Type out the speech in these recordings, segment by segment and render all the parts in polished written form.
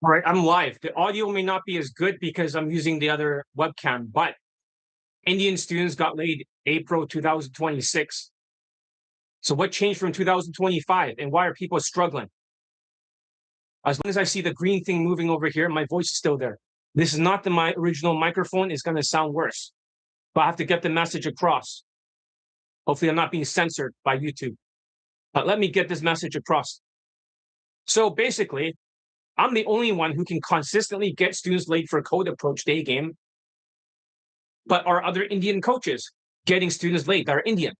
All right, I'm live. The audio may not be as good because I'm using the other webcam, but Indian students got laid April 2026. So what changed from 2025 and why are people struggling? As long as I see the green thing moving over here, my voice is still there. This is not my original microphone. It's going to sound worse, but I have to get the message across. Hopefully I'm not being censored by YouTube, but let me get this message across. So basically, I'm the only one who can consistently get students late for code approach Daygame, but are other Indian coaches getting students late that are Indian?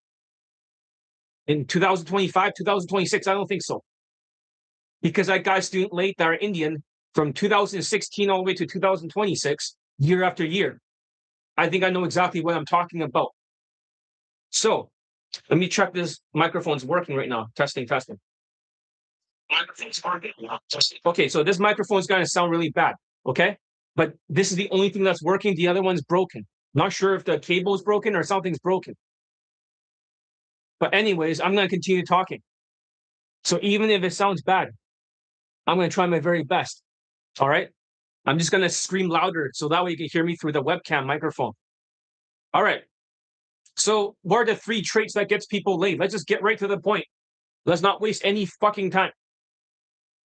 In 2025, 2026, I don't think so. Because I got students late that are Indian from 2016 all the way to 2026, year after year. I think I know exactly what I'm talking about. So let me check this microphone's working right now. Testing, testing. Microphone's working. Okay, so this microphone's going to sound really bad. Okay, but this is the only thing that's working. The other one's broken. Not sure if the cable is broken or something's broken. But anyways, I'm going to continue talking. So even if it sounds bad, I'm going to try my very best. All right. I'm just going to scream louder so that way you can hear me through the webcam microphone. All right. So what are the three traits that gets people late? Let's just get right to the point. Let's not waste any fucking time.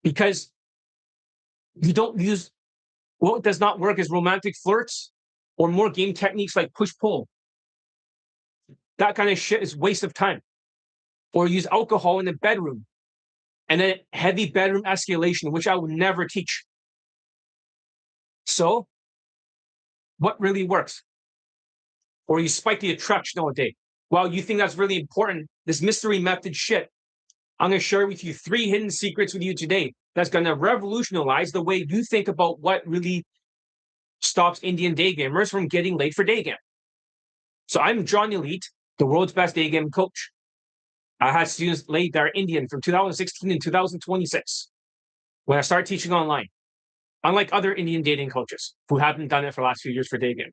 Because you don't use what does not work is romantic flirts or more game techniques like push-pull. That kind of shit is waste of time. Or use alcohol in the bedroom. And then heavy bedroom escalation, which I would never teach. So, what really works? Or you spike the attraction all day. Well, you think that's really important. This mystery method shit. I'm going to share with you 3 hidden secrets with you today that's going to revolutionize the way you think about what really stops Indian day gamers from getting late for day game. So I'm John Elite, the world's best day game coach. I had students late that are Indian from 2016 and 2026 when I started teaching online, unlike other Indian dating coaches who haven't done it for the last few years for day game.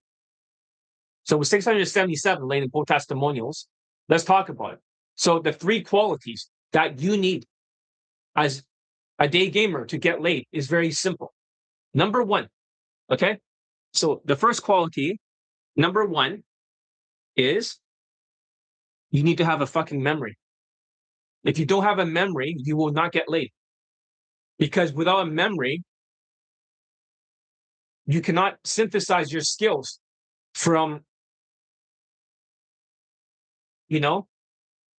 So with 677 latent both testimonials, let's talk about it. So the 3 qualities that you need as a day gamer to get late is very simple. Number 1, okay? So the first quality, number 1, is you need to have a fucking memory. If you don't have a memory, you will not get late. Because without a memory, you cannot synthesize your skills from,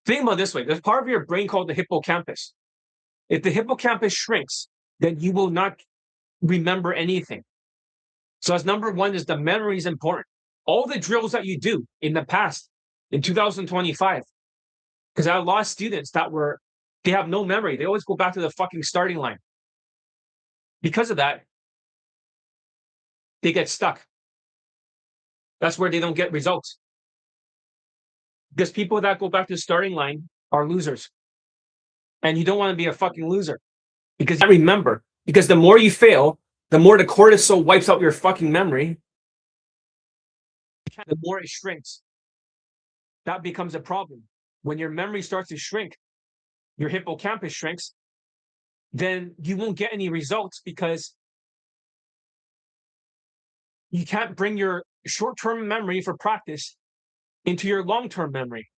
think about it this way. There's part of your brain called the hippocampus. If the hippocampus shrinks, then you will not remember anything. So as number 1 is the memory is important. All the drills that you do in the past, in 2025, because I lost students they have no memory. They always go back to the fucking starting line. Because of that, they get stuck. That's where they don't get results. Because people that go back to the starting line are losers. And you don't want to be a fucking loser. Because I remember, because the more you fail, the more the cortisol wipes out your fucking memory, the more it shrinks. That becomes a problem. When your memory starts to shrink, your hippocampus shrinks, then you won't get any results because you can't bring your short-term memory for practice into your long-term memory.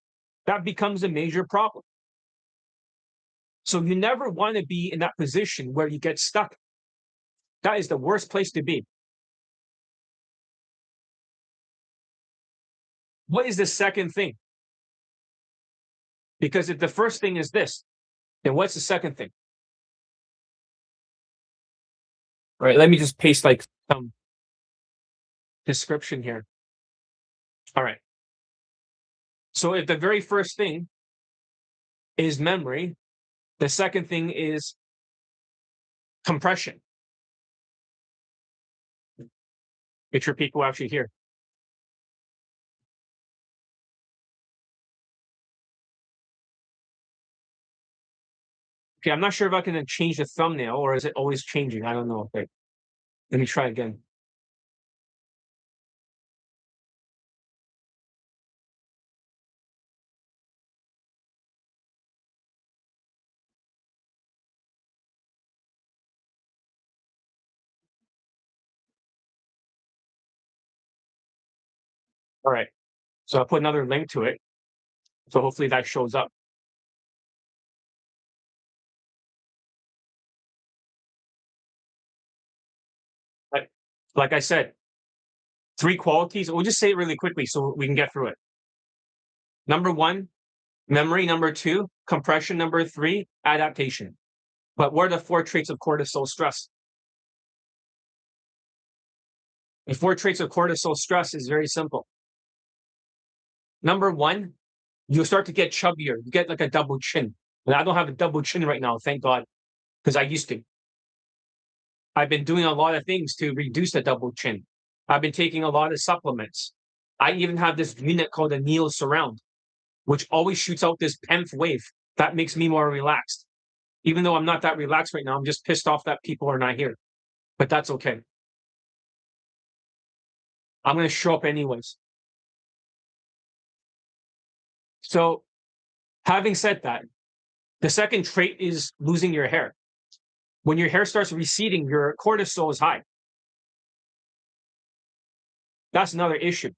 That becomes a major problem. So you never want to be in that position where you get stuck. That is the worst place to be. What is the second thing? Because if the first thing is this, then what's the second thing? All right, let me just paste like some description here. All right. So if the very first thing is memory, the second thing is compression. Make sure people actually hear. Okay, I'm not sure if I can change the thumbnail or is it always changing? I don't know. Okay, let me try again. All right. So I'll put another link to it. So hopefully that shows up. But like I said, three qualities. We'll just say it really quickly so we can get through it. Number one, memory. Number two, compression. Number three, adaptation. But what are the four traits of cortisol stress? The four traits of cortisol stress is very simple. Number one, you'll start to get chubbier. You get like a double chin. And I don't have a double chin right now, thank God, because I used to. I've been doing a lot of things to reduce the double chin. I've been taking a lot of supplements. I even have this unit called a Neo Surround, which always shoots out this PEMF wave that makes me more relaxed. Even though I'm not that relaxed right now, I'm just pissed off that people are not here. But that's okay. I'm going to show up anyways. So, having said that, the second trait is losing your hair. When your hair starts receding, your cortisol is high. That's another issue.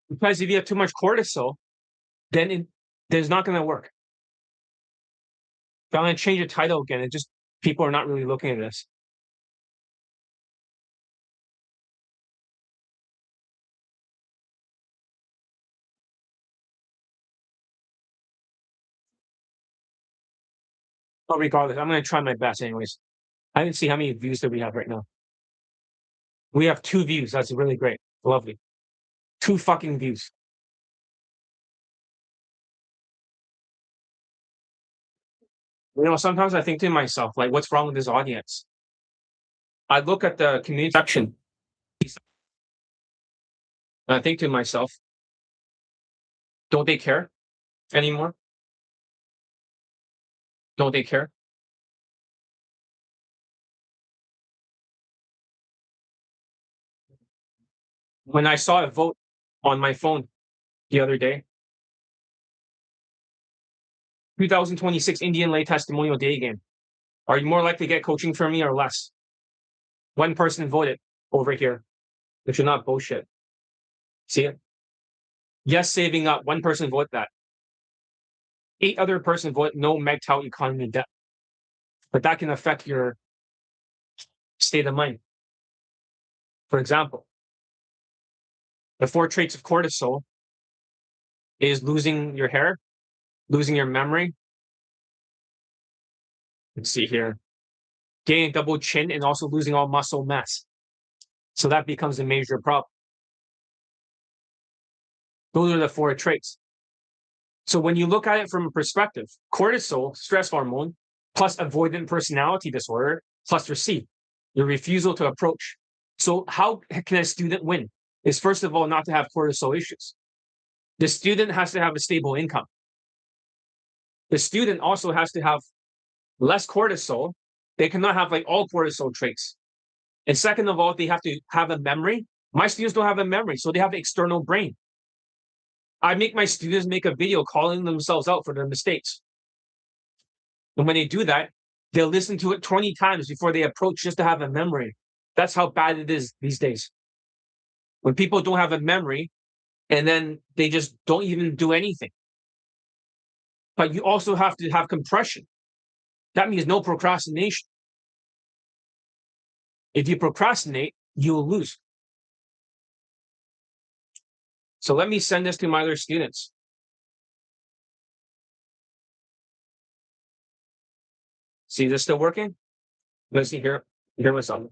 Because if you have too much cortisol, then there's not going to work. If I'm going to change the title again, it just people are not really looking at this. But regardless, I'm going to try my best anyways. I didn't see how many views that we have right now. We have 2 views. That's really great. Lovely. 2 fucking views. You know, sometimes I think to myself, like, what's wrong with this audience? I look at the community section and I think to myself, don't they care anymore? Don't they care? When I saw a vote on my phone the other day, 2026 Indian lay testimonial day game. Are you more likely to get coaching from me or less? One person voted over here. Which is not bullshit. See it? Yes, saving up. One person voted that. 8 other person voted no MGTOW economy debt. But that can affect your state of mind. For example, the 4 traits of cortisol is losing your hair, losing your memory. Let's see here. Gaining double chin and also losing all muscle mass. So that becomes a major problem. Those are the 4 traits. So when you look at it from a perspective, cortisol, stress hormone, plus avoidant personality disorder, plus receive, your refusal to approach. So how can a student win? Is first of all not to have cortisol issues. The student has to have a stable income. The student also has to have less cortisol. They cannot have like all cortisol traits. And second of all, they have to have a memory. My students don't have a memory, so they have an external brain. I make my students make a video calling themselves out for their mistakes. And when they do that, they'll listen to it 20 times before they approach just to have a memory. That's how bad it is these days. When people don't have a memory and then they just don't even do anything. But you also have to have compression. That means no procrastination. If you procrastinate, you will lose. So let me send this to my other students. See this still working? Let's see here. Hear myself.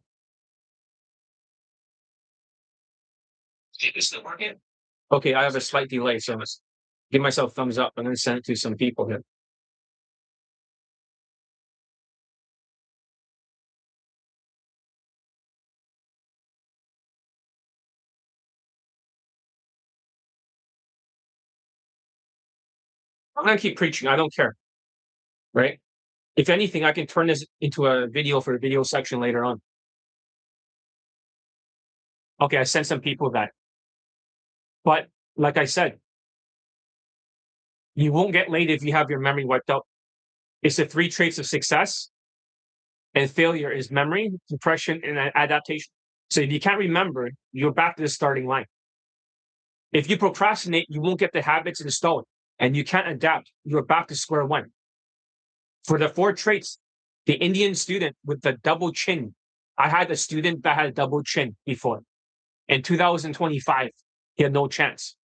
See this still working? Okay, I have a slight delay, so let's give myself a thumbs up. I'm going to send it to some people here. I'm going to keep preaching. I don't care. Right? If anything, I can turn this into a video for the video section later on. Okay, I sent some people that. But like I said, You won't get laid if you have your memory wiped out. It's the 3 traits of success and failure is memory, compression, and adaptation. So if you can't remember, you're back to the starting line. If you procrastinate, you won't get the habits installed and you can't adapt. You're back to square one. For the 4 traits, the Indian student with the double chin. I had a student that had a double chin before. In 2025, he had no chance.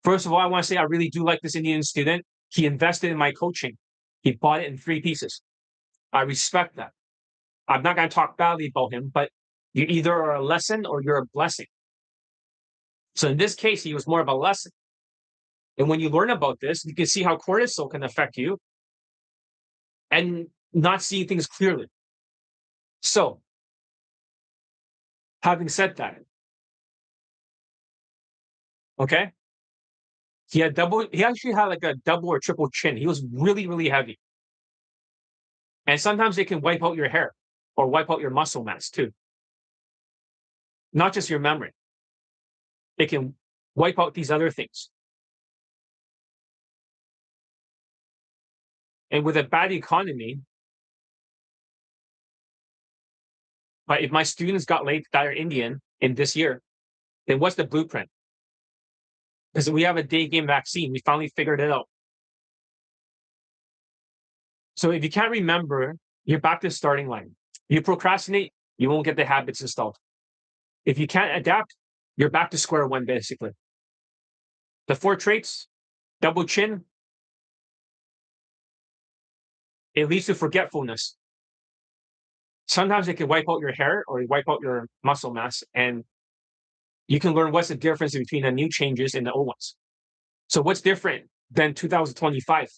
First of all, I want to say I really do like this Indian student. He invested in my coaching. He bought it in 3 pieces. I respect that. I'm not going to talk badly about him, but you either are a lesson or you're a blessing. So in this case, he was more of a lesson. And when you learn about this, you can see how cortisol can affect you and not seeing things clearly. So, having said that, okay, he actually had like a double or triple chin. He was really, really heavy. And sometimes it can wipe out your hair or wipe out your muscle mass too. Not just your memory. It can wipe out these other things. And with a bad economy, but if my students got laid that are Indian in this year, then what's the blueprint? Because we have a Daygame vaccine. We finally figured it out. So if you can't remember, you're back to the starting line. You procrastinate, you won't get the habits installed. If you can't adapt, you're back to square one, basically. The 4 traits, double chin, it leads to forgetfulness. Sometimes it can wipe out your hair or wipe out your muscle mass, and you can learn what's the difference between the new changes and the old ones. So what's different than 2025?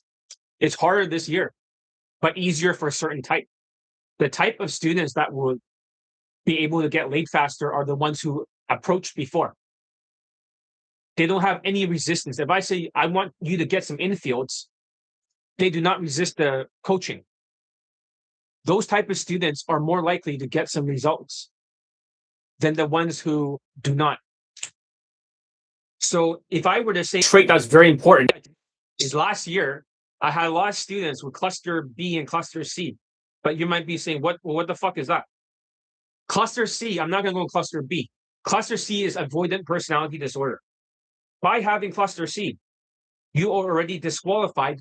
It's harder this year, but easier for a certain type. The type of students that will be able to get laid faster are the ones who approached before. They don't have any resistance. If I say, I want you to get some infields, they do not resist the coaching. Those type of students are more likely to get some results than the ones who do not. So if I were to say trait that's very important is last year, I had a lot of students with cluster B and cluster C, but you might be saying, what the fuck is that? Cluster C, I'm not going to go cluster B. Cluster C is avoidant personality disorder. By having cluster C, you are already disqualified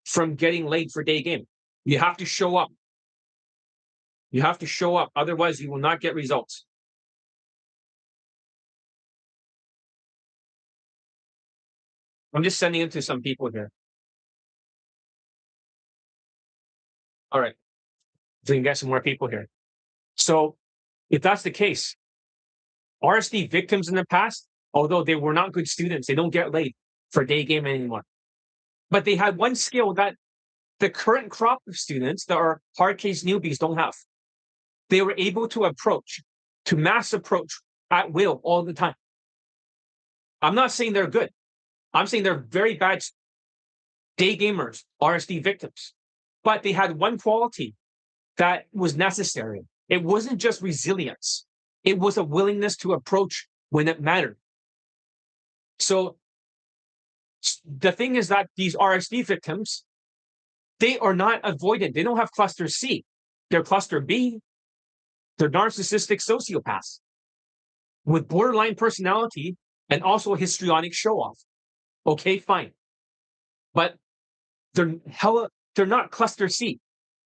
from getting laid for Daygame. You have to show up. You have to show up. Otherwise, you will not get results. I'm just sending it to some people here. All right. So you can get some more people here. So if that's the case, RSD victims in the past, although they were not good students, they don't get laid for Daygame anymore. But they had one skill that the current crop of students that are hard case newbies don't have. They were able to approach, to mass approach at will all the time. I'm not saying they're good. I'm saying they're very bad Daygamers, RSD victims. But they had one quality that was necessary. It wasn't just resilience. It was a willingness to approach when it mattered. So the thing is that these RSD victims, they are not avoidant. They don't have cluster C. They're cluster B. They're narcissistic sociopaths with borderline personality and also a histrionic show-off. Okay, fine. But they're not cluster C.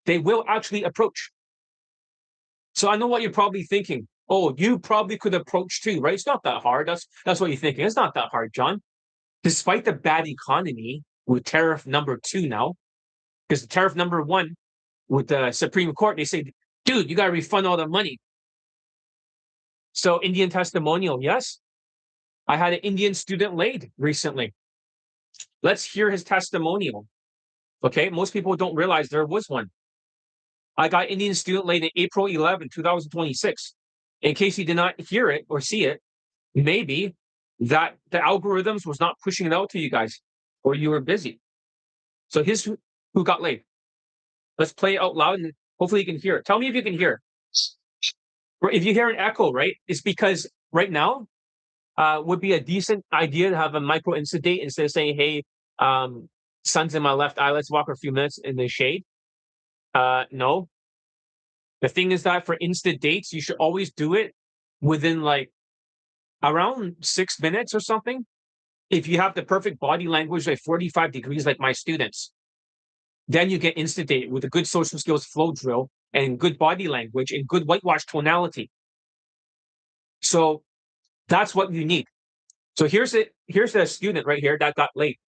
They will actually approach. So I know what you're probably thinking. Oh, you probably could approach too, right? It's not that hard. That's what you're thinking. It's not that hard, John. Despite the bad economy with tariff number 2 now, because the tariff number 1 with the Supreme Court, they say, dude, you got to refund all the money. So Indian testimonial, yes. I had an Indian student laid recently. Let's hear his testimonial. Okay, most people don't realize there was one. I got Indian student laid in April 11, 2026. In case you did not hear it or see it, maybe that the algorithms was not pushing it out to you guys or you were busy. So here's who got laid. Let's play it out loud and hopefully you can hear it. Tell me if you can hear it. If you hear an echo, right, it's because right now would be a decent idea to have a micro incident instead of saying, hey, Sun's in my left eye. Let's walk for a few minutes in the shade. No. The thing is that for instant dates, you should always do it within like around 6 minutes or something. If you have the perfect body language, like 45 degrees, like my students, then you get instant date with a good social skills flow drill and good body language and good whitewash tonality. So that's what you need. So here's the student right here that got late,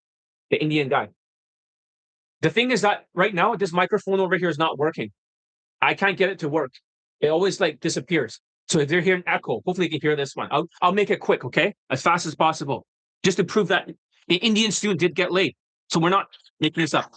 the Indian guy. The thing is that right now, this microphone over here is not working. I can't get it to work. It always like disappears. So if they're hearing echo, hopefully you can hear this one. I'll make it quick, okay? As fast as possible. Just to prove that the Indian student did get late. So we're not making this up.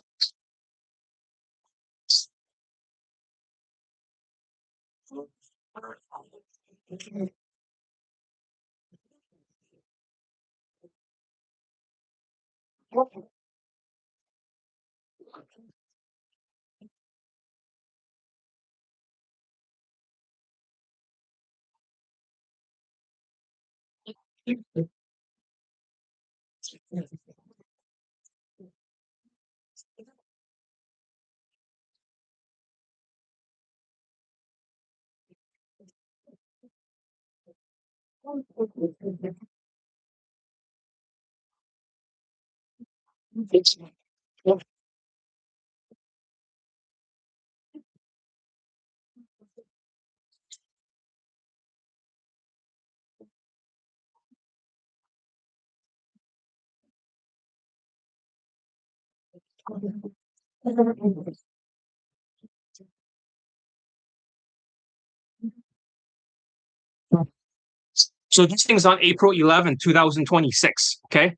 So this thing's on April 11, 2026. Okay.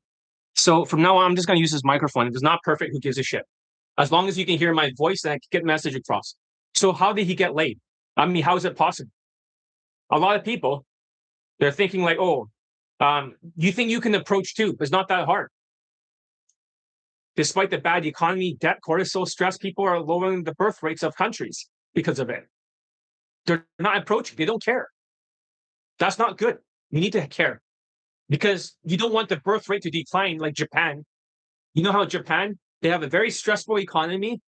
So from now on, I'm just going to use this microphone. If it's not perfect, who gives a shit? As long as you can hear my voice and I can get the message across. So how did he get laid? I mean, how is it possible? A lot of people, they're thinking like, oh, you think you can approach too? It's not that hard. Despite the bad economy, debt, cortisol, stress, people are lowering the birth rates of countries because of it. They're not approaching. They don't care. That's not good. You need to care because you don't want the birth rate to decline like Japan. You know how Japan, they have a very stressful economy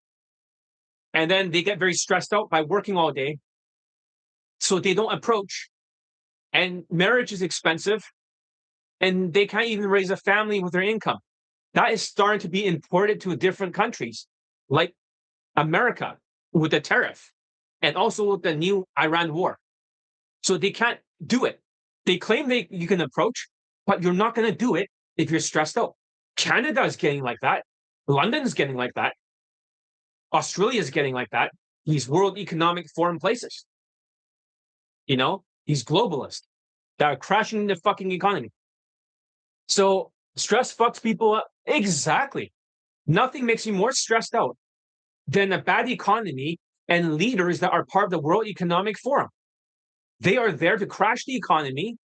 and then they get very stressed out by working all day. So they don't approach. And marriage is expensive and they can't even raise a family with their income. That is starting to be imported to different countries like America with the tariff and also with the new Iran war. So they can't do it. They claim you can approach, but you're not going to do it if you're stressed out. Canada is getting like that. London's getting like that. Australia is getting like that. These World Economic Forum places. You know, these globalists that are crashing the fucking economy. So stress fucks people up. Exactly. Nothing makes you more stressed out than a bad economy and leaders that are part of the World Economic Forum. They are there to crash the economy,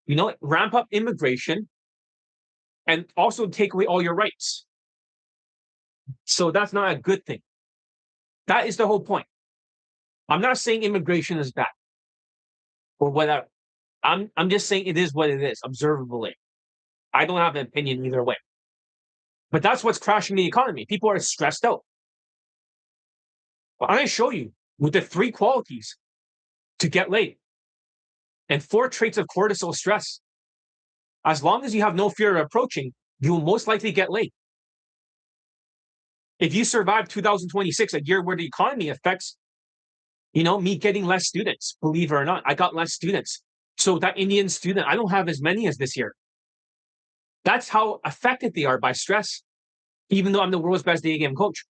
you know, ramp up immigration, and also take away all your rights. So that's not a good thing. That is the whole point. I'm not saying immigration is bad or whatever. I'm just saying it is what it is, observably. I don't have an opinion either way. But that's what's crashing the economy. People are stressed out. Well, I'm going to show you with the 3 qualities to get laid and 4 traits of cortisol stress. As long as you have no fear of approaching, you will most likely get laid. If you survive 2026, a year where the economy affects, you know, me getting less students, believe it or not, I got less students. So that Indian student, I don't have as many as this year. That's how affected they are by stress, even though I'm the world's best Daygame coach.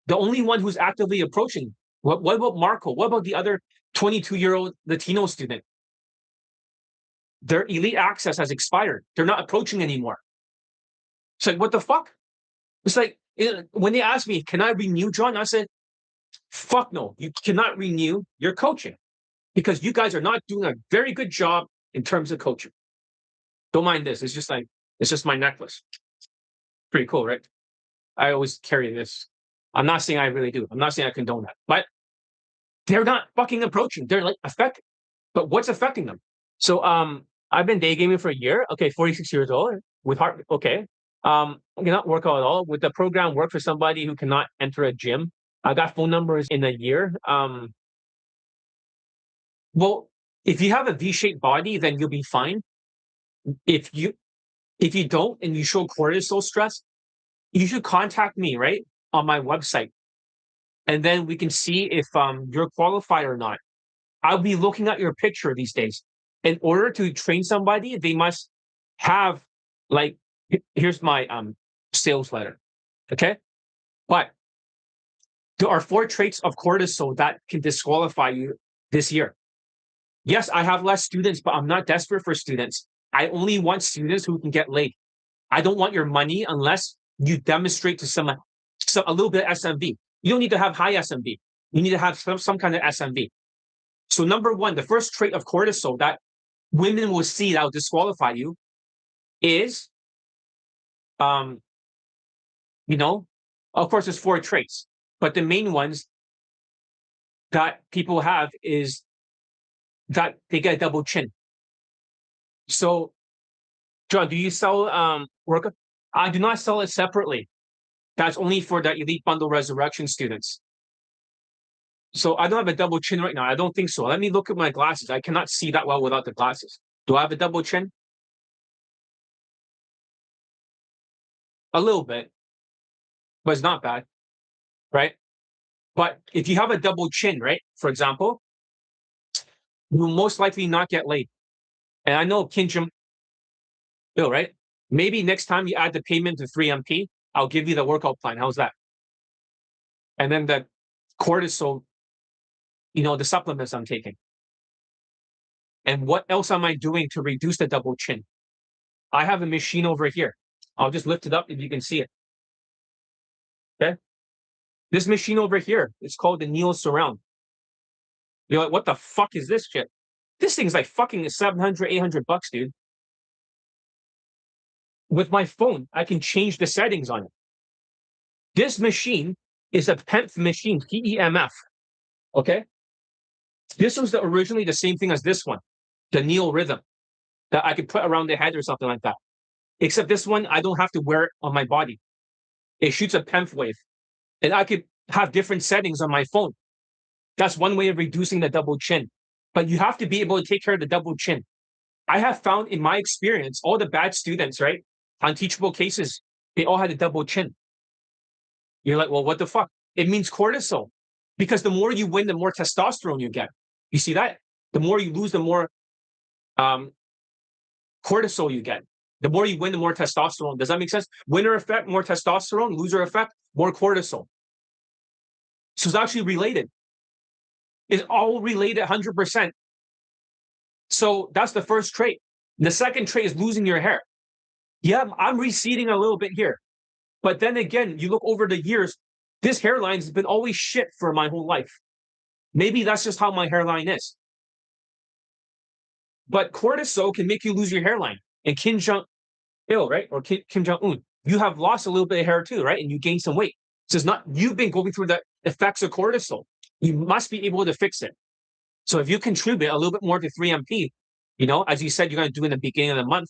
The only one who's actively approaching, what about Marco? What about the other 22-year-old Latino student? Their elite access has expired. They're not approaching anymore. It's like, what the fuck? It's like, when they asked me, can I renew, John? I said, fuck no, you cannot renew your coaching because you guys are not doing a very good job in terms of coaching. Don't mind this. It's just my necklace. Pretty cool, right? I always carry this. I'm not saying I really do. I'm not saying I condone that, but they're not fucking approaching. They're like affected. But what's affecting them? So I've been day gaming for a year. Okay, 46 years old with heart. Okay. Cannot work out at all. Would the program work for somebody who cannot enter a gym? I got phone numbers in a year. Well, if you have a V-shaped body, then you'll be fine. If you if you don't and you show cortisol stress, you should contact me, right? On my website. And then we can see if you're qualified or not. I'll be looking at your picture these days. In order to train somebody, they must have like here's my sales letter. Okay. But there are 4 traits of cortisol that can disqualify you this year. Yes, I have less students, but I'm not desperate for students. I only want students who can get laid. I don't want your money unless you demonstrate to some a little bit of SMV. You don't need to have high SMV. You need to have some kind of SMV. So number one, the first trait of cortisol that women will see that will disqualify you is, you know, of course, there's 4 traits, but the main ones that people have is that they get a double chin. So, John, do you sell work? I do not sell it separately. That's only for the Elite Bundle Resurrection students. So I don't have a double chin right now. I don't think so. Let me look at my glasses. I cannot see that well without the glasses. Do I have a double chin? A little bit, but it's not bad, right? But if you have a double chin, right, for example, you will most likely not get laid. And I know Kinjum, Bill, right? Maybe next time you add the payment to 3MP, I'll give you the workout plan. How's that? And then the cortisol, the supplements I'm taking. And what else am I doing to reduce the double chin? I have a machine over here. I'll just lift it up if you can see it. Okay. This machine over here, it's called the Neo Surround. You're like, what the fuck is this shit? This thing's like fucking 700, 800 bucks, dude. With my phone, I can change the settings on it. This machine is a PEMF machine, PEMF. Okay. This was originally the same thing as this one, the Neo Rhythm, that I could put around the head or something like that. Except this one, I don't have to wear it on my body. It shoots a PEMF wave. And I could have different settings on my phone. That's one way of reducing the double chin. But you have to be able to take care of the double chin. I have found in my experience, all the bad students, right, on teachable cases, they all had a double chin. You're like, well, what the fuck? It means cortisol. Because the more you win, the more testosterone you get. You see that? The more you lose, the more cortisol you get. The more you win, the more testosterone. Does that make sense? Winner effect, more testosterone. Loser effect, more cortisol. So it's actually related. It's all related 100%. So that's the first trait. The second trait is losing your hair. Yeah, I'm receding a little bit here. But then again, you look over the years, this hairline has been always shit for my whole life. Maybe that's just how my hairline is. But cortisol can make you lose your hairline. And Kim Jong-il, right? Or Kim Jong-un, you have lost a little bit of hair too, right? And you gained some weight. So it's not, you've been going through the effects of cortisol. You must be able to fix it. So if you contribute a little bit more to 3MP, as you said, you're going to do in the beginning of the month,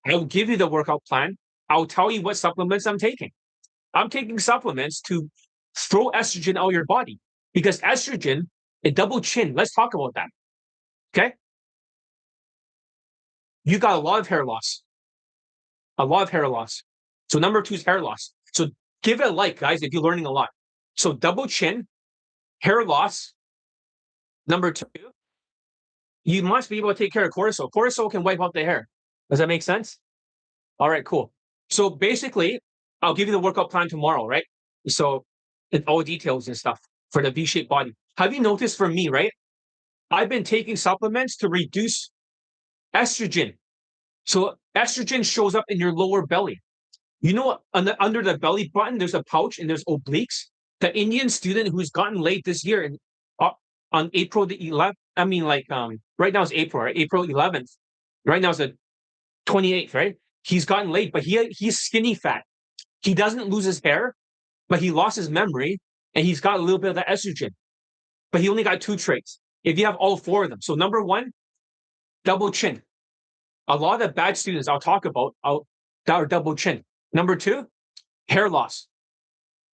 I will give you the workout plan. I'll tell you what supplements I'm taking. I'm taking supplements to throw estrogen out of your body because estrogen, a double chin. Let's talk about that. Okay. You got a lot of hair loss. A lot of hair loss. So number 2 is hair loss. So give it a like, guys, if you're learning a lot. So double chin, hair loss. Number 2, you must be able to take care of cortisol. Cortisol can wipe out the hair. Does that make sense? All right, cool. So basically, I'll give you the workout plan tomorrow, right? So all details and stuff for the V-shaped body. Have you noticed for me, right? I've been taking supplements to reduce estrogen. So estrogen shows up in your lower belly. Under the belly button, there's a pouch and there's obliques. The Indian student who's gotten laid this year on April the 11th, right now it's April, right? April 11th. Right now it's the 28th, right? He's gotten laid, but he's skinny fat. He doesn't lose his hair, but he lost his memory and he's got a little bit of the estrogen. But he only got 2 traits. If you have all 4 of them. So number 1, double chin. A lot of the bad students I'll talk about, that are double chin. Number two, hair loss.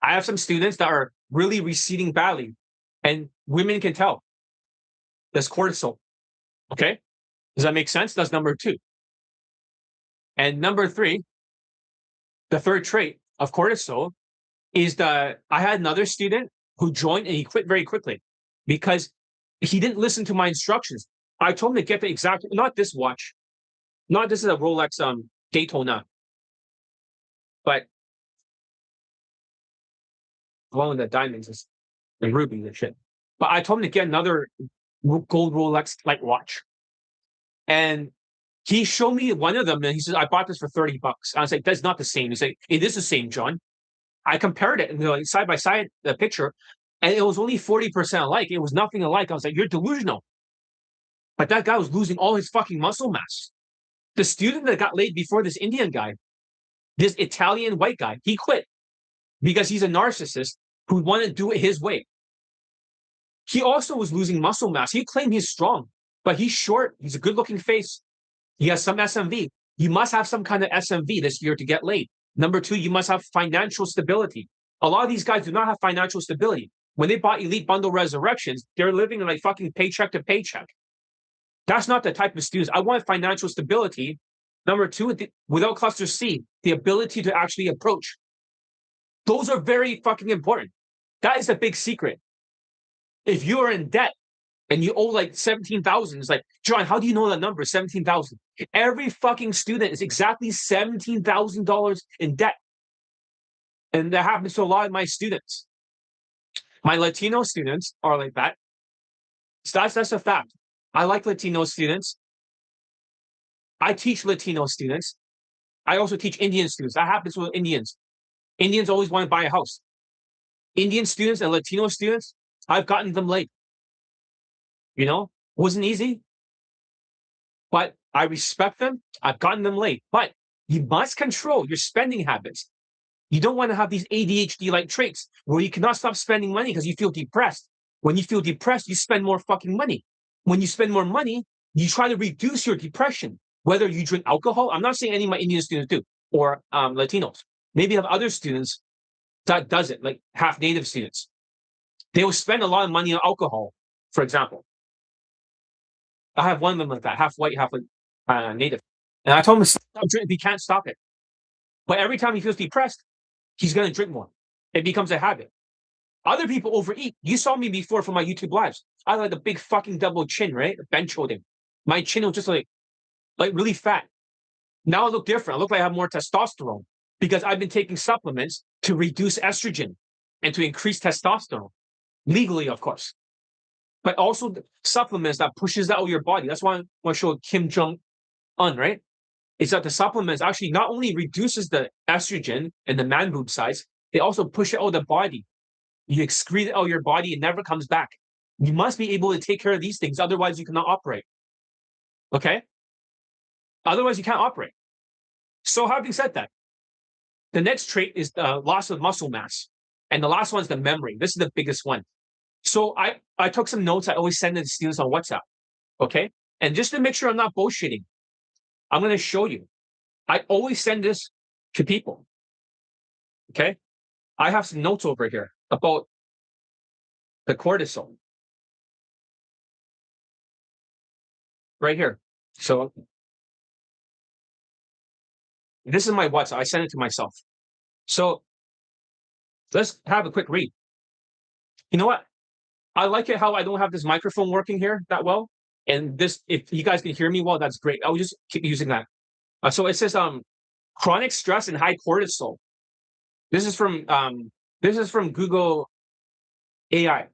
I have some students that are really receding badly, and women can tell. That's cortisol. Okay. Does that make sense? That's number two. And number three, the third trait of cortisol is that I had another student who joined and he quit very quickly because he didn't listen to my instructions. I told him to get the exact, not this watch, not this is a Rolex Daytona, but one with the diamonds and rubies and shit. But I told him to get another gold Rolex like watch. And he showed me one of them and he said, I bought this for $30. I was like, that's not the same. He's like, it is the same, John. I compared it and like side by side the picture, and it was only 40% alike. It was nothing alike. I was like, you're delusional. But that guy was losing all his fucking muscle mass. The student that got laid before this Indian guy, this Italian white guy, he quit because he's a narcissist who wanted to do it his way. He also was losing muscle mass. He claimed he's strong, but he's short. He's a good looking face. He has some SMV. You must have some kind of SMV this year to get laid. Number two, you must have financial stability. A lot of these guys do not have financial stability. When they bought Elite Bundle Resurrections, they're living like fucking paycheck to paycheck. That's not the type of students. I want financial stability. Number two, without cluster C, the ability to actually approach. Those are very fucking important. That is the big secret. If you are in debt and you owe like 17,000, it's like, John, how do you know that number, 17,000? Every fucking student is exactly $17,000 in debt. And that happens to a lot of my students. My Latino students are like that. So that's a fact. I like Latino students. I teach Latino students. I also teach Indian students. That happens with Indians. Indians always want to buy a house. Indian students and Latino students, I've gotten them late. You know, wasn't easy, but I respect them. I've gotten them late, but you must control your spending habits. You don't want to have these ADHD-like traits where you cannot stop spending money because you feel depressed. When you feel depressed, you spend more fucking money. When you spend more money, you try to reduce your depression, whether you drink alcohol. I'm not saying any of my Indian students do, or Latinos. Maybe you have other students that does it, like half native students. They will spend a lot of money on alcohol, for example. I have one of them like that, half white, half native. And I told him to stop drinking. He can't stop it. But every time he feels depressed, he's going to drink more. It becomes a habit. Other people overeat. You saw me before for my YouTube lives. I had like a big fucking double chin, right? Bench holding. My chin was just like really fat. Now I look different. I look like I have more testosterone because I've been taking supplements to reduce estrogen and to increase testosterone. Legally, of course. But also supplements that pushes out your body. That's why I want to show Kim Jong-un, right? Is that the supplements actually not only reduces the estrogen and the man boob size, they also push it out of the body. You excrete it out of your body, it never comes back. You must be able to take care of these things, otherwise you cannot operate. Okay? Otherwise you can't operate. So having said that, the next trait is the loss of muscle mass. And the last one is the memory. This is the biggest one. So I took some notes. I always send it to students on WhatsApp. Okay? And just to make sure I'm not bullshitting, I'm going to show you. I always send this to people. Okay? I have some notes over here about the cortisol. Right here. So this is my WhatsApp. I sent it to myself. So let's have a quick read. You know what? I like it how I don't have this microphone working here that well. And this, if you guys can hear me well, that's great. I'll just keep using that. So it says chronic stress and high cortisol. This is from Google AI.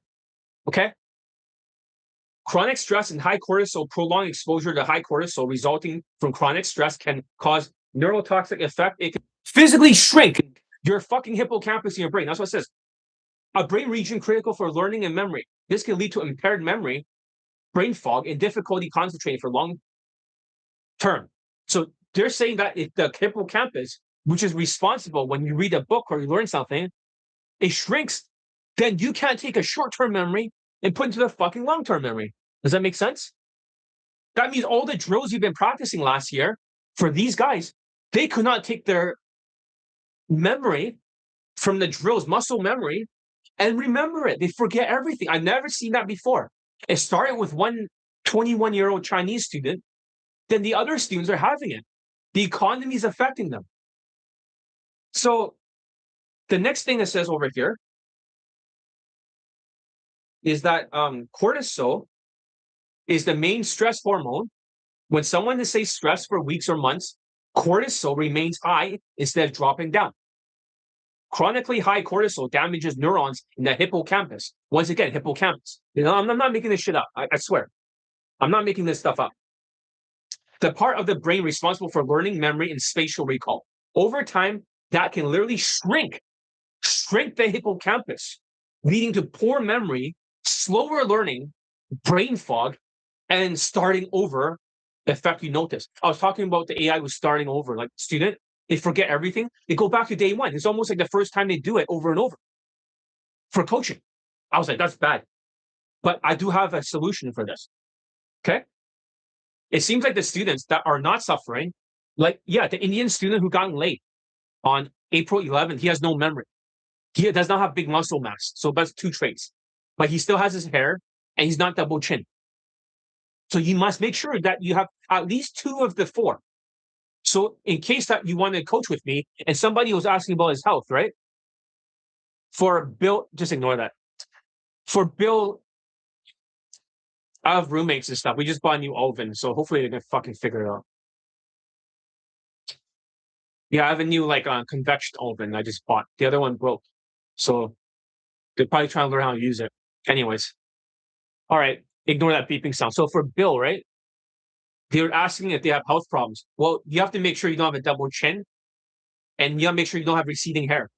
Okay. Chronic stress and high cortisol, prolonged exposure to high cortisol resulting from chronic stress can cause neurotoxic effect. It can physically shrink your fucking hippocampus in your brain. That's what it says. A brain region critical for learning and memory. This can lead to impaired memory, brain fog, and difficulty concentrating for long term. So they're saying that if the hippocampus, which is responsible when you read a book or you learn something, it shrinks, then you can't take a short-term memory and put into the fucking long-term memory. Does that make sense? That means all the drills you've been practicing last year for these guys, They could not take their memory from the drills, muscle memory, and remember it. They forget everything. I've never seen that before. It started with one 21-year-old Chinese student, then the other students are having it. The economy is affecting them. So the next thing it says over here is that cortisol is the main stress hormone. When someone is, say, stressed for weeks or months, cortisol remains high instead of dropping down. Chronically high cortisol damages neurons in the hippocampus. Once again, hippocampus. You know, I'm not making this shit up. I swear. I'm not making this stuff up. The part of the brain responsible for learning, memory, and spatial recall. Over time, that can literally shrink the hippocampus, leading to poor memory, slower learning, brain fog, and starting over effect you notice. I was talking about the AI was starting over, like student, they forget everything. They go back to day one. It's almost like the first time they do it over and over for coaching. I was like, that's bad. But I do have a solution for this. Okay. It seems like the students that are not suffering, like, yeah, the Indian student who got late on April 11th, he has no memory. He does not have big muscle mass. So that's two traits. But he still has his hair and he's not double chin. So you must make sure that you have at least two of the four. So in case that you want to coach with me and somebody was asking about his health, right? For Bill, just ignore that. For Bill, I have roommates and stuff. We just bought a new oven. So hopefully they can fucking figure it out. Yeah, I have a new like convection oven I just bought. The other one broke. So they're probably trying to learn how to use it. Anyways. All right. Ignore that beeping sound. So for Bill, right? They're asking if they have health problems. Well, you have to make sure you don't have a double chin and you gotta make sure you don't have receding hair.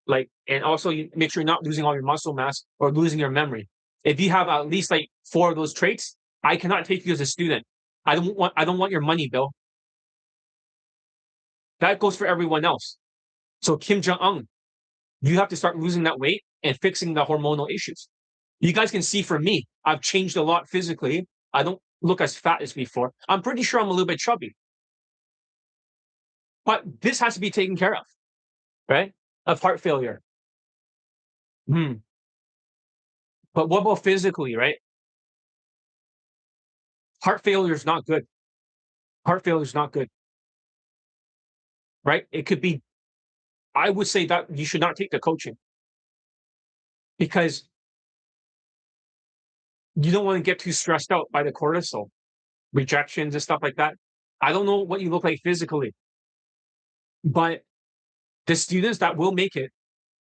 Like, and also you make sure you're not losing all your muscle mass or losing your memory. If you have at least like four of those traits, I cannot take you as a student. I don't want your money, Bill. That goes for everyone else. So Kim Jong-un, you have to start losing that weight and fixing the hormonal issues. You guys can see for me, I've changed a lot physically. I don't look as fat as before. I'm pretty sure I'm a little bit chubby. But this has to be taken care of, right? Of heart failure. But what about physically, right? Heart failure is not good. Heart failure is not good, right? It could be, I would say that you should not take the coaching because you don't want to get too stressed out by the cortisol, rejections and stuff like that. I don't know what you look like physically, but the students that will make it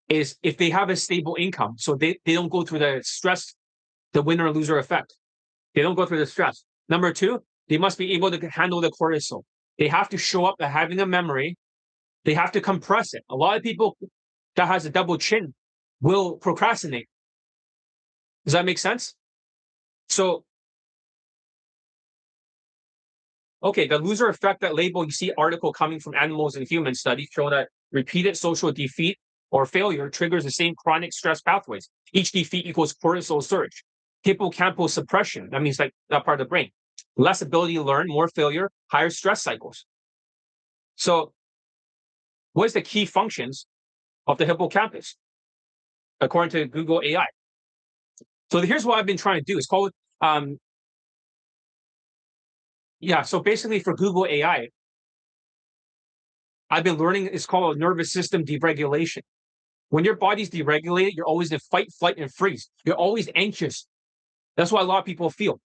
is if they have a stable income. So they don't go through the stress, the winner loser effect. They don't go through the stress. Number two, they must be able to handle the cortisol. They have to show up as having a memory. They have to compress it. A lot of people that has a double chin will procrastinate. Does that make sense? So, okay, the loser effect, that label, you see article coming from animals and human studies show that repeated social defeat or failure triggers the same chronic stress pathways. Each defeat equals cortisol surge. Hippocampal suppression, that means like that part of the brain. Less ability to learn, more failure, higher stress cycles. So what is the key functions of the hippocampus, according to Google AI? So here's what I've been trying to do. It's called, so basically for Google AI, I've been learning, it's called nervous system deregulation. When your body's deregulated, you're always in fight, flight, and freeze. You're always anxious. That's why a lot of people feel.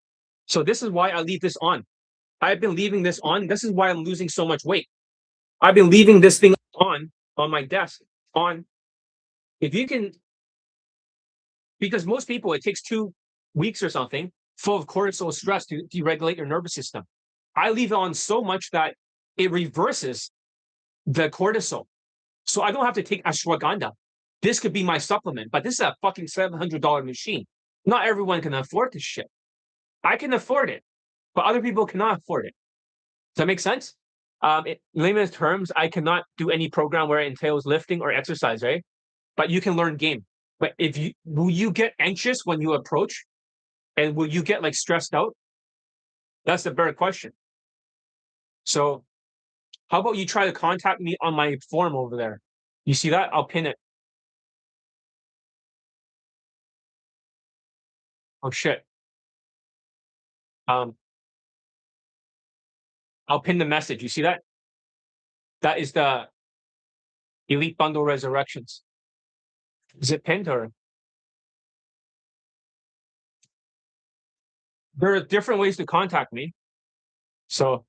So this is why I leave this on. I've been leaving this on. This is why I'm losing so much weight. I've been leaving this thing on my desk, on. If you can, because most people, it takes 2 weeks or something full of cortisol stress to deregulate your nervous system. I leave it on so much that it reverses the cortisol. So I don't have to take ashwagandha. This could be my supplement, but this is a fucking $700 machine. Not everyone can afford this shit. I can afford it, but other people cannot afford it. Does that make sense? In layman's terms, I cannot do any program where it entails lifting or exercise, right? But you can learn game. But will you get anxious when you approach? And will you get like stressed out? That's the better question. So How about you try to contact me on my form over there? You see that? I'll pin it. Oh shit. Um, I'll pin the message. You see that? That is the Elite Bundle Resurrections. Is it pinned or? There are different ways to contact me. So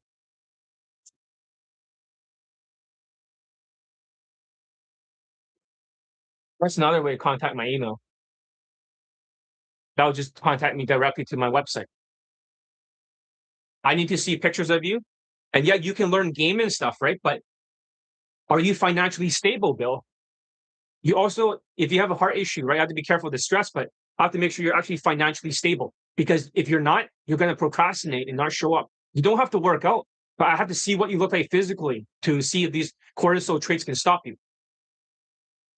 that's another way to contact my email. That will just contact me directly to my website. I need to see pictures of you. And yeah, you can learn game and stuff, right? But are you financially stable, Bill? You also, if you have a heart issue, right, you have to be careful with the stress, but I have to make sure you're actually financially stable. Because if you're not, you're going to procrastinate and not show up. You don't have to work out, but I have to see what you look like physically to see if these cortisol traits can stop you.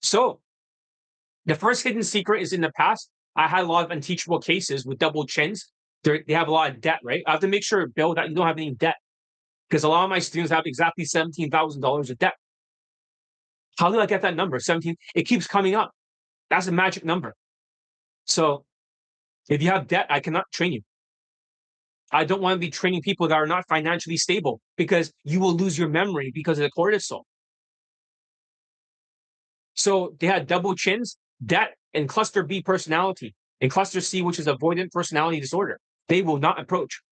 So the first hidden secret is in the past, I had a lot of unteachable cases with double chins. They have a lot of debt, right? I have to make sure, Bill, that you don't have any debt because a lot of my students have exactly $17,000 of debt. How did I get that number? 17. It keeps coming up. That's a magic number. So if you have debt, I cannot train you. I don't want to be training people that are not financially stable because you will lose your memory because of the cortisol. So they had double chins, debt, and cluster B personality, and cluster C, which is avoidant personality disorder. They will not approach.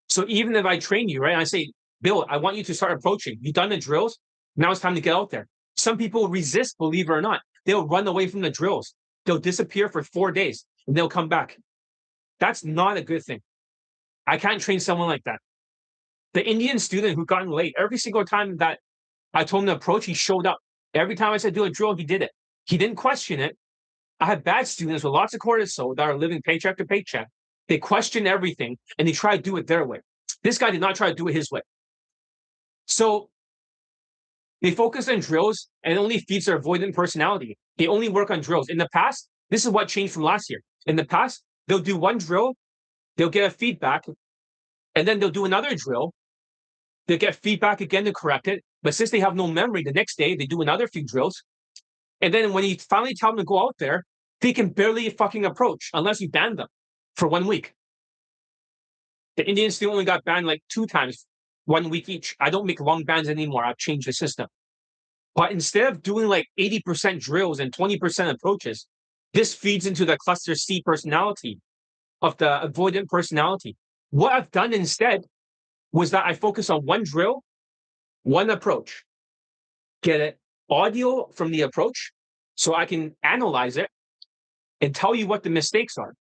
So even if I train you, right, I say, Bill, I want you to start approaching. You've done the drills. Now it's time to get out there. Some people resist, believe it or not. They'll run away from the drills. They'll disappear for 4 days and they'll come back. That's not a good thing. I can't train someone like that. The Indian student who got in late, every single time that I told him to approach, he showed up. Every time I said do a drill, he did it. He didn't question it. I have bad students with lots of cortisol that are living paycheck to paycheck. They question everything and they try to do it their way. This guy did not try to do it his way. So they focus on drills and it only feeds their avoidant personality. They only work on drills. In the past, this is what changed from last year. In the past, they'll do one drill, they'll get a feedback, and then they'll do another drill. They'll get feedback again to correct it. But since they have no memory, the next day they do another few drills. And then when you finally tell them to go out there, they can barely fucking approach unless you ban them for 1 week. The Indians still only got banned like 2 times, 1 week each. I don't make long bans anymore. I've changed the system. But instead of doing like 80% drills and 20% approaches, this feeds into the cluster C personality of the avoidant personality. What I've done instead was that I focus on one drill, one approach, get it audio from the approach so I can analyze it and tell you what the mistakes are.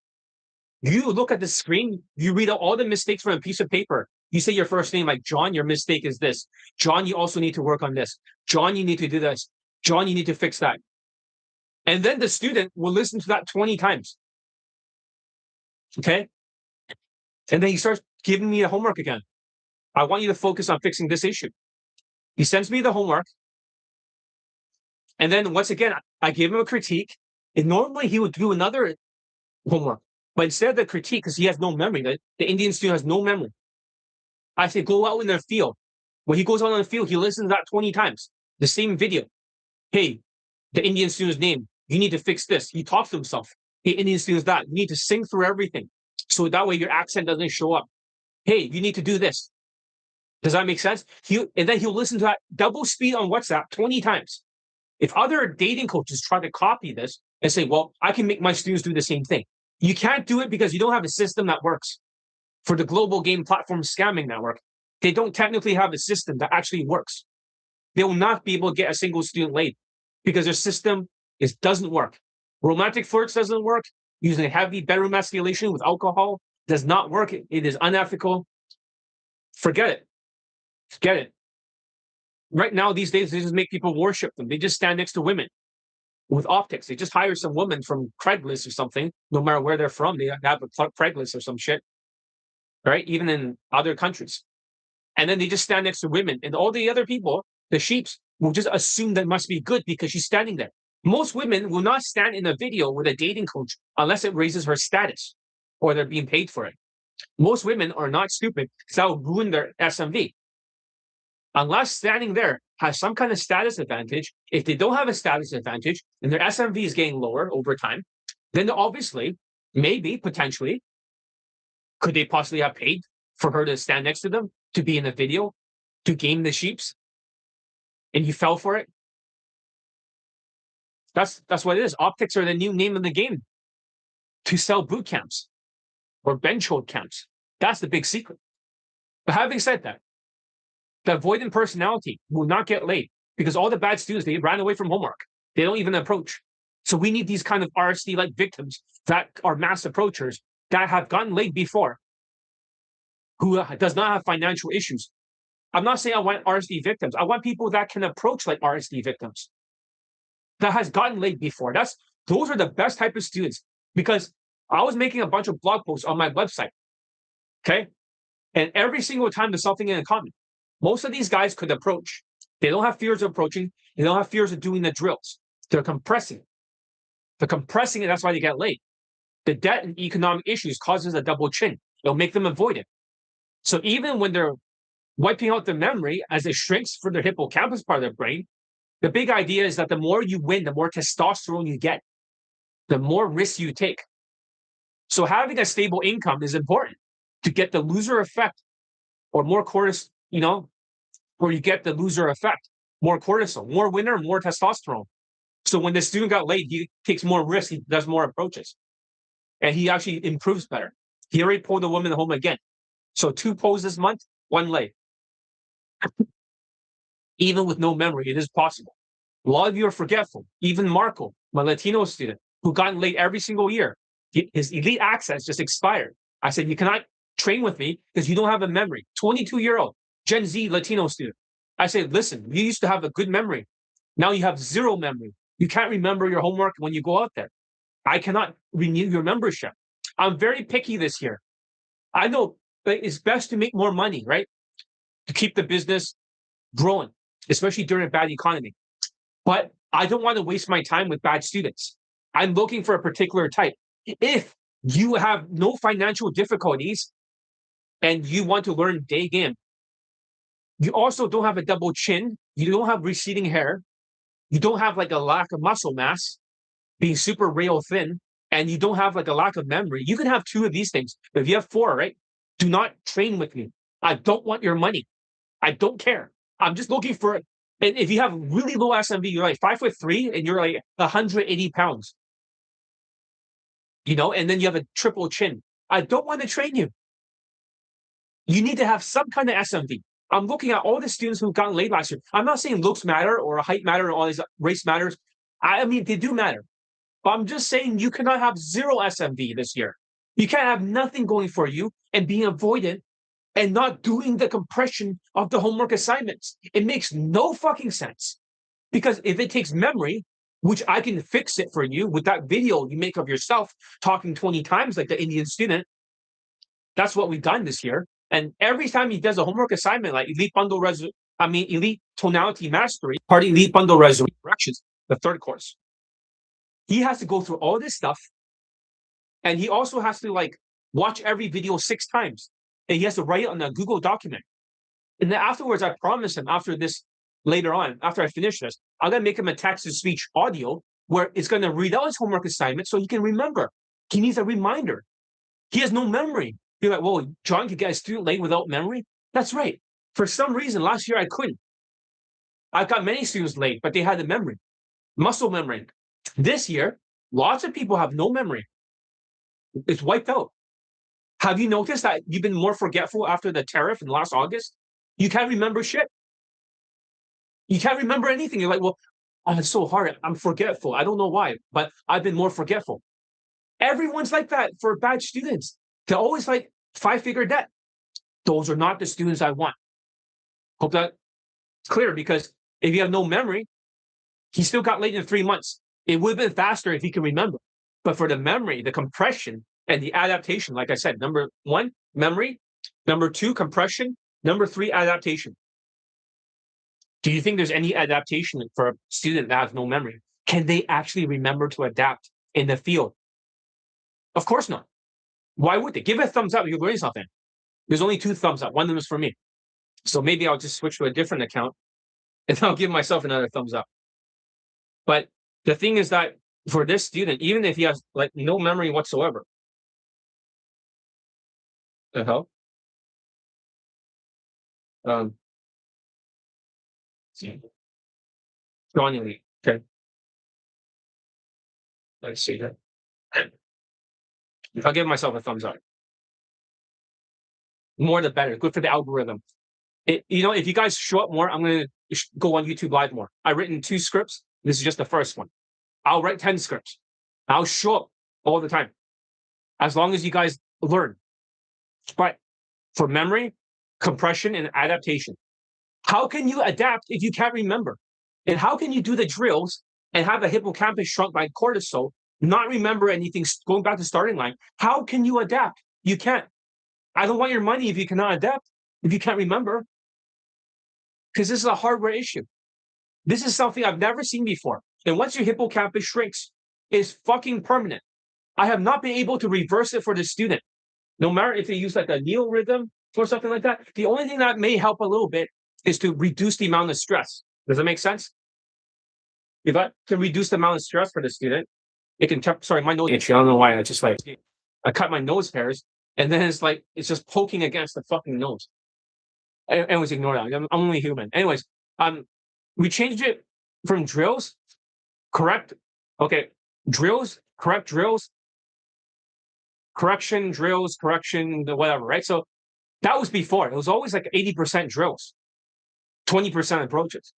You look at the screen, you read out all the mistakes from a piece of paper. You say your first name, like, John, your mistake is this. John, you also need to work on this. John, you need to do this. John, you need to fix that. And then the student will listen to that 20 times. Okay? And then he starts giving me the homework again. I want you to focus on fixing this issue. He sends me the homework. And then once again, I give him a critique. And normally he would do another homework. But instead of the critique, because he has no memory, the Indian student has no memory. I say, go out in the field. When he goes out on the field, he listens to that 20 times. The same video. Hey, the Indian student's name. You need to fix this. He talks to himself. Hey, Indian student's that. You need to sing through everything. So that way your accent doesn't show up. Hey, you need to do this. Does that make sense? And then he'll listen to that double speed on WhatsApp 20 times. If other dating coaches try to copy this and say, well, I can make my students do the same thing. You can't do it because you don't have a system that works. For the global game platform scamming network, they don't technically have a system that actually works. They will not be able to get a single student laid because their system doesn't work. Romantic flirts doesn't work. Using heavy bedroom escalation with alcohol does not work. It is unethical. Forget it. Forget it. Right now, these days, they just make people worship them. They just stand next to women with optics. They just hire some woman from Craigslist or something, no matter where they're from. They have a Craigslist or some shit, right? Even in other countries. And then they just stand next to women. And all the other people, the sheeps, will just assume that must be good because she's standing there. Most women will not stand in a video with a dating coach unless it raises her status or they're being paid for it. Most women are not stupid because that will ruin their SMV. unless standing there has some kind of status advantage. If they don't have a status advantage and their SMV is getting lower over time, then obviously, maybe, potentially, could they possibly have paid for her to stand next to them, to be in the video, to game the sheeps? And you fell for it? That's what it is. Optics are the new name of the game to sell boot camps or bench hold camps. That's the big secret. But having said that, the avoidant personality will not get laid because all the bad students, they ran away from homework. They don't even approach. So we need these kind of RSD-like victims that are mass approachers that have gotten laid before, who does not have financial issues. I'm not saying I want RSD victims. I want people that can approach like RSD victims, that has gotten laid before. Those are the best type of students, because I was making a bunch of blog posts on my website. Okay. And every single time there's something in common. Most of these guys could approach. They don't have fears of approaching. They don't have fears of doing the drills. They're compressing. They're compressing it. That's why they get laid. The debt and economic issues causes a double chin. It'll make them avoid it. So even when they're wiping out the memory as it shrinks for their hippocampus part of their brain, the big idea is that the more you win, the more testosterone you get, the more risks you take. So having a stable income is important to get the loser effect, or more cortisol, where you get the loser effect, more cortisol, more winner, more testosterone. So when the student got laid, he takes more risks, he does more approaches, and he actually improves better. He already pulled the woman home again. So 2 pulls this month, 1 lay. Even with no memory, it is possible. A lot of you are forgetful. Even Marco, my Latino student, who got laid every single year, his elite access just expired. I said, you cannot train with me because you don't have a memory. 22-year-old Gen Z Latino student. I said, listen, you used to have a good memory. Now you have zero memory. You can't remember your homework when you go out there. I cannot renew your membership. I'm very picky this year. I know it's best to make more money, right? To keep the business growing, especially during a bad economy. But I don't want to waste my time with bad students. I'm looking for a particular type. If you have no financial difficulties and you want to learn Daygame, you also don't have a double chin, you don't have receding hair, you don't have like a lack of muscle mass, being super rail thin, and you don't have like a lack of memory. You can have 2 of these things. But if you have 4, right? Do not train with me. I don't want your money. I don't care. I'm just looking for it. And if you have really low SMV, you're like 5'3" and you're like 180 pounds, and then you have a triple chin. I don't want to train you. You need to have some kind of SMV. I'm looking at all the students who've gotten laid last year. I'm not saying looks matter or height matter or all these race matters. I mean, they do matter. But I'm just saying you cannot have 0 SMV this year. You can't have nothing going for you and being avoidant and not doing the compression of the homework assignments. It makes no fucking sense. Because if it takes memory, which I can fix it for you with that video you make of yourself talking 20 times like the Indian student, that's what we've done this year. And every time he does a homework assignment, like elite tonality mastery, part of elite bundle resurrections, the 3rd course, he has to go through all this stuff. And he also has to watch every video 6 times. And he has to write it on a Google document. And then afterwards, I promise him after this, later on, after I finish this, I'm going to make him a text-to-speech audio where it's going to read out his homework assignment so he can remember. He needs a reminder. He has no memory. You're like, well, John could get a student late without memory? That's right. For some reason, last year I couldn't. I got many students late, but they had the memory, muscle memory. This year, lots of people have no memory. It's wiped out. Have you noticed that you've been more forgetful after the tariff in last August? You can't remember shit. You can't remember anything. You're like, well, it's so hard. I'm forgetful. I don't know why, but I've been more forgetful. Everyone's like that for bad students. They're always like 5-figure debt. Those are not the students I want. Hope that's clear, because if you have no memory, he still got late in 3 months. It would have been faster if he could remember. But for the memory, the compression, and the adaptation, like I said, number 1, memory. Number 2, compression. Number 3, adaptation. Do you think there's any adaptation for a student that has no memory? Can they actually remember to adapt in the field? Of course not. Why would they? Give it a thumbs up if you're learning something. There's only 2 thumbs up. One of them is for me. So maybe I'll just switch to a different account and I'll give myself another thumbs up. But the thing is that for this student, even if he has like no memory whatsoever, the hell? Um, tonality. Okay, let's see that. I'll give myself a thumbs up. More the better. Good for the algorithm. If you guys show up more, I'm gonna go on YouTube Live more. I've written 2 scripts. This is just the first one. I'll write 10 scripts. I'll show up all the time, as long as you guys learn. But for memory, compression, and adaptation, how can you adapt if you can't remember? And how can you do the drills and have a hippocampus shrunk by cortisol, not remember anything, going back to starting line? How can you adapt? You can't. I don't want your money if you cannot adapt, if you can't remember, because this is a hardware issue. This is something I've never seen before. And once your hippocampus shrinks, it's fucking permanent. I have not been able to reverse it for the student. No matter if they use like a neo rhythm or something like that, the only thing that may help a little bit is to reduce the amount of stress. Does that make sense? If I can reduce the amount of stress for the student, it can, sorry, my nose itchy. I don't know why. I cut my nose hairs and then it's just poking against the fucking nose. Anyways, ignore that. I'm only human. Anyways, we changed it from drills, correct? Okay, drills, correct drills, correction drills, correction, whatever, right? So that was before. It was always like 80% drills, 20% approaches.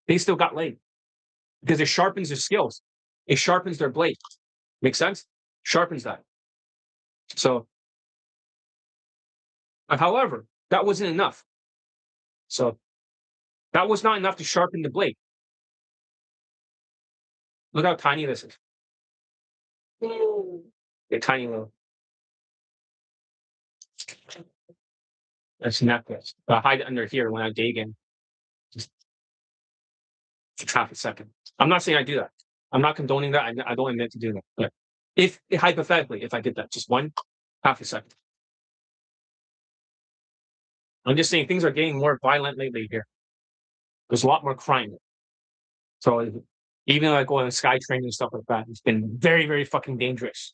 They still got laid because it sharpens their skills. It sharpens their blade. Make sense? Sharpens that. So, however, that wasn't enough. So that was not enough to sharpen the blade. Look how tiny this is. A tiny little. That's necklace. I hide it under here when I Daygame. Just half a second. I'm not saying I do that. I'm not condoning that. I don't admit to do that. But if hypothetically, if I did that, just half a second. I'm just saying things are getting more violent lately here. There's a lot more crime. So even like going on SkyTrain and stuff like that, it's been very, very fucking dangerous.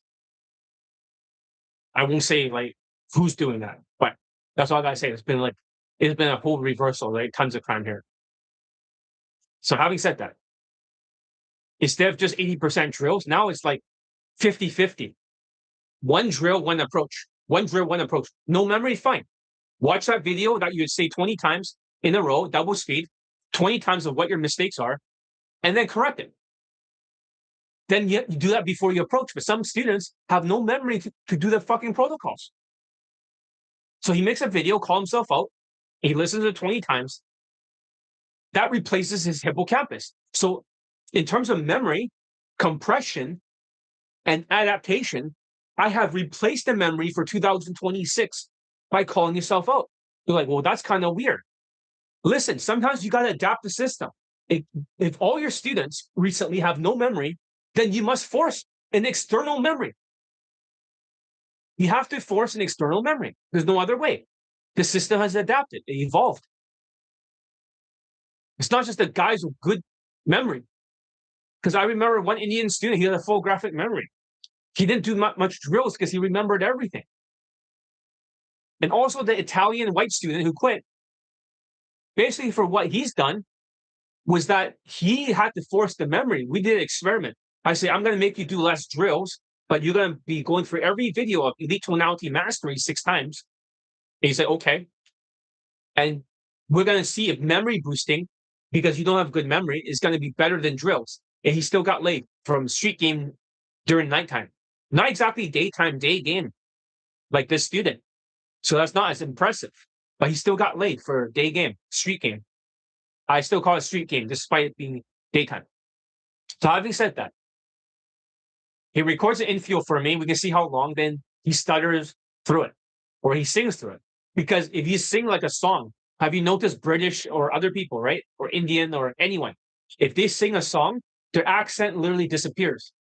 I won't say like who's doing that, but that's all I gotta say. It's been a whole reversal, like tons of crime here. So having said that, instead of just 80% drills, now it's like 50-50. One drill, one approach. One drill, one approach. No memory, fine. Watch that video that you would say 20 times in a row, double speed, 20 times of what your mistakes are, and then correct it. Then you do that before you approach. But some students have no memory to do the fucking protocols. So he makes a video, call himself out, he listens to it 20 times. That replaces his hippocampus. So in terms of memory, compression, and adaptation, I have replaced the memory for 2026 by calling yourself out. You're like, well, that's kind of weird. Listen, sometimes you got to adapt the system. If all your students recently have no memory, then you must force an external memory. You have to force an external memory. There's no other way. The system has adapted. It evolved. It's not just the guys with good memory. Because I remember one Indian student, he had a full graphic memory. He didn't do much drills because he remembered everything. And also the Italian white student who quit, basically for what he's done, was that he had to force the memory. We did an experiment. I say, I'm going to make you do less drills, but you're going to be going for every video of elite tonality mastery 6 times. And he said, okay. And we're going to see if memory boosting, because you don't have good memory, is going to be better than drills. And he still got laid from street game during nighttime. Not exactly daytime, day game, like this student. So that's not as impressive. But he still got laid for day game, street game. I still call it street game, despite it being daytime. So having said that, he records an infield for me. We can see how long then he stutters through it, or he sings through it. Because if you sing like a song, have you noticed British or other people, right? Or Indian or anyone, if they sing a song, their accent literally disappears.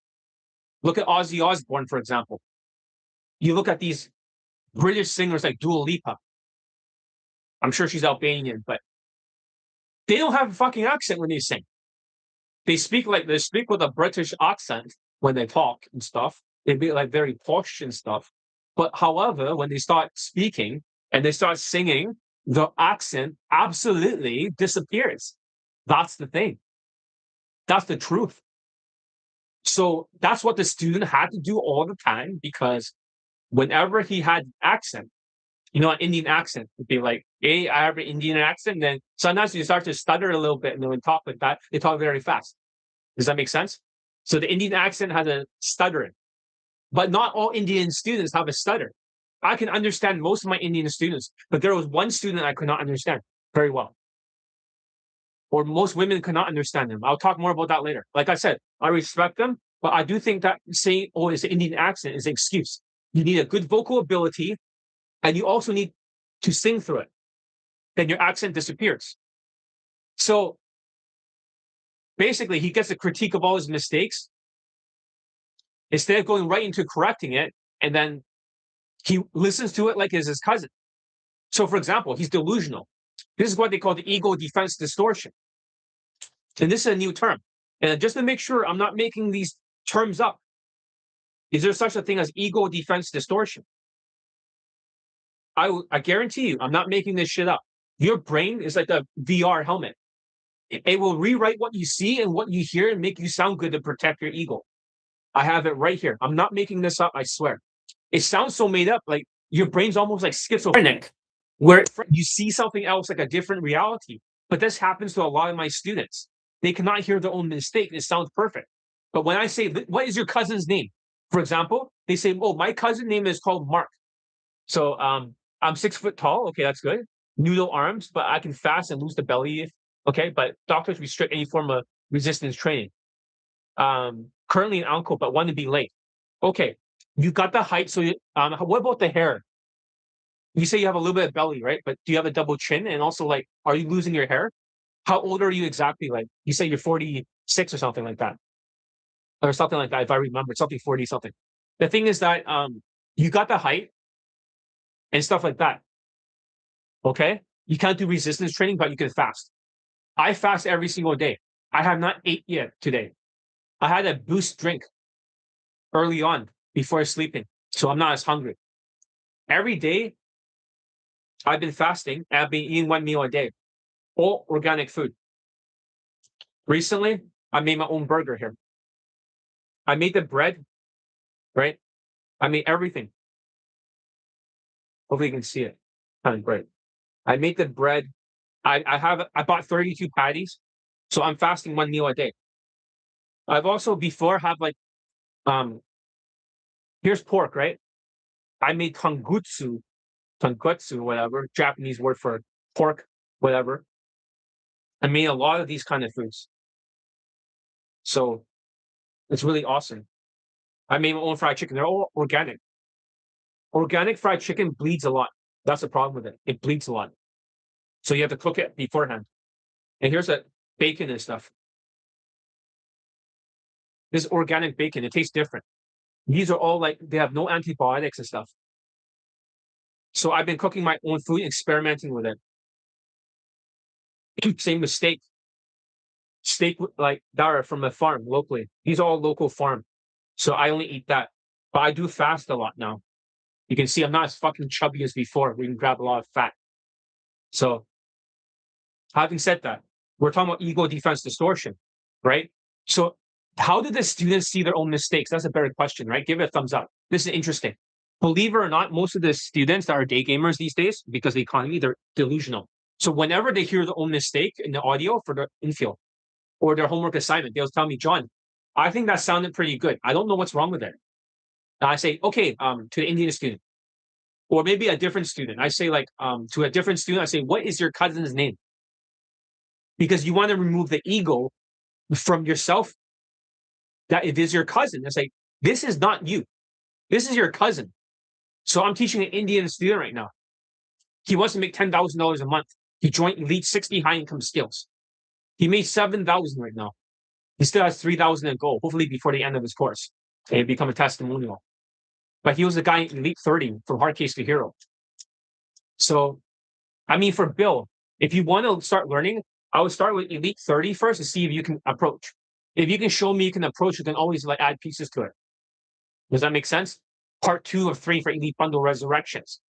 Look at Ozzy Osbourne, for example. You look at these British singers like Dua Lipa. I'm sure she's Albanian, but they don't have a fucking accent when they sing. They speak with a British accent when they talk and stuff. They be like very posh and stuff. But however, when they start speaking and they start singing, the accent absolutely disappears. That's the thing. That's the truth. So that's what the student had to do all the time, because whenever he had accent, an Indian accent would be like, hey, I have an Indian accent. Then sometimes you start to stutter a little bit, and then when talk like that, they talk very fast. Does that make sense? So the Indian accent has a stuttering, but not all Indian students have a stutter. I can understand most of my Indian students, but there was one student I could not understand very well. Or most women could not understand them. I'll talk more about that later. Like I said, I respect them, but I do think that saying, oh, it's an Indian accent is an excuse. You need a good vocal ability, and you also need to sing through it. Then your accent disappears. So basically, he gets a critique of all his mistakes instead of going right into correcting it, and then he listens to it like it's his cousin. So, for example, he's delusional. This is what they call the ego defense distortion. And this is a new term. And just to make sure I'm not making these terms up, is there such a thing as ego defense distortion? I guarantee you, I'm not making this shit up. Your brain is like a VR helmet. It will rewrite what you see and what you hear and make you sound good to protect your ego. I have it right here. I'm not making this up, I swear. It sounds so made up, like your brain's almost like schizophrenic, where you see something else like a different reality. But this happens to a lot of my students. They cannot hear their own mistake. It sounds perfect. But when I say, what is your cousin's name? For example, they say, oh, my cousin's name is called Mark. So I'm 6 foot tall. Okay, that's good. Noodle arms, but I can fast and lose the belly. Okay, but doctors restrict any form of resistance training. Currently an uncle, but want to be late. Okay, you got the height. So what about the hair? You say you have a little bit of belly, right? But do you have a double chin? And also, like, are you losing your hair? How old are you exactly? Like, you say you're 46 or something like that. Or something like that, if I remember, something 40 something. The thing is that you got the height and stuff like that. Okay? You can't do resistance training, but you can fast. I fast every single day. I have not ate yet today. I had a boost drink early on before sleeping, so I'm not as hungry. Every day, I've been fasting and I've been eating one meal a day, all organic food. Recently, I made my own burger here. I made the bread, right? I made everything. Hopefully you can see it. Kind of great. I made the bread. I bought 32 patties, so I'm fasting one meal a day. I've also before have like here's pork, right? I made tonkotsu, whatever, Japanese word for pork, whatever. I made a lot of these kind of foods. So it's really awesome. I made my own fried chicken. They're all organic. Organic fried chicken bleeds a lot. That's the problem with it. It bleeds a lot. So you have to cook it beforehand. And here's that bacon and stuff. This organic bacon, it tastes different. These are all like, they have no antibiotics and stuff. So I've been cooking my own food, experimenting with it. Same with steak. Steak like that are from a farm locally. These are all local farm. So I only eat that. But I do fast a lot now. You can see I'm not as fucking chubby as before. We can grab a lot of fat. So having said that, we're talking about ego defense distortion, right? So how did the students see their own mistakes? That's a better question, right? Give it a thumbs up. This is interesting. Believe it or not, most of the students that are day gamers these days, because of the economy, they're delusional. So whenever they hear their own mistake in the audio for the infield or their homework assignment, they'll tell me, John, I think that sounded pretty good. I don't know what's wrong with it. And I say, okay, to the Indian student, or maybe a different student. I say like to a different student, I say, what is your cousin's name? Because you want to remove the ego from yourself that it is your cousin. It's like, this is not you. This is your cousin. So I'm teaching an Indian student right now. He wants to make $10,000 a month. He joined Elite 60 high income skills. He made 7,000 right now. He still has 3,000 to go, hopefully before the end of his course. And become a testimonial. But he was the guy in Elite 30 from hard case to hero. So I mean, for Bill, if you want to start learning, I would start with Elite 30 first to see if you can approach. If you can show me you can approach, you can always like add pieces to it. Does that make sense? Part 2 of 3 for Elite Bundle Resurrections,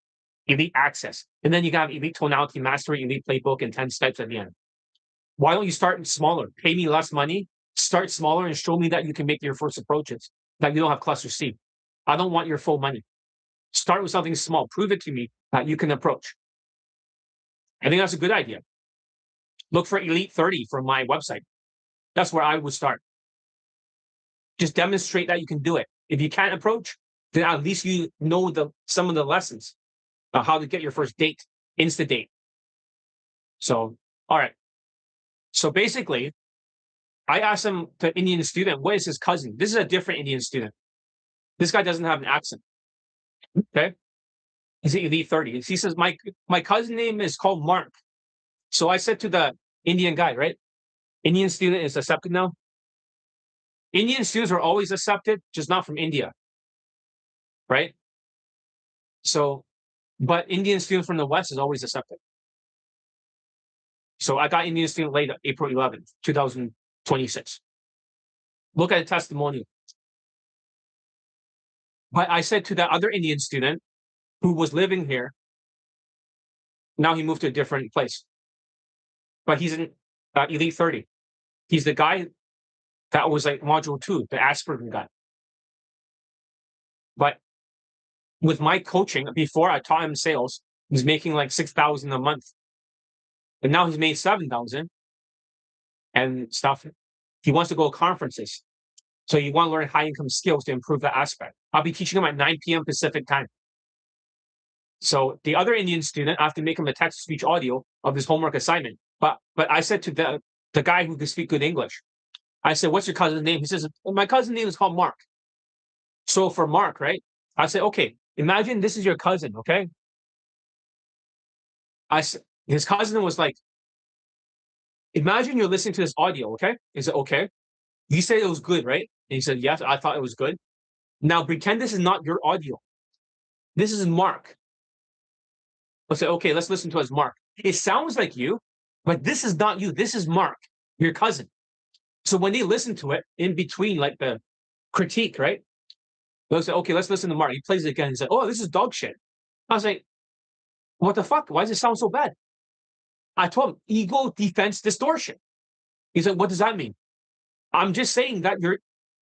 Elite Access. And then you got Elite Tonality Mastery, Elite Playbook, and 10 steps at the end. Why don't you start smaller? Pay me less money, start smaller, and show me that you can make your first approaches, that you don't have cluster C. I don't want your full money. Start with something small. Prove it to me that you can approach. I think that's a good idea. Look for Elite 30 from my website. That's where I would start. Just demonstrate that you can do it. If you can't approach, then at least you know some of the lessons of how to get your first date, insta date. So, all right. So basically, I asked the Indian student, what is his cousin? This is a different Indian student. This guy doesn't have an accent. Okay. He's Elite 30. He says, my cousin name is called Mark. So I said to the Indian guy, right? Indian student is accepted now. Indian students are always accepted, just not from India. Right? So, but Indian students from the West is always accepted. So I got Indian student late April 11th, 2026. Look at the testimonial. But I said to that other Indian student who was living here, now he moved to a different place. But he's in Elite 30. He's the guy that was like module 2, the Asperger guy. But with my coaching, before I taught him sales, he's making like 6,000 a month. And now he's made 7,000 and stuff. He wants to go to conferences. So you want to learn high income skills to improve that aspect. I'll be teaching him at 9 p.m. Pacific time. So the other Indian student, I have to make him a text to speech audio of his homework assignment. But I said to the guy who could speak good English, I said, what's your cousin's name? He says, my cousin's name is called Mark. So for Mark, right? I said, okay, imagine this is your cousin, okay? His cousin was like, imagine you're listening to this audio, okay? He said, okay. You said it was good, right? And he said, yes, I thought it was good. Now pretend this is not your audio. This is Mark. I said, okay, let's listen to it as Mark. It sounds like you, but this is not you. This is Mark, your cousin. So when they listen to it in between, like the critique, right? They'll say, okay, let's listen to Mark. He plays it again. He said, oh, this is dog shit. I was like, what the fuck? Why does it sound so bad? I told him, ego defense distortion. He said, what does that mean? I'm just saying that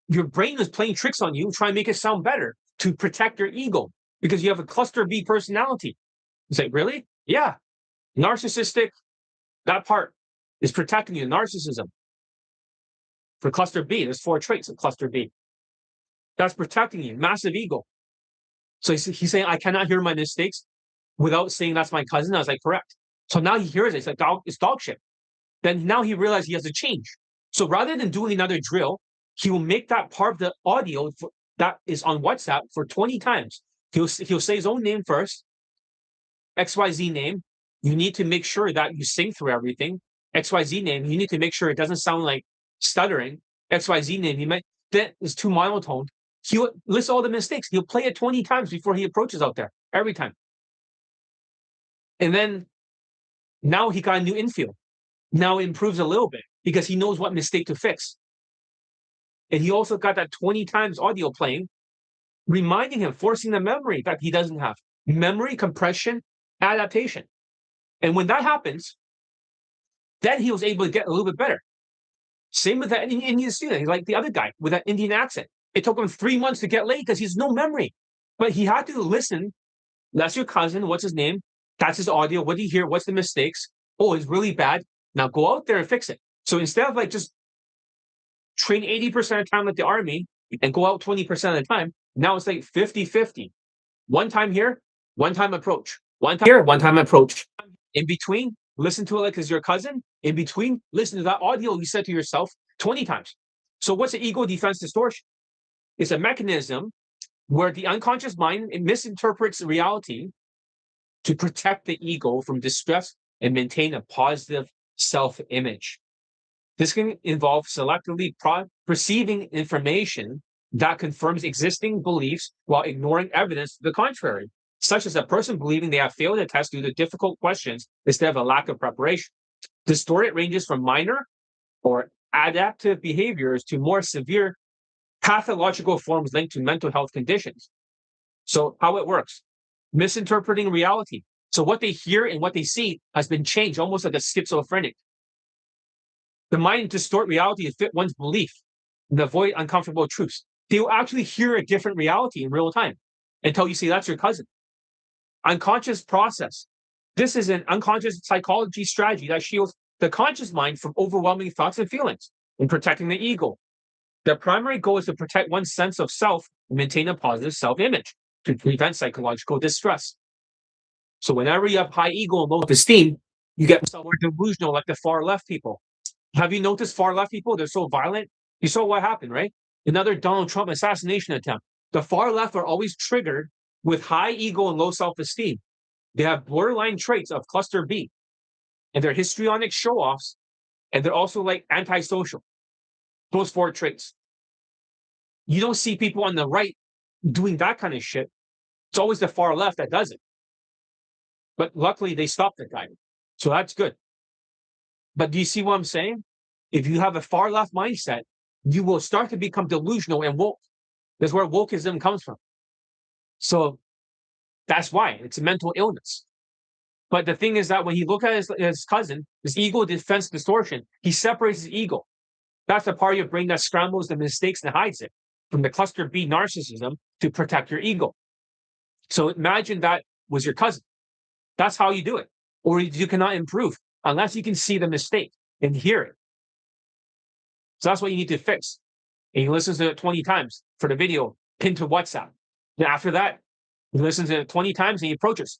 your brain is playing tricks on you, trying to make it sound better to protect your ego because you have a cluster B personality. He's like, really? Yeah. Narcissistic, that part is protecting you. Narcissism. For cluster B, there's 4 traits of cluster B. That's protecting you. Massive ego. So he's saying, I cannot hear my mistakes without saying that's my cousin. I was like, correct. So now he hears it. It's like, it's dog shit. Then now he realized he has to change. So rather than doing another drill, he will make that part of the audio that is on WhatsApp for 20 times. He'll say his own name first, XYZ name. You need to make sure that you sing through everything. XYZ name, you need to make sure it doesn't sound like stuttering. XYZ name, that is too monotone. He'll list all the mistakes. He'll play it 20 times before he approaches out there, every time. And then now he got a new infield. Now it improves a little bit because he knows what mistake to fix. And he also got that 20 times audio playing, reminding him, forcing the memory that he doesn't have. Memory, compression, adaptation. And when that happens, then he was able to get a little bit better. Same with that Indian student, like the other guy with that Indian accent. It took him 3 months to get laid because he has no memory. But he had to listen. That's your cousin. What's his name? That's his audio. What do you hear? What's the mistakes? Oh, it's really bad. Now go out there and fix it. So instead of like just train 80% of the time like the army and go out 20% of the time, now it's like 50-50. One time here, one time approach. One time here, one time approach. In between, listen to it like it's your cousin. In between, listen to that audio you said to yourself 20 times. So what's an ego defense distortion? It's a mechanism where the unconscious mind misinterprets reality to protect the ego from distress and maintain a positive self-image. This can involve selectively perceiving information that confirms existing beliefs while ignoring evidence to the contrary. such as a person believing they have failed a test due to difficult questions instead of a lack of preparation. Distorted ranges from minor or adaptive behaviors to more severe pathological forms linked to mental health conditions. So, how it works: misinterpreting reality. So, what they hear and what they see has been changed, almost like a schizophrenic. The mind distort reality to fit one's belief and avoid uncomfortable truths. They will actually hear a different reality in real time until you say that's your cousin. Unconscious process. This is an unconscious psychology strategy that shields the conscious mind from overwhelming thoughts and feelings and protecting the ego. The primary goal is to protect one's sense of self and maintain a positive self image to prevent psychological distress. So, whenever you have high ego and low esteem, you get more delusional like the far left people. Have you noticed far left people? They're so violent. You saw what happened, right? Another Donald Trump assassination attempt. The far left are always triggered with high ego and low self esteem. They have borderline traits of cluster B, and they're histrionic show offs, and they're also like antisocial. Those four traits. You don't see people on the right doing that kind of shit. It's always the far left that does it. But luckily, they stopped the guy. So that's good. But do you see what I'm saying? If you have a far left mindset, you will start to become delusional and woke. That's where wokeism comes from. So that's why it's a mental illness. But the thing is that when he looked at his cousin, his ego defense distortion, he separates his ego. That's the part of your brain that scrambles the mistakes and hides it from the cluster B narcissism to protect your ego. So imagine that was your cousin. That's how you do it. Or you cannot improve unless you can see the mistake and hear it. So that's what you need to fix. And he listens to it 20 times for the video pinned to WhatsApp. And after that, he listens to it 20 times and he approaches.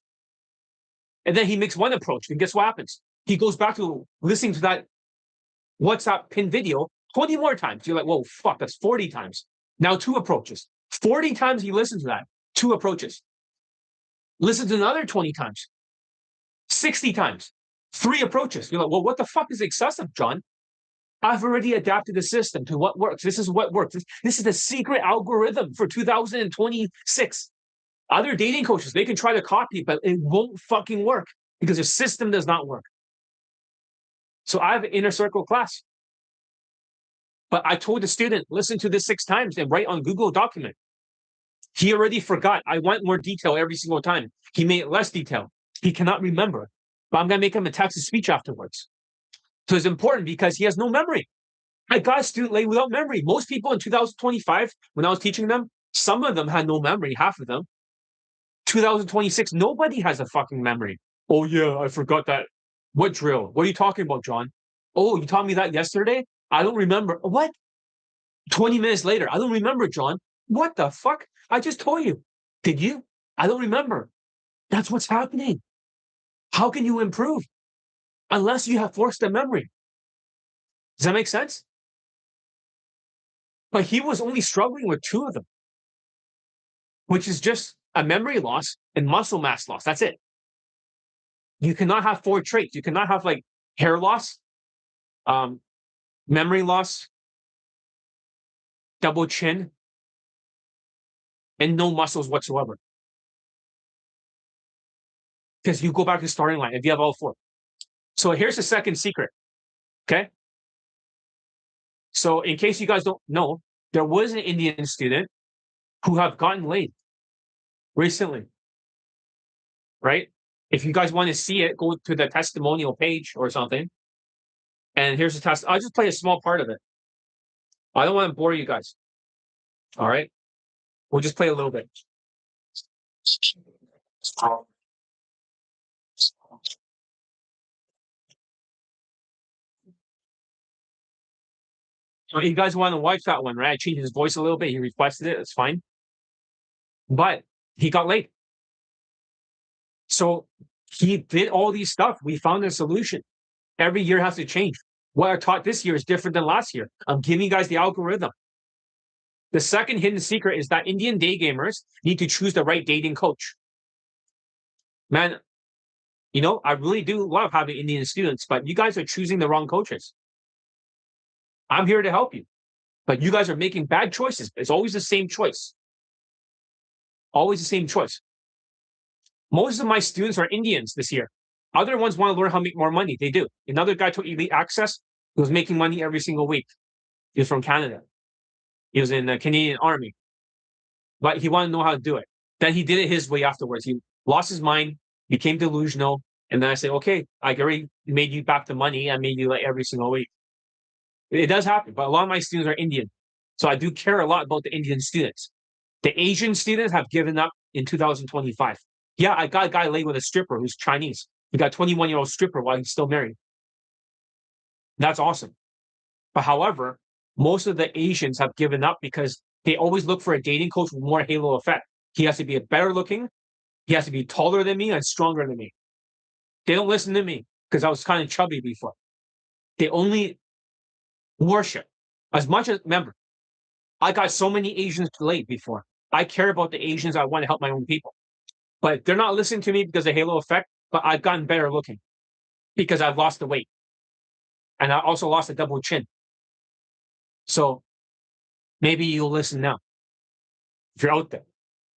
And then he makes one approach. And guess what happens? He goes back to listening to that WhatsApp pinned video 20 more times. You're like, whoa, fuck, that's 40 times. Now 2 approaches. 40 times he listens to that. 2 approaches. Listen to another 20 times. 60 times. 3 approaches. You're like, well, what the fuck is excessive, John? I've already adapted the system to what works. This is what works. This is the secret algorithm for 2026. Other dating coaches, they can try to copy it, but it won't fucking work because the system does not work. So I have an inner circle class. But I told the student, listen to this 6 times and write on Google document. He already forgot. I want more detail every single time. He made it less detail. He cannot remember. But I'm going to make him a text to speech afterwards. So it's important because he has no memory. I got a student late without memory. Most people in 2025, when I was teaching them, some of them had no memory, half of them. 2026, nobody has a fucking memory. Oh, yeah, I forgot that. What drill? What are you talking about, John? Oh, you taught me that yesterday? I don't remember. What? 20 minutes later, I don't remember, John. What the fuck? I just told you. Did you? I don't remember. That's what's happening. How can you improve? Unless you have forced a memory. Does that make sense? But he was only struggling with 2 of them, which is just a memory loss and muscle mass loss. That's it. You cannot have 4 traits. You cannot have like hair loss, memory loss, double chin, and no muscles whatsoever. Because you go back to the starting line if you have all 4. So here's the second secret. Okay. So in case you guys don't know, there was an Indian student who have gotten laid recently. Right? If you guys want to see it, go to the testimonial page or something. And here's the test. I'll just play a small part of it. I don't want to bore you guys. All right. We'll just play a little bit. So you guys want to watch that one, right? I changed his voice a little bit. He requested it. It's fine. But he got late. So he did all these stuff. We found a solution. Every year has to change. What I taught this year is different than last year. I'm giving you guys the algorithm. The second hidden secret is that Indian day gamers need to choose the right dating coach. Man, you know, I really do love having Indian students, but you guys are choosing the wrong coaches. I'm here to help you, but you guys are making bad choices. It's always the same choice. Always the same choice. Most of my students are Indians this year. Other ones want to learn how to make more money. They do. Another guy took Elite Access, who was making money every single week. He was from Canada. He was in the Canadian Army, but he wanted to know how to do it. Then he did it his way afterwards. He lost his mind, became delusional, and then I said, "Okay, I already made you back the money. I made you like every single week." It does happen, but a lot of my students are Indian, so I do care a lot about the Indian students. The Asian students have given up in 2025. Yeah, I got a guy laid with a stripper who's Chinese. We got a 21-year-old stripper while he's still married. That's awesome. But however, most of the Asians have given up because they always look for a dating coach with more halo effect. He has to be better looking. He has to be taller than me and stronger than me. They don't listen to me because I was kind of chubby before. They only worship as much as, remember, I got so many Asians laid before. I care about the Asians. I want to help my own people. But they're not listening to me because of halo effect, but I've gotten better looking because I've lost the weight. And I also lost a double chin. So maybe you'll listen now if you're out there.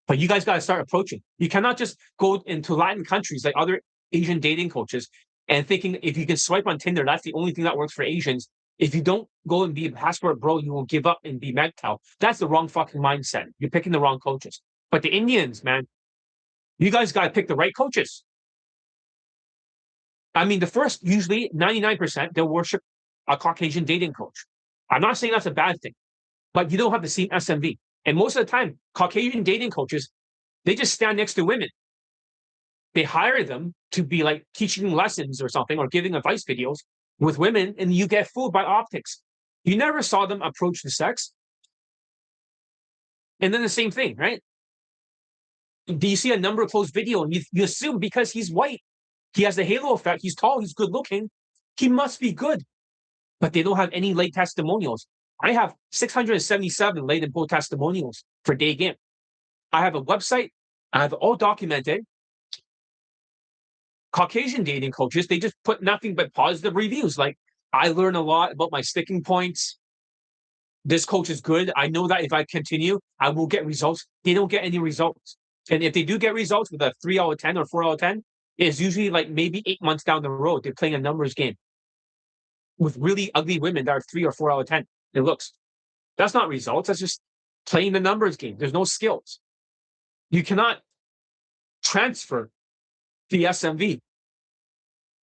But you guys got to start approaching. You cannot just go into Latin countries like other Asian dating coaches and thinking if you can swipe on Tinder, that's the only thing that works for Asians. If you don't go and be a passport bro, you will give up and be MGTOW. That's the wrong fucking mindset. You're picking the wrong coaches. But the Indians, man, you guys got to pick the right coaches. I mean, the first, usually 99%, they'll worship a Caucasian dating coach. I'm not saying that's a bad thing, but you don't have the same SMV. And most of the time, Caucasian dating coaches, they just stand next to women. They hire them to be like teaching lessons or something or giving advice videos with women, and you get fooled by optics. You never saw them approach the sex. And then the same thing, right? Do you see a number close video and you assume because he's white, he has the halo effect, he's tall, he's good looking, he must be good. But they don't have any late testimonials. I have 677 late and full testimonials for Daygame. I have a website. I have all documented. Caucasian dating coaches, they just put nothing but positive reviews. Like, I learn a lot about my sticking points. This coach is good. I know that if I continue, I will get results. They don't get any results. And if they do get results with a 3 out of 10 or 4 out of 10, it's usually like maybe 8 months down the road. They're playing a numbers game with really ugly women that are 3 or 4 out of 10. It looks. That's not results. That's just playing the numbers game. There's no skills. You cannot transfer the SMV.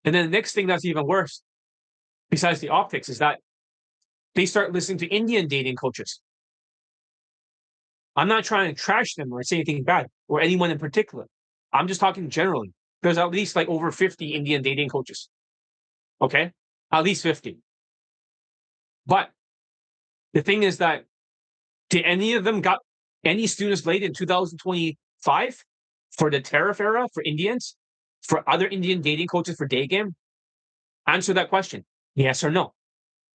And then the next thing that's even worse, besides the optics, is that they start listening to Indian dating coaches. I'm not trying to trash them or say anything bad or anyone in particular. I'm just talking generally. There's at least like over 50 Indian dating coaches. Okay? At least 50. But the thing is that, did any of them got any students laid in 2025 for the tariff era for Indians, for other Indian dating coaches for Daygame? Answer that question. Yes or no?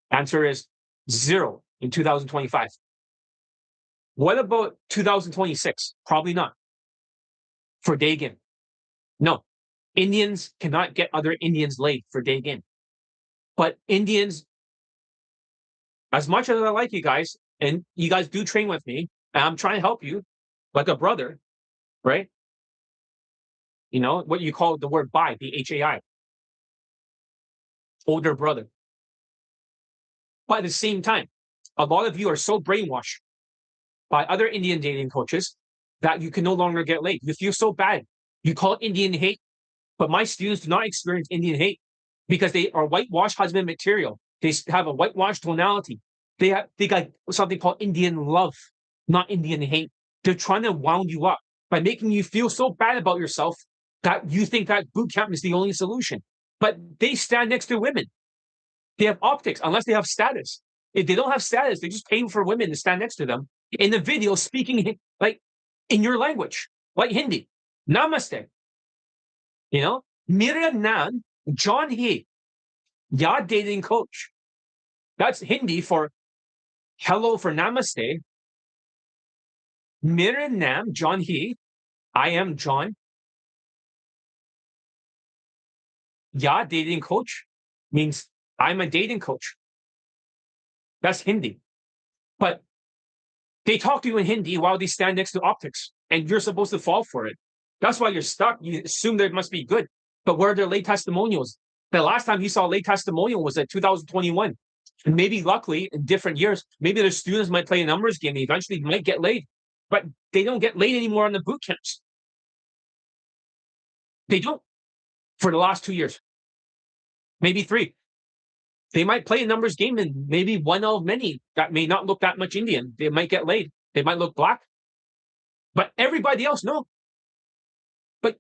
Answer is 0 in 2025. What about 2026? Probably not. For Daygame. No. Indians cannot get other Indians laid for Daygame. But Indians, as much as I like you guys, and you guys do train with me, and I'm trying to help you like a brother, right? You know, what you call the word bi, BHAI. Older brother. But at the same time, a lot of you are so brainwashed by other Indian dating coaches that you can no longer get laid. You feel so bad. You call it Indian hate, but my students do not experience Indian hate because they are whitewashed husband material. They have a whitewashed tonality. They got something called Indian love, not Indian hate. They're trying to wound you up by making you feel so bad about yourself that you think that boot camp is the only solution. But they stand next to women. They have optics, unless they have status. If they don't have status, they're just paying for women to stand next to them in the video, speaking like in your language, like Hindi. Namaste. You know, Mera Naam John He, Ya dating coach. That's Hindi for hello for namaste. Mera Naam John He. I am John. Ya dating coach means I'm a dating coach. That's Hindi. But they talk to you in Hindi while they stand next to optics, and you're supposed to fall for it. That's why you're stuck. You assume there must be good. But where are their late testimonials? The last time you saw a late testimonial was at 2021. And maybe luckily in different years, maybe their students might play a numbers game. They eventually might get laid, but they don't get laid anymore on the boot camps. They don't for the last 2 years, maybe 3. They might play a numbers game and maybe one of many that may not look that much Indian. They might get laid. They might look black, but everybody else, no. But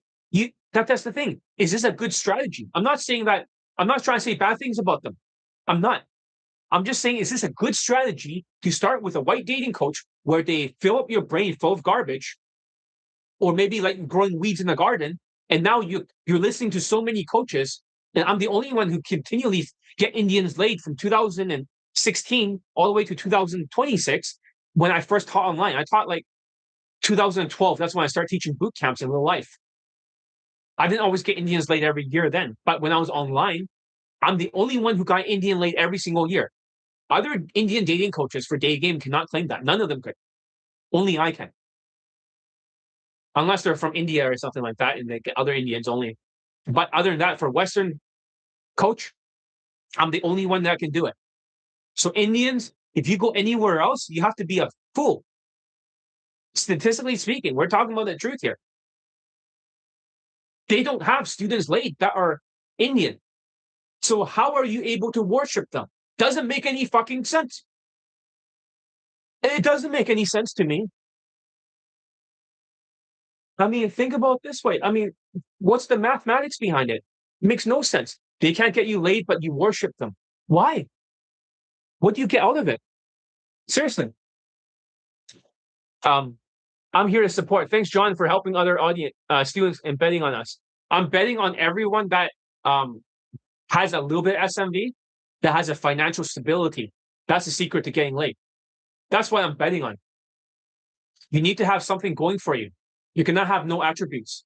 that's the thing. Is this a good strategy? I'm not saying that. I'm not trying to say bad things about them. I'm not. I'm just saying, is this a good strategy to start with a white dating coach where they fill up your brain full of garbage, or maybe like growing weeds in the garden, and now you're listening to so many coaches, and I'm the only one who continually get Indians laid from 2016 all the way to 2026 when I first taught online. I taught like 2012. That's when I started teaching boot camps in real life. I didn't always get Indians laid every year then, but when I was online, I'm the only one who got Indian laid every single year. Other Indian dating coaches for Daygame cannot claim that. None of them could. Only I can. Unless they're from India or something like that, and they get other Indians only. But other than that, for Western coach, I'm the only one that can do it. So Indians, if you go anywhere else, you have to be a fool. Statistically speaking, we're talking about the truth here. They don't have students laid that are Indian. So how are you able to worship them? Doesn't make any fucking sense. It doesn't make any sense to me. I mean, think about it this way. I mean, what's the mathematics behind it? It makes no sense. They can't get you laid, but you worship them. Why? What do you get out of it? Seriously. I'm here to support. Thanks, John, for helping other audience students and betting on us. I'm betting on everyone that has a little bit of SMV, that has a financial stability. That's the secret to getting laid. That's what I'm betting on. You need to have something going for you. You cannot have no attributes.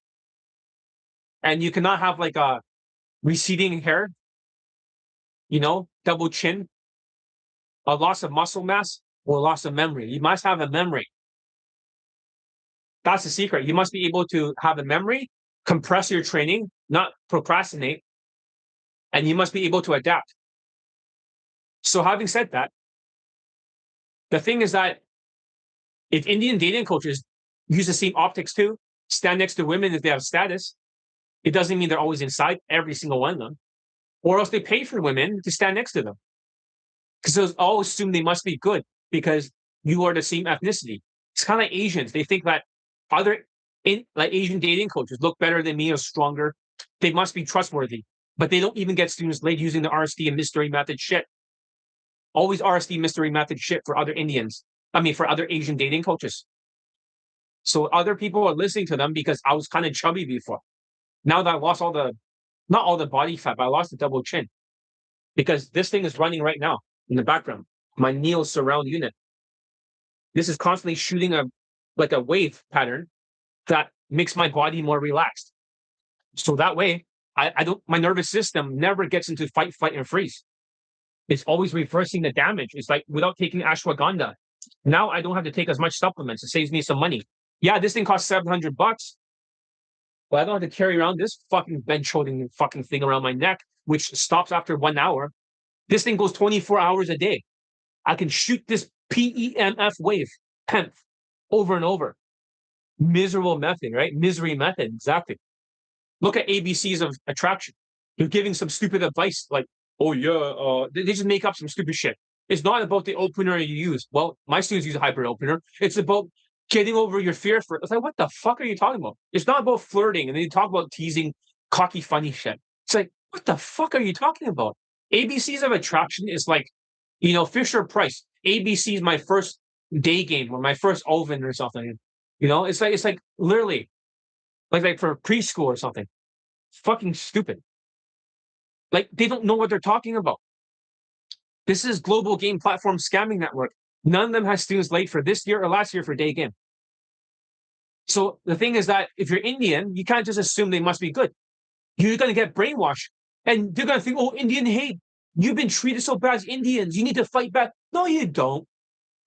And you cannot have like a receding hair, double chin, a loss of muscle mass, or loss of memory. You must have a memory. That's the secret. You must be able to have a memory, compress your training, not procrastinate, and you must be able to adapt. So having said that, the thing is that if Indian dating coaches use the same optics too, stand next to women if they have status, it doesn't mean they're always inside every single one of them. Or else they pay for women to stand next to them. Because they'll all assume they must be good because you are the same ethnicity. It's kind of like Asians. They think that other Asian dating coaches look better than me or stronger. They must be trustworthy. But they don't even get students laid using the RSD and mystery method shit. Always RSD mystery method shit for other Indians. For other Asian dating coaches. So other people are listening to them because I was kind of chubby before. Now that I lost not all the body fat, but I lost the double chin. Because this thing is running right now in the background. My Neil surround unit. This is constantly shooting a wave pattern that makes my body more relaxed. So that way, my nervous system never gets into fight, flight, and freeze. It's always reversing the damage. It's like without taking ashwagandha. Now I don't have to take as much supplements. It saves me some money. Yeah, this thing costs $700, but I don't have to carry around this fucking bench holding fucking thing around my neck, which stops after 1 hour. This thing goes 24 hours a day. I can shoot this PEMF wave, PEMF, over and over. Miserable method, right? Misery method, exactly. Look at ABCs of attraction. They're giving some stupid advice like, oh yeah, they just make up some stupid shit. It's not about the opener you use. Well, my students use a hybrid opener. It's about getting over your fear for it. It's like, what the fuck are you talking about? It's not about flirting. And then you talk about teasing, cocky, funny shit. It's like, what the fuck are you talking about? ABCs of attraction is like, Fisher Price. ABC is my first Daygame or my first oven or something. It's like literally like for preschool or something. Fucking stupid. Like they don't know what they're talking about. This is global game platform scamming network. None of them has students late for this year or last year for Daygame. So the thing is that if you're Indian, you can't just assume they must be good. You're going to get brainwashed. And they're going to think, oh, Indian hate. You've been treated so bad as Indians. You need to fight back. No, you don't.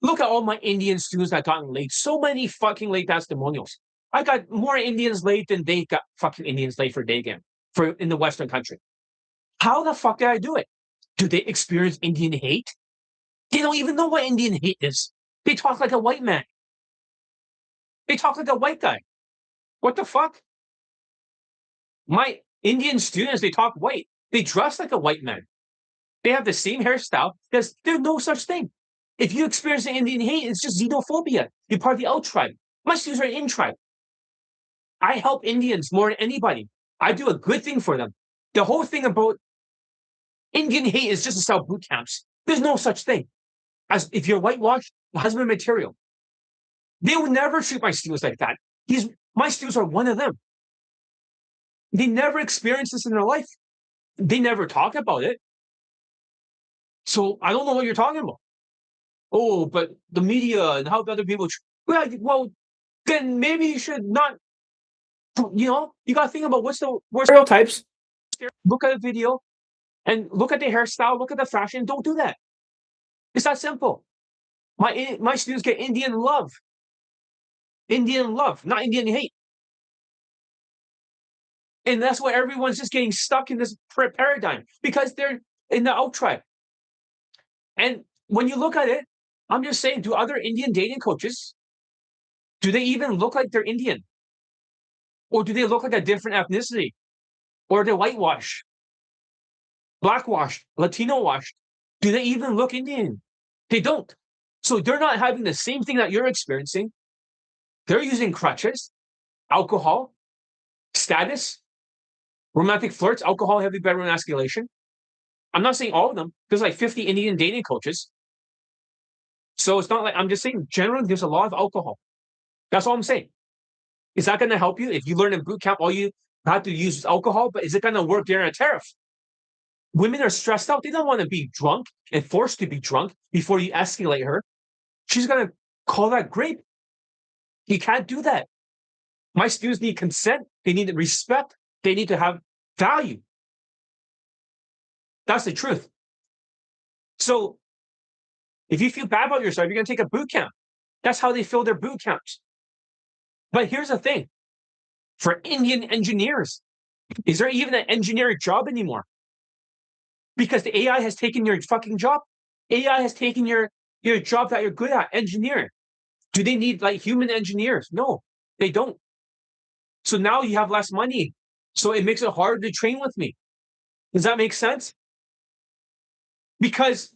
Look at all my Indian students that gotten late. So many fucking late testimonials. I got more Indians laid than they got fucking Indians laid for Daygame for in the Western country. How the fuck did I do it? Do they experience Indian hate? They don't even know what Indian hate is. They talk like a white man. They talk like a white guy. What the fuck? My Indian students, they talk white. They dress like a white man. They have the same hairstyle. There's no such thing. If you experience Indian hate, it's just xenophobia. You're part of the out tribe. My students are in tribe. I help Indians more than anybody. I do a good thing for them. The whole thing about Indian hate is just to sell boot camps. There's no such thing as if you're whitewashed, husband material. They would never treat my students like that. My students are one of them. They never experienced this in their life. They never talk about it. So I don't know what you're talking about. Oh, but the media and how other people. Well, then maybe you should not. You got to think about what's the worst stereotypes. Look at a video and look at the hairstyle, look at the fashion. Don't do that. It's that simple. My students get Indian love, not Indian hate. And that's why everyone's just getting stuck in this paradigm because they're in the out tribe. And when you look at it, I'm just saying, do other Indian dating coaches, do they even look like they're Indian? Or do they look like a different ethnicity? Or they're whitewashed, blackwashed, Latino washed? Do they even look Indian? They don't. So they're not having the same thing that you're experiencing. They're using crutches, alcohol, status, romantic flirts, alcohol, heavy bedroom escalation. I'm not saying all of them. There's like 50 Indian dating coaches. So it's not like, I'm just saying generally there's a lot of alcohol. That's all I'm saying. Is that going to help you? If you learn in boot camp, all you have to use is alcohol, but is it going to work during a tariff? Women are stressed out. They don't want to be drunk and forced to be drunk before you escalate her. She's going to call that grape. You can't do that. My students need consent. They need respect. They need to have value. That's the truth. So if you feel bad about yourself, you're going to take a boot camp. That's how they fill their boot camps. But here's the thing. For Indian engineers, is there even an engineering job anymore? Because the AI has taken your fucking job. AI has taken your job that you're good at, engineering. Do they need like human engineers? No, they don't. So now you have less money. So it makes it harder to train with me. Does that make sense? Because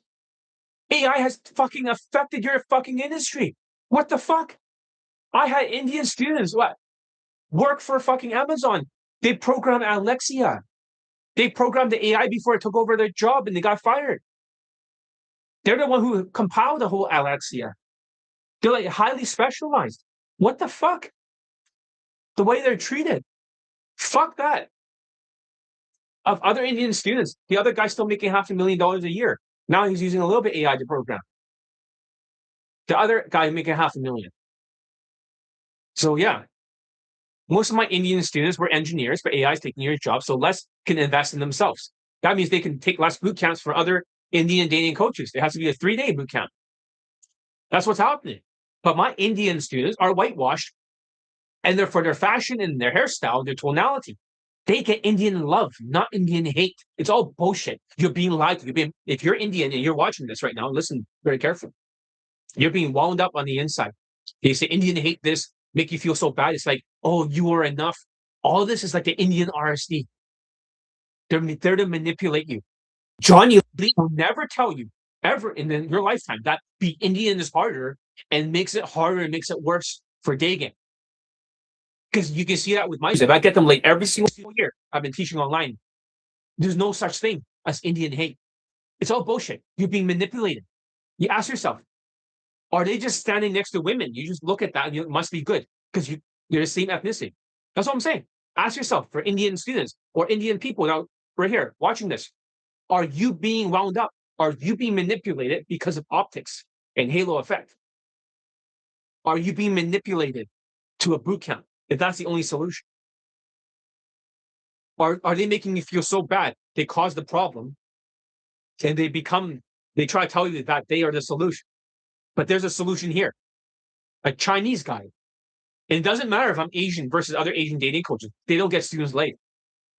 AI has fucking affected your fucking industry. What the fuck? I had Indian students work for fucking Amazon. They programmed Alexia. They programmed the AI before it took over their job and they got fired. They're the one who compiled the whole Alexia. They're like highly specialized. What the fuck? The way they're treated. Fuck that. Of other Indian students, the other guy's still making $500,000 a year. Now he's using a little bit AI to program. The other guy making $500,000. So yeah, most of my Indian students were engineers, but AI is taking your job, so less can invest in themselves. That means they can take less boot camps for other Indian dating coaches. It has to be a 3-day boot camp. That's what's happening. But my Indian students are whitewashed, and they're for their fashion and their hairstyle, their tonality. They get Indian love, not Indian hate. It's all bullshit. You're being lied to. If you're Indian and you're watching this right now, listen very carefully. You're being wound up on the inside. They say Indian hate this, make you feel so bad. It's like, oh, you are enough. All this is like the Indian RSD. They're there to manipulate you. Johnny Lee will never tell you ever in your lifetime that being Indian is harder and makes it harder and makes it worse for Daygame. Because you can see that with my students. If I get them late every single year, I've been teaching online. There's no such thing as Indian hate. It's all bullshit. You're being manipulated. You ask yourself, are they just standing next to women? You just look at that and you must be good because you're the same ethnicity. That's what I'm saying. Ask yourself for Indian students or Indian people now right here watching this. Are you being wound up? Are you being manipulated because of optics and halo effect? Are you being manipulated to a boot camp if that's the only solution? Are they making you feel so bad they cause the problem and they try to tell you that they are the solution? But there's a solution here. A Chinese guy And it doesn't matter if I'm Asian versus other Asian dating coaches. They don't get students laid.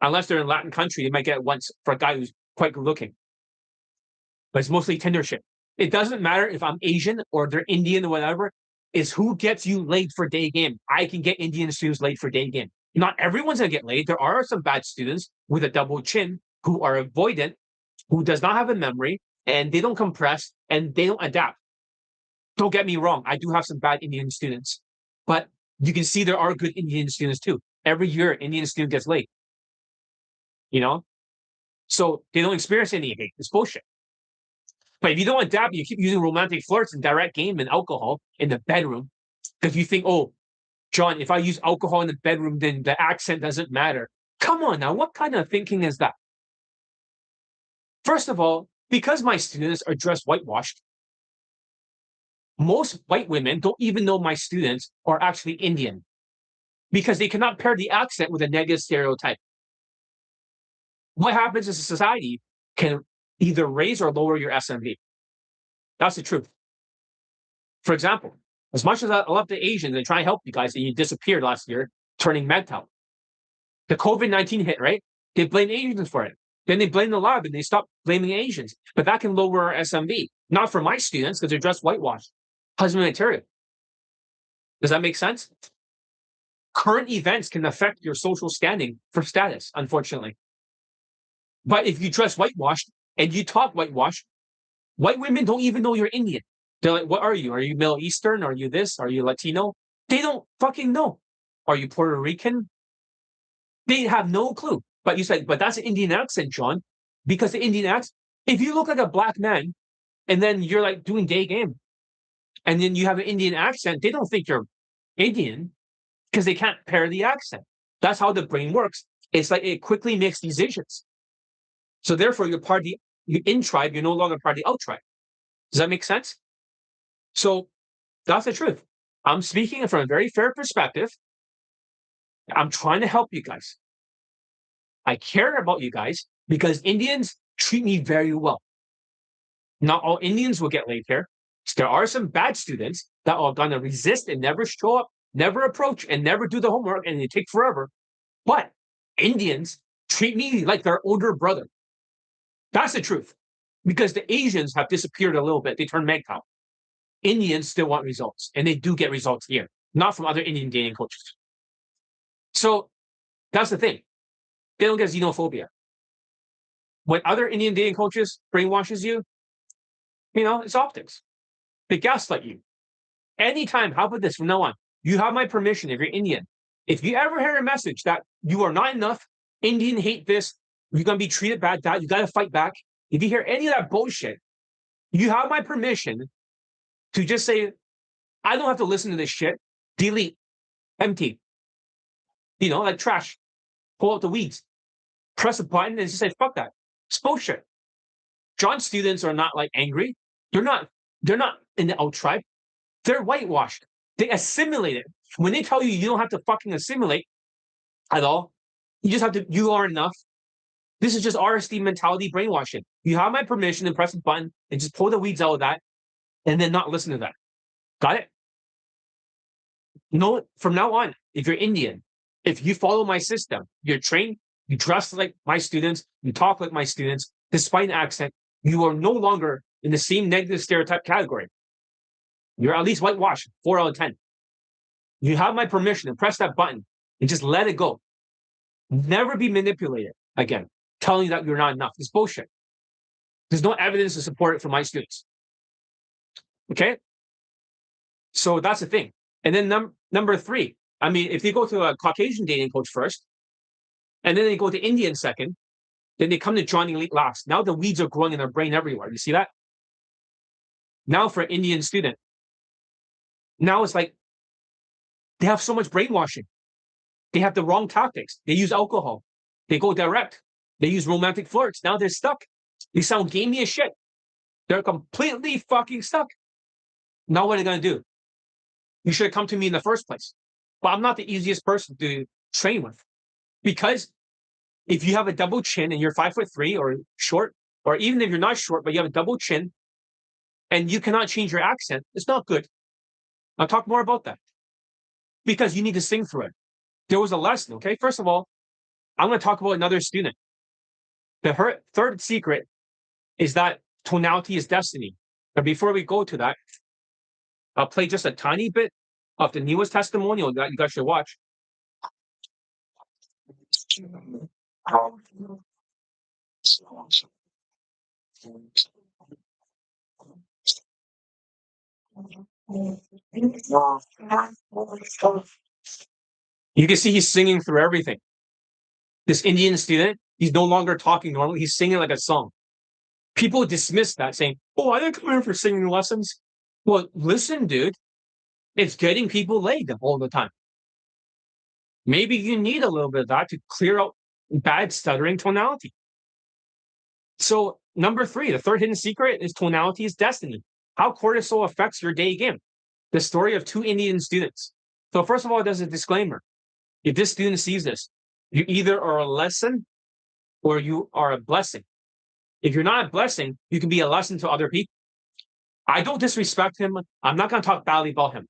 Unless they're in Latin country, they might get it once for a guy who's quite good looking. But it's mostly Tinder shit. It doesn't matter if I'm Asian or they're Indian or whatever. It's who gets you laid for Daygame. I can get Indian students laid for Daygame. Not everyone's gonna get laid. There are some bad students with a double chin who are avoidant, who does not have a memory, and they don't compress and they don't adapt. Don't get me wrong. I do have some bad Indian students, but you can see there are good Indian students too. Every year, Indian student gets laid. You know, so they don't experience any hate. It's bullshit. But if you don't adapt, you keep using romantic flirts and direct game and alcohol in the bedroom because you think, oh, John, if I use alcohol in the bedroom, then the accent doesn't matter. Come on now, what kind of thinking is that? First of all, because my students are dressed whitewashed, most white women don't even know my students are actually Indian because they cannot pair the accent with a negative stereotype. What happens in society can either raise or lower your SMV. That's the truth. For example, as much as I love the Asians and try and help you guys, and you disappeared last year, turning mental. The COVID-19 hit, right? They blame Asians for it. Then they blame the lab and they stop blaming Asians. But that can lower our SMV. Not for my students because they're dressed whitewashed. Husband material. Does that make sense? Current events can affect your social standing for status, unfortunately. But if you dress whitewashed and you talk whitewashed, white women don't even know you're Indian. They're like, what are you? Are you Middle Eastern? Are you this? Are you Latino? They don't fucking know. Are you Puerto Rican? They have no clue. But you said, but that's an Indian accent, John. Because the Indian accent, if you look like a black man and then you're like doing Daygame and then you have an Indian accent, they don't think you're Indian because they can't pair the accent. That's how the brain works. It's like it quickly makes decisions. So therefore, you're part of the you're in tribe, you're no longer part of the out tribe. Does that make sense? So that's the truth. I'm speaking from a very fair perspective. I'm trying to help you guys. I care about you guys because Indians treat me very well. Not all Indians will get laid here. There are some bad students that are going to resist and never show up, never approach, and never do the homework, and they take forever. But Indians treat me like their older brother. That's the truth. Because the Asians have disappeared a little bit. They turned MGTOW. Indians still want results, and they do get results here, not from other Indian dating coaches. So that's the thing. They don't get xenophobia. When other Indian dating coaches brainwashes you, it's optics. They gaslight you. Anytime, how about this from now on? You have my permission if you're Indian. If you ever hear a message that you are not enough, Indian hate this, you're going to be treated bad, that you got to fight back. If you hear any of that bullshit, you have my permission to just say, I don't have to listen to this shit. Delete. Empty. Like trash. Pull out the weeds. Press a button and just say, fuck that. It's bullshit. John's students are not like angry. They're not in the out tribe. They're whitewashed. They assimilate it. When they tell you you don't have to fucking assimilate at all, you just have to, you are enough. This is just RSD mentality brainwashing. You have my permission to press a button and just pull the weeds out of that and then not listen to that. Got it? No, from now on, if you're Indian, if you follow my system, you're trained, you dress like my students, you talk like my students, despite an accent, you are no longer in the same negative stereotype category. You're at least whitewashed, 4 out of 10. You have my permission to press that button and just let it go. Never be manipulated again, telling you that you're not enough. It's bullshit. There's no evidence to support it from my students. Okay? So that's the thing. And then number 3, I mean, if you go to a Caucasian dating coach first, and then they go to Indian second, then they come to Johnny Elite last. Now the weeds are growing in their brain everywhere. You see that? Now for an Indian student, now it's like they have so much brainwashing. They have the wrong tactics. They use alcohol. They go direct. They use romantic flirts. Now they're stuck. They sound gamey as shit. They're completely fucking stuck. Now what are they going to do? You should have come to me in the first place. But I'm not the easiest person to train with. Because if you have a double chin and you're 5'3" or short, or even if you're not short, but you have a double chin and you cannot change your accent, it's not good. I'll talk more about that. because you need to sing through it. There was a lesson, okay? First of all, I'm going to talk about another student. The third secret is that tonality is destiny. But before we go to that, I'll play just a tiny bit of the newest testimonial that you guys should watch. You can see he's singing through everything. This Indian student, he's no longer talking normally. He's singing like a song. People dismiss that, saying, "Oh, I didn't come here for singing lessons." Well, listen, dude, it's getting people laid all the time. Maybe you need a little bit of that to clear out bad stuttering tonality. So, number 3, the third hidden secret is tonality is destiny. How cortisol affects your Daygame. The story of 2 Indian students. So, first of all, there's a disclaimer. If this student sees this, you either are a lesson or you are a blessing. If you're not a blessing, you can be a lesson to other people. I don't disrespect him. I'm not going to talk badly about him.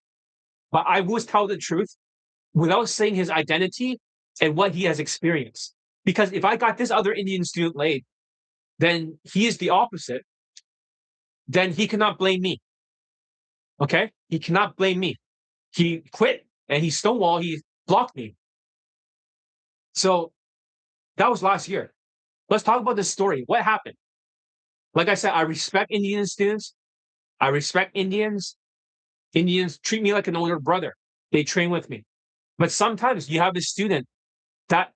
But I will tell the truth without saying his identity and what he has experienced. Because if I got this other Indian student laid, then he is the opposite. Then he cannot blame me. Okay? He cannot blame me. He quit and he stonewalled, he blocked me. So that was last year. Let's talk about this story. What happened? Like I said, I respect Indian students. I respect Indians. Indians treat me like an older brother. They train with me. But sometimes you have a student that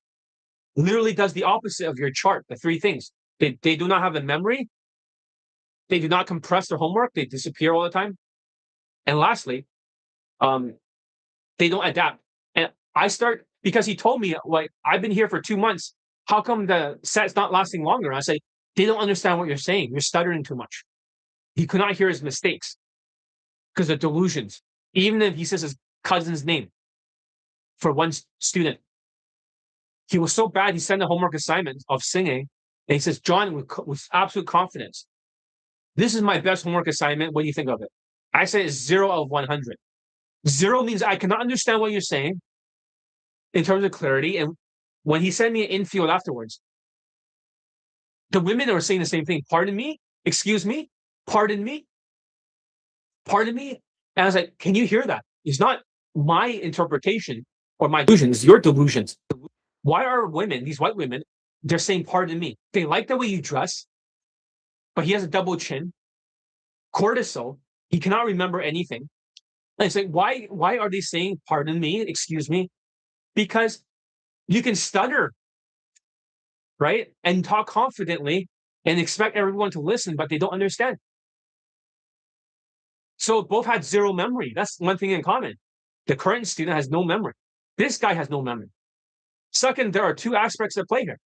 literally does the opposite of your chart, the 3 things. They do not have a memory. They do not compress their homework. They disappear all the time. And lastly, they don't adapt. And I start, because he told me, like, I've been here for 2 months. How come the set's not lasting longer? And I say, they don't understand what you're saying. You're stuttering too much. He could not hear his mistakes because of delusions. Even if he says his cousin's name for one student, he was so bad, he sent a homework assignment of singing. And he says, John, with absolute confidence, this is my best homework assignment. What do you think of it? I say it's 0 out of 100. 0 means I cannot understand what you're saying in terms of clarity. And when he sent me an infield afterwards, the women are saying the same thing. Pardon me? Excuse me? Pardon me? Pardon me? And I was like, can you hear that? It's not my interpretation or my delusions, your delusions. Why are women, these white women, they're saying, pardon me? They like the way you dress, but he has a double chin, cortisol, he cannot remember anything. And it's like, why are they saying, pardon me, excuse me? Because you can stutter, right? And talk confidently and expect everyone to listen, but they don't understand. So both had 0 memory. That's one thing in common. The current student has no memory. This guy has no memory. Second, there are 2 aspects at play here.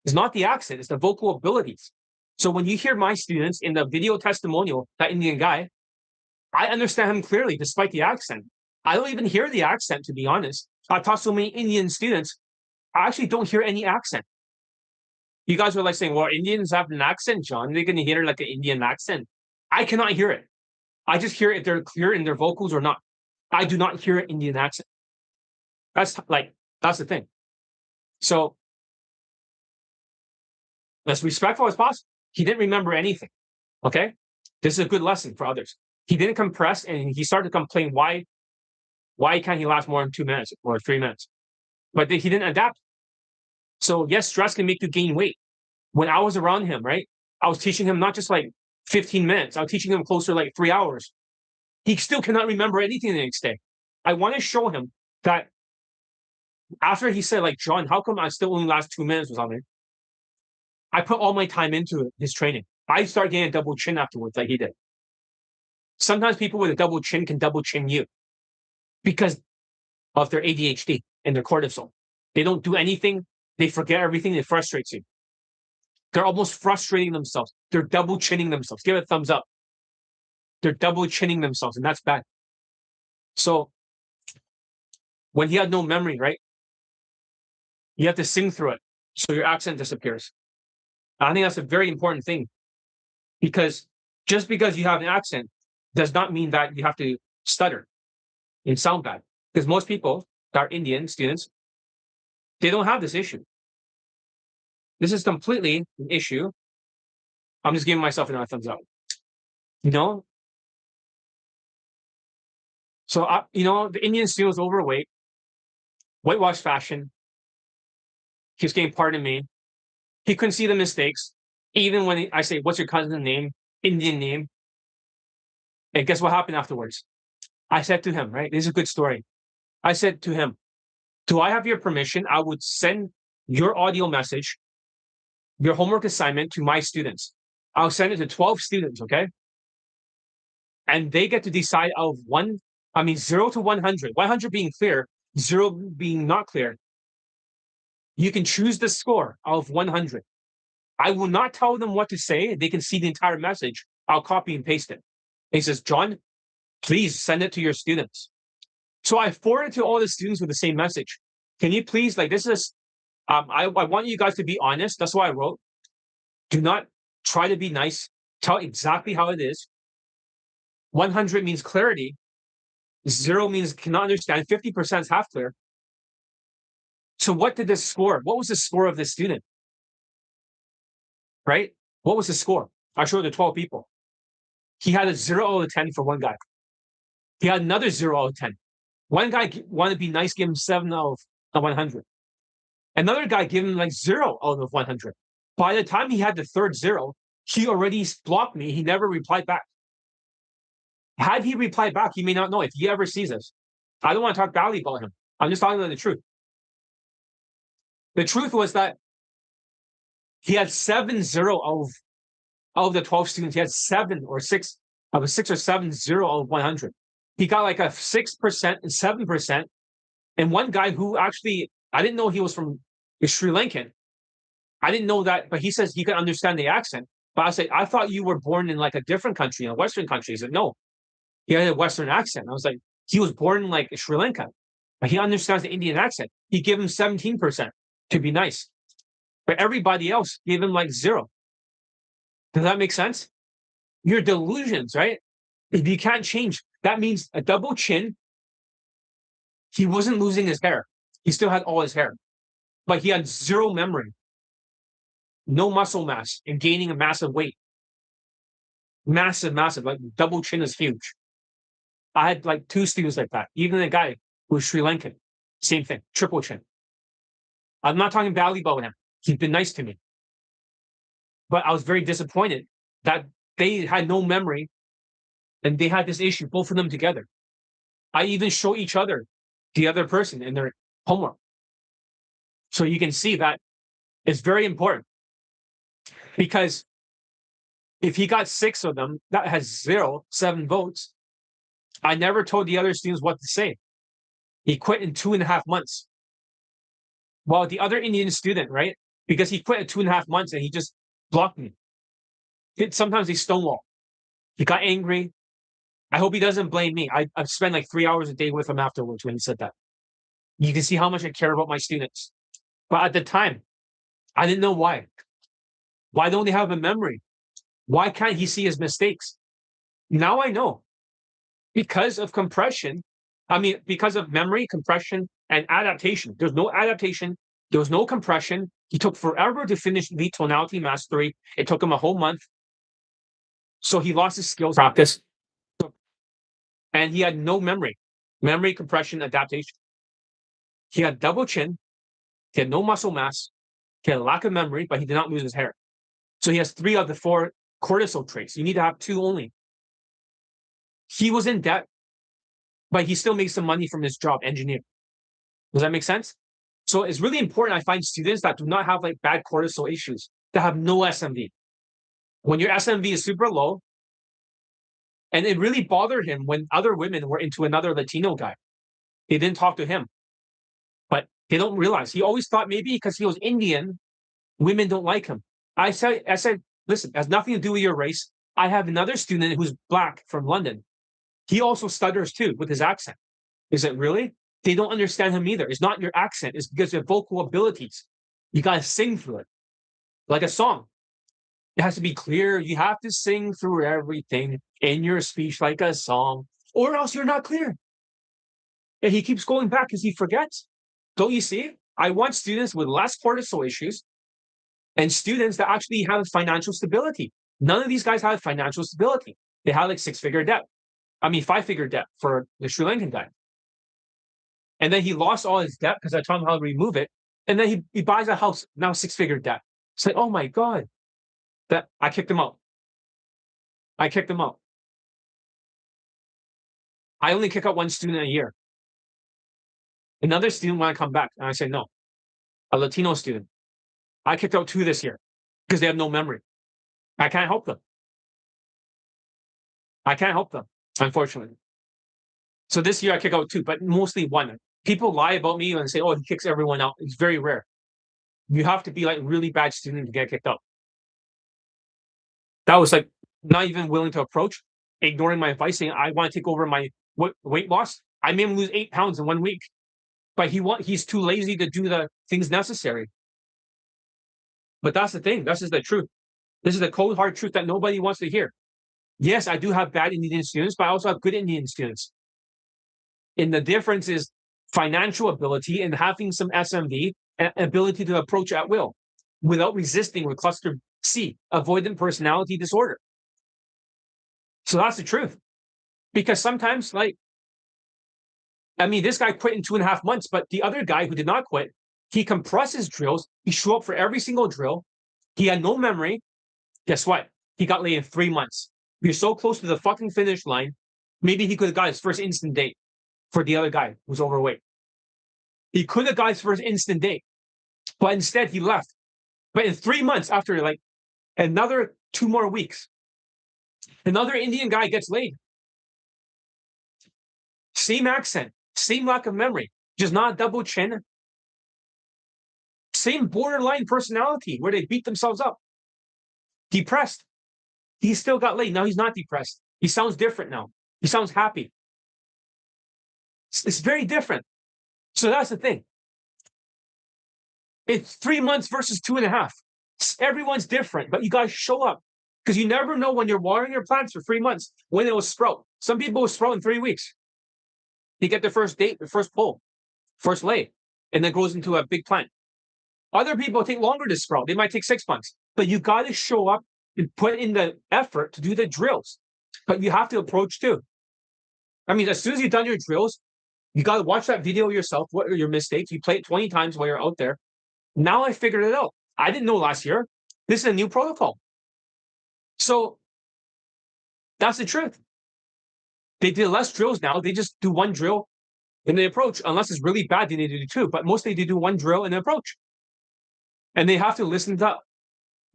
It's not the accent, it's the vocal abilities. So when you hear my students in the video testimonial, that Indian guy, I understand him clearly despite the accent. I don't even hear the accent, to be honest. I've taught so many Indian students, I actually don't hear any accent. You guys are like saying, well, Indians have an accent, John. They're going to hear like an Indian accent. I cannot hear it. I just hear if they're clear in their vocals or not. I do not hear an Indian accent. That's the thing. So, as respectful as possible. He didn't remember anything. Okay? This is a good lesson for others. He didn't compress and he started to complain why can't he last more than 2 minutes or 3 minutes? But he didn't adapt. So yes, stress can make you gain weight. When I was around him, right, I was teaching him not just like 15 minutes. I was teaching him closer like 3 hours. He still cannot remember anything the next day. I want to show him that after he said, like, John, how come I still only last 2 minutes or something? I put all my time into his training. I start getting a double chin afterwards like he did. Sometimes people with a double chin can double chin you because of their ADHD and their cortisol. They don't do anything. They forget everything. It frustrates you. They're almost frustrating themselves. They're double chinning themselves. Give it a thumbs up. They're double chinning themselves, and that's bad. So when he had no memory, right, you have to sing through it so your accent disappears. I think that's a very important thing because just because you have an accent does not mean that you have to stutter and sound bad. Because most people that are Indian students, they don't have this issue. This is completely an issue. I'm just giving myself another thumbs up. You know, so the Indian student was overweight, whitewash fashion. He was getting pardoned me. He couldn't see the mistakes, even when I say, "What's your cousin's name?" Indian name. And guess what happened afterwards? I said to him, right? This is a good story. I said to him, "Do I have your permission? I would send your audio message, your homework assignment to my students. I'll send it to 12 students, okay? And they get to decide out of 0 to 100, 100 being clear, 0 being not clear. You can choose the score out of 100. I will not tell them what to say. They can see the entire message. I'll copy and paste it." And he says, "John, please send it to your students." So I forwarded to all the students with the same message. Can you please, this is, I want you guys to be honest. That's why I wrote. Do not try to be nice. Tell exactly how it is. 100 means clarity. 0 means cannot understand. 50% is half clear. So what did this score? What was the score of this student? Right? What was the score? I showed the 12 people. He had a 0 out of 10 for one guy. He had another 0 out of 10. One guy wanted to be nice, give him 7 out of 100. Another guy gave him 0 out of 100. By the time he had the third 0, he already blocked me. He never replied back. Had he replied back, he may not know if he ever sees this. I don't want to talk badly about him. I'm just talking about the truth. The truth was that he had 7-0 out of the 12 students. He had 7 or 6 out of 6 or 7-0 out of 100. He got a 6% and 7%. And one guy who actually, I didn't know he was from Sri Lankan. I didn't know that, but he says he could understand the accent. But I said, "I thought you were born in a different country, in a Western country." He said, "No, he had a Western accent." I was like, "He was born in Sri Lanka, but he understands the Indian accent." He gave him 17% to be nice, but everybody else gave him 0. Does that make sense? Your delusions, right? If you can't change, that means a double chin. He wasn't losing his hair. He still had all his hair, but he had 0 memory, no muscle mass, and gaining a massive weight. Massive. Double chin is huge. I had 2 students like that. Even a guy who was Sri Lankan, same thing, triple chin. I'm not talking badly about him. He's been nice to me. But I was very disappointed that they had no memory and they had this issue, both of them together. I even show each other, the other person, in their homework. So you can see that it's very important. Because if he got 6 of them, that has 7 votes. I never told the other students what to say. He quit in 2.5 months. While the other Indian student, right? Because he quit in 2.5 months and he just blocked me. Sometimes he stonewall. He got angry. I hope he doesn't blame me. I've spent 3 hours a day with him afterwards when he said that. You can see how much I care about my students. But at the time, I didn't know why. Why don't they have a memory? Why can't he see his mistakes? Now I know. Because of compression. Because of memory, compression, and adaptation. There's no adaptation. There was no compression. He took forever to finish the tonality mastery. It took him a whole month. So he lost his skills practice. And he had no memory. Memory, compression, adaptation. He had double chin. He had no muscle mass. He had a lack of memory, but he did not lose his hair. So he has 3 of the 4 cortisol traits. You need to have 2 only. He was in debt, but he still makes some money from his job, engineer. Does that make sense? So it's really important. I find students that do not have bad cortisol issues, that have no SMV. When your SMV is super low, and it really bothered him when other women were into another Latino guy. They didn't talk to him, but they don't realize. He always thought maybe because he was Indian, women don't like him. I said, listen, it has nothing to do with your race. I have another student who's Black from London. He also stutters too with his accent. Is it really? They don't understand him either. It's not your accent. It's because your vocal abilities. You got to sing through it like a song. It has to be clear. You have to sing through everything in your speech like a song, or else you're not clear. And he keeps going back because he forgets. Don't you see? I want students with less cortisol issues and students that actually have financial stability. None of these guys have financial stability. They have like 6-figure debt. I mean, 5-figure debt for the Sri Lankan guy. And then he lost all his debt because I taught him how to remove it. And then he buys a house, now 6-figure debt. It's like, oh my God. That I kicked him out. I kicked him out. I only kick out one student a year. Another student want to come back. And I say, no. A Latino student. I kicked out 2 this year because they have no memory. I can't help them. I can't help them, unfortunately. So this year I kick out 2, but mostly 1. People lie about me and say, oh, he kicks everyone out. It's very rare. You have to be like really bad student to get kicked out. That was like not even willing to approach, ignoring my advice, saying I want to take over my weight loss. I made him lose 8 pounds in 1 week, but he's too lazy to do the things necessary. But that's the thing. This is the truth. This is the cold hard truth that nobody wants to hear. Yes, I do have bad Indian students, but I also have good Indian students. And the difference is financial ability and having some SMV and ability to approach at will without resisting with cluster C, avoidant personality disorder. So that's the truth. Because sometimes, like, I mean, this guy quit in 2.5 months, but the other guy who did not quit, he compresses drills. He showed up for every single drill. He had no memory. Guess what? He got laid in 3 months. You're so close to the fucking finish line. Maybe he could have got his first instant date for the other guy who's overweight. He could have got his first instant date, but instead he left. But in 3 months, after like another 2 more weeks, another Indian guy gets laid. Same accent, same lack of memory, just not a double chin. Same borderline personality where they beat themselves up. Depressed. He still got laid. Now he's not depressed. He sounds different now. He sounds happy. It's very different. So that's the thing. It's 3 months versus 2.5. Everyone's different, but you got to show up because you never know when you're watering your plants for 3 months when it will sprout. Some people will sprout in 3 weeks. They get their first date, their first pull, first lay, and then grows into a big plant. Other people take longer to sprout. They might take 6 months, but you got to show up and put in the effort to do the drills. But you have to approach too. I mean, as soon as you've done your drills, you got to watch that video yourself. What are your mistakes? You play it 20 times while you're out there. Now I figured it out. I didn't know last year. This is a new protocol. So that's the truth. They did less drills now. They just do 1 drill and they approach. Unless it's really bad, they need to do 2. But mostly they do 1 drill and they approach. And they have to listen to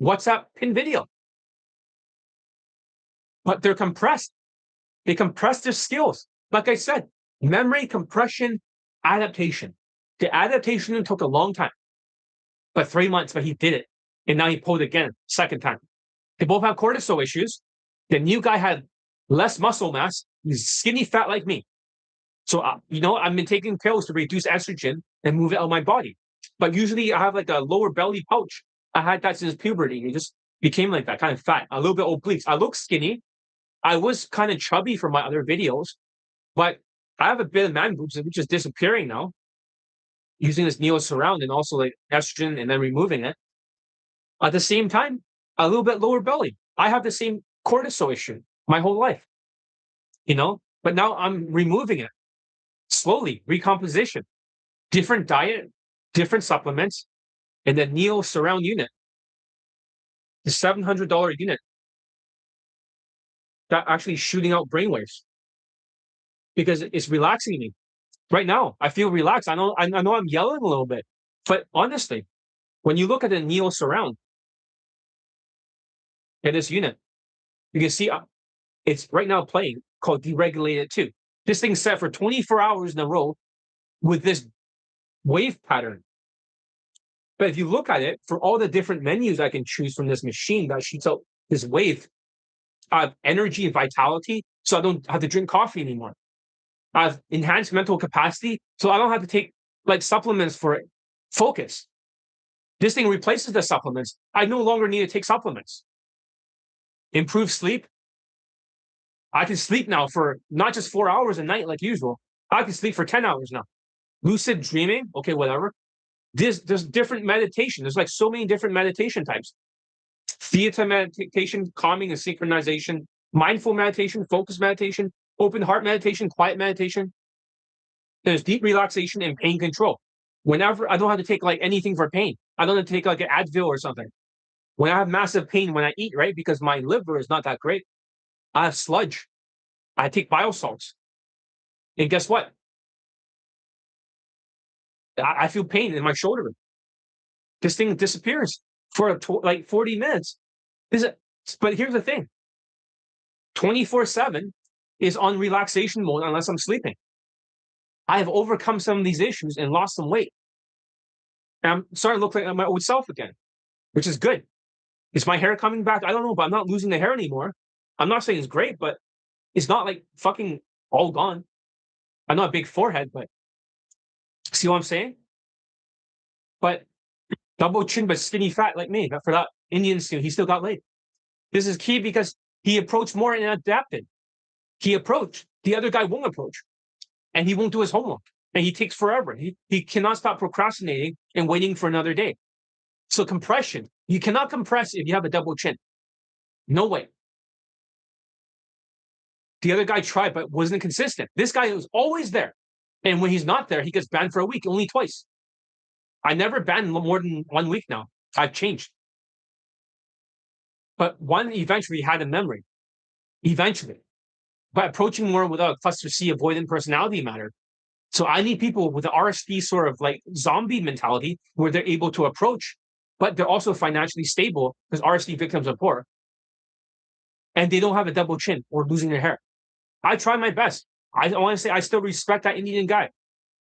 WhatsApp pin video. But they're compressed. They compress their skills. Like I said, memory, compression, adaptation. The adaptation took a long time. But 3 months, but he did it. And now he pulled again, second time. They both have cortisol issues. The new guy had less muscle mass. He's skinny fat like me. So, I've been taking pills to reduce estrogen and move it out of my body. But usually I have like a lower belly pouch. I had that since puberty. It just became like that, kind of fat, a little bit oblique. I look skinny. I was kind of chubby from my other videos, but I have a bit of man boobs, which is disappearing now. Using this Neo Surround and also like estrogen and then removing it. At the same time, a little bit lower belly. I have the same cortisol issue my whole life, but now I'm removing it slowly, recomposition, different diet, different supplements, and the Neo Surround unit, the $700 unit that actually shooting out brainwaves because it's relaxing me. Right now, I feel relaxed. I know I'm yelling a little bit, but honestly, when you look at the Neo Surround in this unit, you can see it's right now playing called Deregulated 2. This thing's set for 24 hours in a row with this wave pattern. But if you look at it, for all the different menus I can choose from this machine that shoots out this wave, I have energy and vitality, so I don't have to drink coffee anymore. I have enhanced mental capacity, so I don't have to take like supplements for focus. This thing replaces the supplements. I no longer need to take supplements. Improve sleep. I can sleep now for not just 4 hours a night like usual, I can sleep for 10 hours now. Lucid dreaming, okay, whatever. There's different meditation. There's like so many different meditation types. Theta meditation, calming and synchronization, mindful meditation, focus meditation, open heart meditation, quiet meditation. There's deep relaxation and pain control. Whenever I don't have to take like anything for pain, I don't have to take like an Advil or something. When I have massive pain when I eat, right? Because my liver is not that great, I have sludge. I take biosalts. And guess what? I feel pain in my shoulder. This thing disappears for like 40 minutes. But here's the thing 24/7 is on relaxation mode unless I'm sleeping. I have overcome some of these issues and lost some weight. And I'm starting to look like my old self again, which is good. Is my hair coming back? I don't know, but I'm not losing the hair anymore. I'm not saying it's great, but it's not like fucking all gone. I'm not a big forehead, but see what I'm saying? But double chin, but skinny fat like me. But for that Indian student, he still got laid. This is key because he approached more and adapted. He approached. The other guy won't approach. And he won't do his homework. And he takes forever. He cannot stop procrastinating and waiting for another day. So compression, you cannot compress if you have a double chin. No way. The other guy tried, but wasn't consistent. This guy was always there. And when he's not there, he gets banned for a week, only twice. I never banned more than 1 week now. I've changed. But one eventually had a memory. Eventually. But approaching more with a cluster C avoidant personality matter. So I need people with an RSP sort of like zombie mentality where they're able to approach, but they're also financially stable because RSP victims are poor. And they don't have a double chin or losing their hair. I try my best. I want to say I still respect that Indian guy.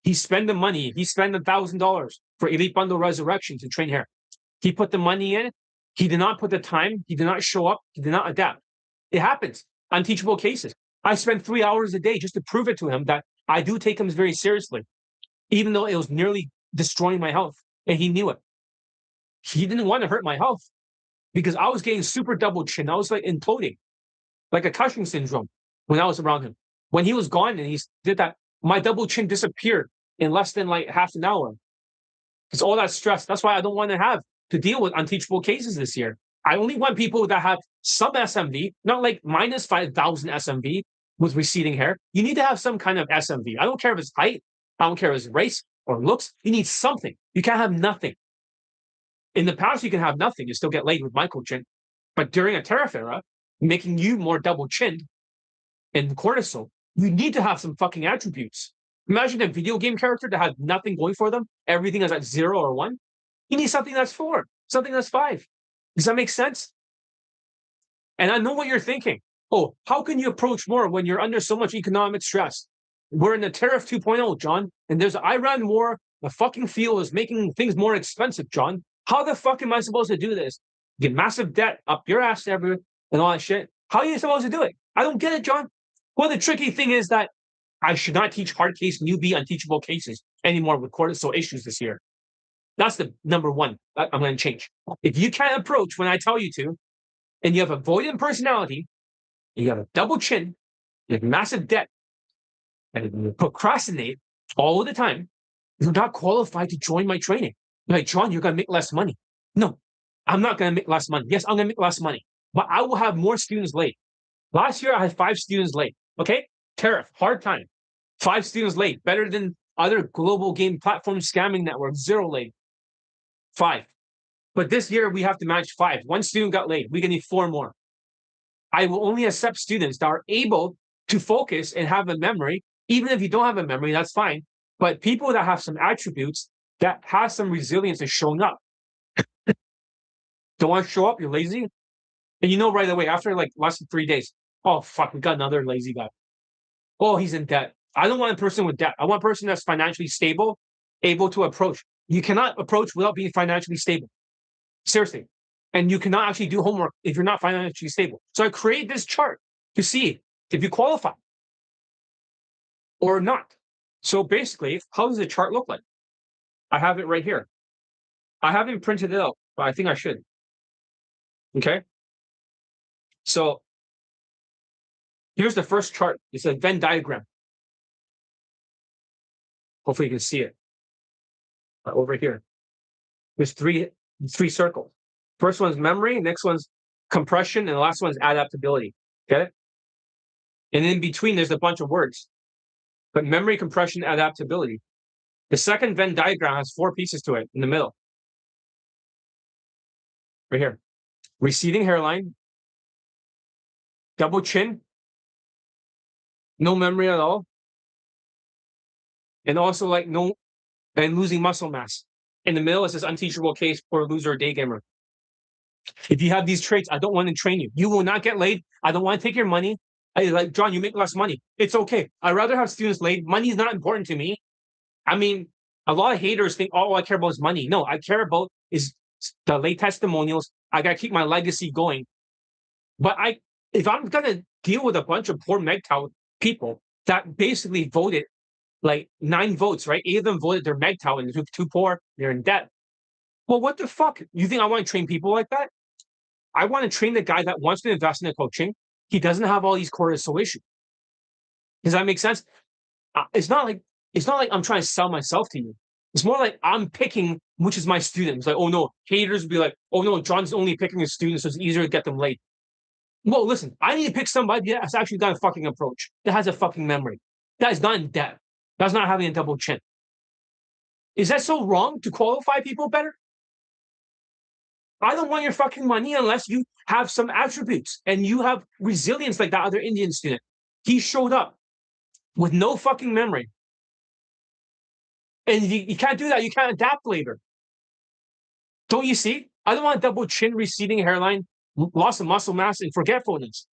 He spent the money. He spent $1,000 for Elite Bundle Resurrection to train hair. He put the money in. He did not put the time. He did not show up. He did not adapt. It happens. Unteachable cases. I spent 3 hours a day just to prove it to him that I do take him very seriously, even though it was nearly destroying my health. And he knew it. He didn't want to hurt my health because I was getting super double chin. I was like imploding, like a Cushing syndrome when I was around him. When he was gone and he did that, my double chin disappeared in less than like half an hour. It's all that stress. That's why I don't want to have to deal with unteachable cases this year. I only want people that have some SMV, not like minus 5,000 SMV with receding hair. You need to have some kind of SMV. I don't care if it's height. I don't care if it's race or looks. You need something. You can't have nothing. In the past, you can have nothing. You still get laid with micro chin. But during a tariff era, making you more double chinned and cortisol, you need to have some fucking attributes. Imagine a video game character that has nothing going for them. Everything is at 0 or 1. You need something that's 4, something that's 5. Does that make sense? And I know what you're thinking. Oh, how can you approach more when you're under so much economic stress? We're in the tariff 2.0, John, and there's an Iran war. The fucking fuel is making things more expensive, John. How the fuck am I supposed to do this? Get massive debt up your ass everywhere and all that shit. How are you supposed to do it? I don't get it, John. Well, the tricky thing is that I should not teach hard case newbie unteachable cases anymore with cortisol issues this year. That's the number one I'm going to change. If you can't approach when I tell you to, and you have a avoidant personality, you have a double chin, you have massive debt, and you procrastinate all the time, you're not qualified to join my training. You're like, John, you're going to make less money. No, I'm not going to make less money. Yes, I'm going to make less money, but I will have more students late. Last year, I had 5 students late. Okay? Tariff, hard time. 5 students late, better than other global game platform scamming networks, 0 late. 5. But this year, we have to match 5. 1 student got late. We're going to need 4 more. I will only accept students that are able to focus and have a memory. Even if you don't have a memory, that's fine. But people that have some attributes that have some resilience is showing up. Don't want to show up, you're lazy. And you know right away, after like less than 3 days, oh, fuck, we got another lazy guy. Oh, he's in debt. I don't want a person with debt. I want a person that's financially stable, able to approach. You cannot approach without being financially stable. Seriously. And you cannot actually do homework if you're not financially stable. So I create this chart to see if you qualify or not. So basically, how does the chart look like? I have it right here. I haven't printed it out, but I think I should. Okay. So here's the first chart. It's a Venn diagram. Hopefully you can see it. Over here. There's three circles. First one's memory, next one's compression, and the last one's adaptability. Get it? And in between, there's a bunch of words. But memory, compression, adaptability. The second Venn diagram has 4 pieces to it in the middle. Right here. Receding hairline, double chin, no memory at all, and also like no, and losing muscle mass. In the middle, it says unteachable case for loser or day gamer. If you have these traits, I don't want to train you. You will not get laid. I don't want to take your money. Like, John, you make less money. It's okay. I'd rather have students laid. Money is not important to me. I mean, a lot of haters think all I care about is money. No, I care about is the late testimonials. I got to keep my legacy going. But if I'm going to deal with a bunch of poor MGTOW people that basically voted like 9 votes, right? 8 of them voted they're MGTOW and they're too poor, they're in debt. Well, what the fuck? You think I want to train people like that? I want to train the guy that wants to invest in the coaching. He doesn't have all these cortisol issues. Does that make sense? It's not like I'm trying to sell myself to you. It's more like I'm picking which is my student. It's like, oh no, haters would be like, oh no, John's only picking his students, so it's easier to get them laid. Well, listen, I need to pick somebody that's actually got a fucking approach, that has a fucking memory, that is not in debt, that's not having a double chin. Is that so wrong to qualify people better? I don't want your fucking money unless you have some attributes and you have resilience like that other Indian student. He showed up with no fucking memory. And you can't do that. You can't adapt later. Don't you see? I don't want double chin, receding hairline, loss of muscle mass, and forgetfulness.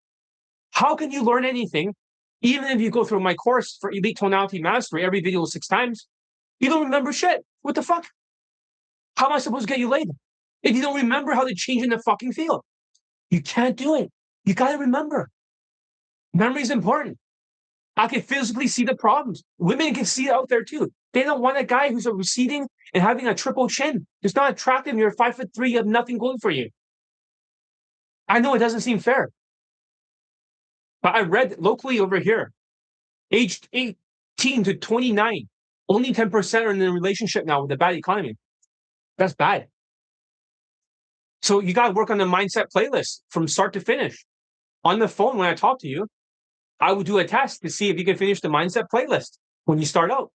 How can you learn anything, even if you go through my course for elite tonality mastery, every video 6 times? You don't remember shit. What the fuck? How am I supposed to get you laid if you don't remember how to change in the fucking field? You can't do it. You got to remember. Memory is important. I can physically see the problems. Women can see it out there too. They don't want a guy who's a receding and having a triple chin. It's not attractive. You're 5'3", you have nothing going for you. I know it doesn't seem fair. But I read locally over here, aged 18 to 29, only 10% are in a relationship now with a bad economy. That's bad. So you got to work on the mindset playlist from start to finish. On the phone, when I talk to you, I would do a test to see if you can finish the mindset playlist when you start out.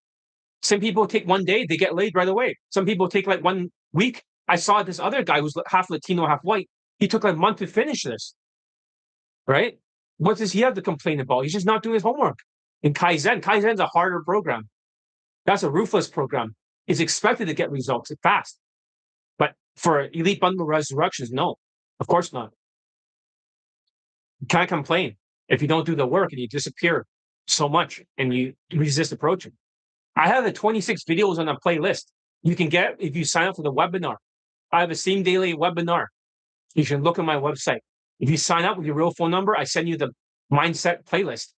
Some people take 1 day, they get laid right away. Some people take like 1 week. I saw this other guy who's half Latino, half white. He took like a month to finish this, right? What does he have to complain about? He's just not doing his homework. In Kaizen's a harder program. That's a ruthless program. It's expected to get results fast. But for elite bundle resurrections, no, of course not. You can't complain if you don't do the work and you disappear so much and you resist approaching. I have the 26 videos on a playlist you can get if you sign up for the webinar. I have a same daily webinar. You should look at my website. If you sign up with your real phone number, I send you the mindset playlist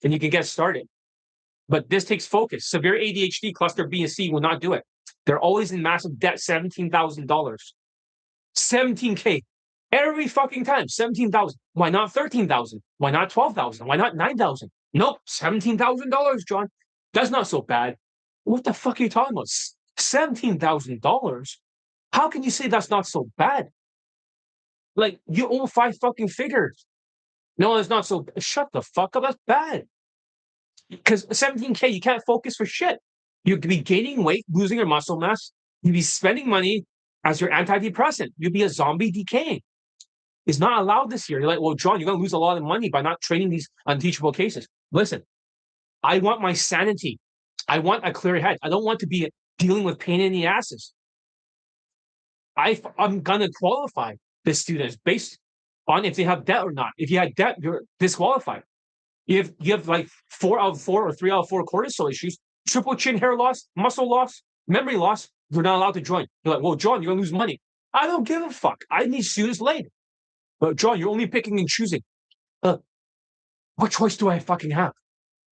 and you can get started. But this takes focus. Severe ADHD, cluster B and C will not do it. They're always in massive debt, $17,000. 17K. Every fucking time, 17,000. Why not 13,000? Why not 12,000? Why not 9,000? Nope, $17,000, John. That's not so bad. What the fuck are you talking about? $17,000? How can you say that's not so bad? Like, you owe 5 fucking figures. No, it's not so. Shut the fuck up. That's bad. Because 17K, you can't focus for shit. You could be gaining weight, losing your muscle mass. You'd be spending money as your antidepressant. You'd be a zombie decaying. It's not allowed this year. You're like, well, John, you're going to lose a lot of money by not training these unteachable cases. Listen, I want my sanity. I want a clear head. I don't want to be dealing with pain in the asses. I'm going to qualify the students based on if they have debt or not. If you had debt, you're disqualified. If you have like 4 out of 4 or 3 out of 4 cortisol issues, triple chin, hair loss, muscle loss, memory loss, you're not allowed to join. You're like, well, John, you're going to lose money. I don't give a fuck. I need students laid. But John, you're only picking and choosing. What choice do I fucking have?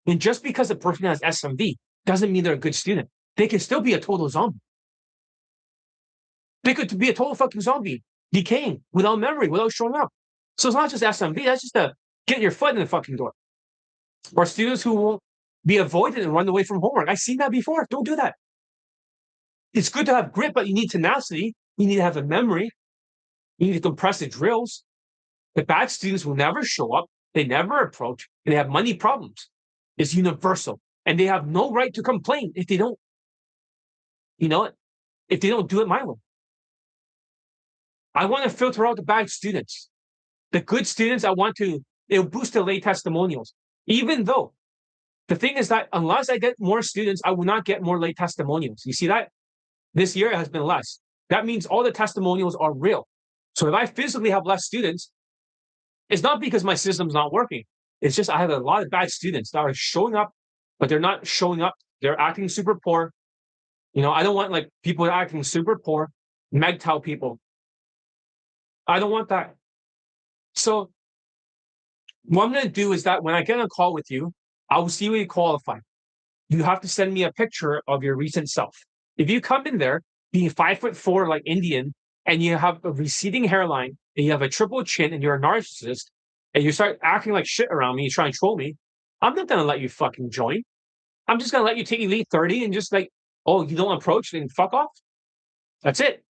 And just because a person has SMV doesn't mean they're a good student. They can still be a total zombie. They could be a total fucking zombie, decaying, without memory, without showing up. So it's not just SMV, that's just to get your foot in the fucking door. Or students who won't be avoided and run away from homework. I've seen that before. Don't do that. It's good to have grit, but you need tenacity. You need to have a memory. You need to compress the drills. The bad students will never show up. They never approach. And they have money problems. It's universal. And they have no right to complain if they don't, if they don't do it my way. I want to filter out the bad students. The good students, it'll boost the late testimonials. Even though the thing is that unless I get more students, I will not get more late testimonials. You see that? This year it has been less. That means all the testimonials are real. So if I physically have less students, it's not because my system's not working. It's just I have a lot of bad students that are showing up, but they're not showing up. They're acting super poor. I don't want people acting super poor, MGTOW people. I don't want that. So what I'm going to do is that when I get on a call with you, I will see where you qualify. You have to send me a picture of your recent self. If you come in there being 5'4" like Indian, and you have a receding hairline, and you have a triple chin, and you're a narcissist, and you start acting like shit around me, you try and troll me, I'm not going to let you fucking join. I'm just going to let you take Elite 30 and just you don't approach, then fuck off. That's it.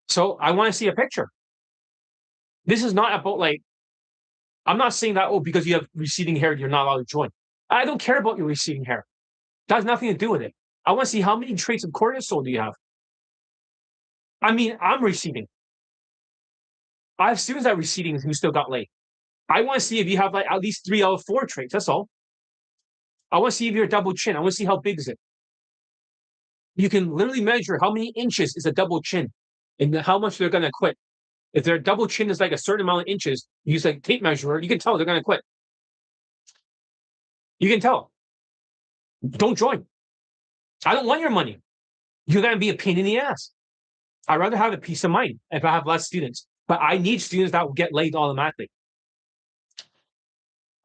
So I want to see a picture. This is not about I'm not saying that, because you have receding hair, you're not allowed to join. I don't care about your receding hair. That has nothing to do with it. I want to see how many traits of cortisol do you have. I mean, I'm receding. I have students that are receding who still got late. I want to see if you have at least 3 out of 4 traits. That's all. I want to see if you're a double chin. I want to see how big is it. You can literally measure how many inches is a double chin and how much they're going to quit. If their double chin is a certain amount of inches, use a tape measure, you can tell they're going to quit. You can tell. Don't join. I don't want your money. You're going to be a pain in the ass. I'd rather have a peace of mind if I have less students. But I need students that will get laid automatically.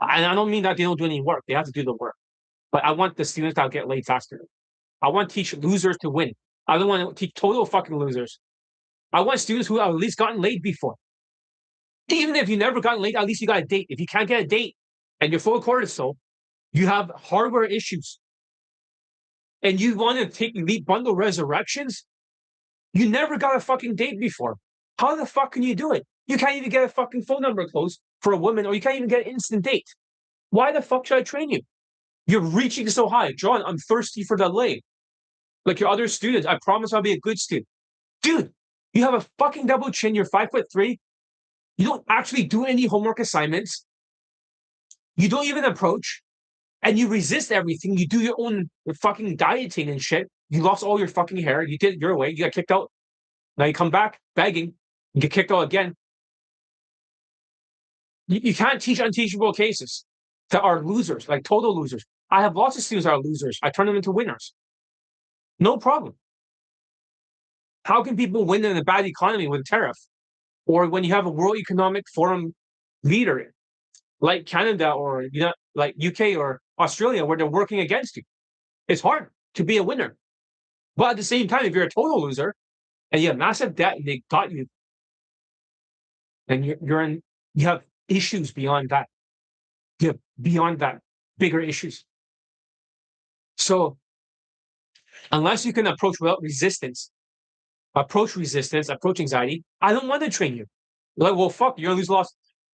And I don't mean that they don't do any work. They have to do the work. But I want the students that will get laid faster. I want to teach losers to win. I don't want to teach total fucking losers. I want students who have at least gotten laid before. Even if you never gotten laid, at least you got a date. If you can't get a date and you're full of cortisol, you have hardware issues, and you want to take Elite Bundle Resurrections, you never got a fucking date before. How the fuck can you do it? You can't even get a fucking phone number close for a woman, or you can't even get an instant date. Why the fuck should I train you? You're reaching so high. John, I'm thirsty for the lay. Like your other students, I promise I'll be a good student. Dude, you have a fucking double chin. You're 5'3". You don't actually do any homework assignments. You don't even approach. And you resist everything. You do your own fucking dieting and shit. You lost all your fucking hair. You did your way. You got kicked out. Now you come back begging. You get kicked out again. You can't teach unteachable cases that are losers, like total losers. I have lots of students that are losers. I turn them into winners. No problem. How can people win in a bad economy with a tariff? Or when you have a World Economic Forum leader like Canada or like UK or Australia where they're working against you? It's hard to be a winner. But at the same time, if you're a total loser and you have massive debt and they got you, then you have issues beyond that. You have beyond that bigger issues. So unless you can approach without resistance, approach anxiety, I don't want to train you. Like, well, fuck, you're gonna lose loss.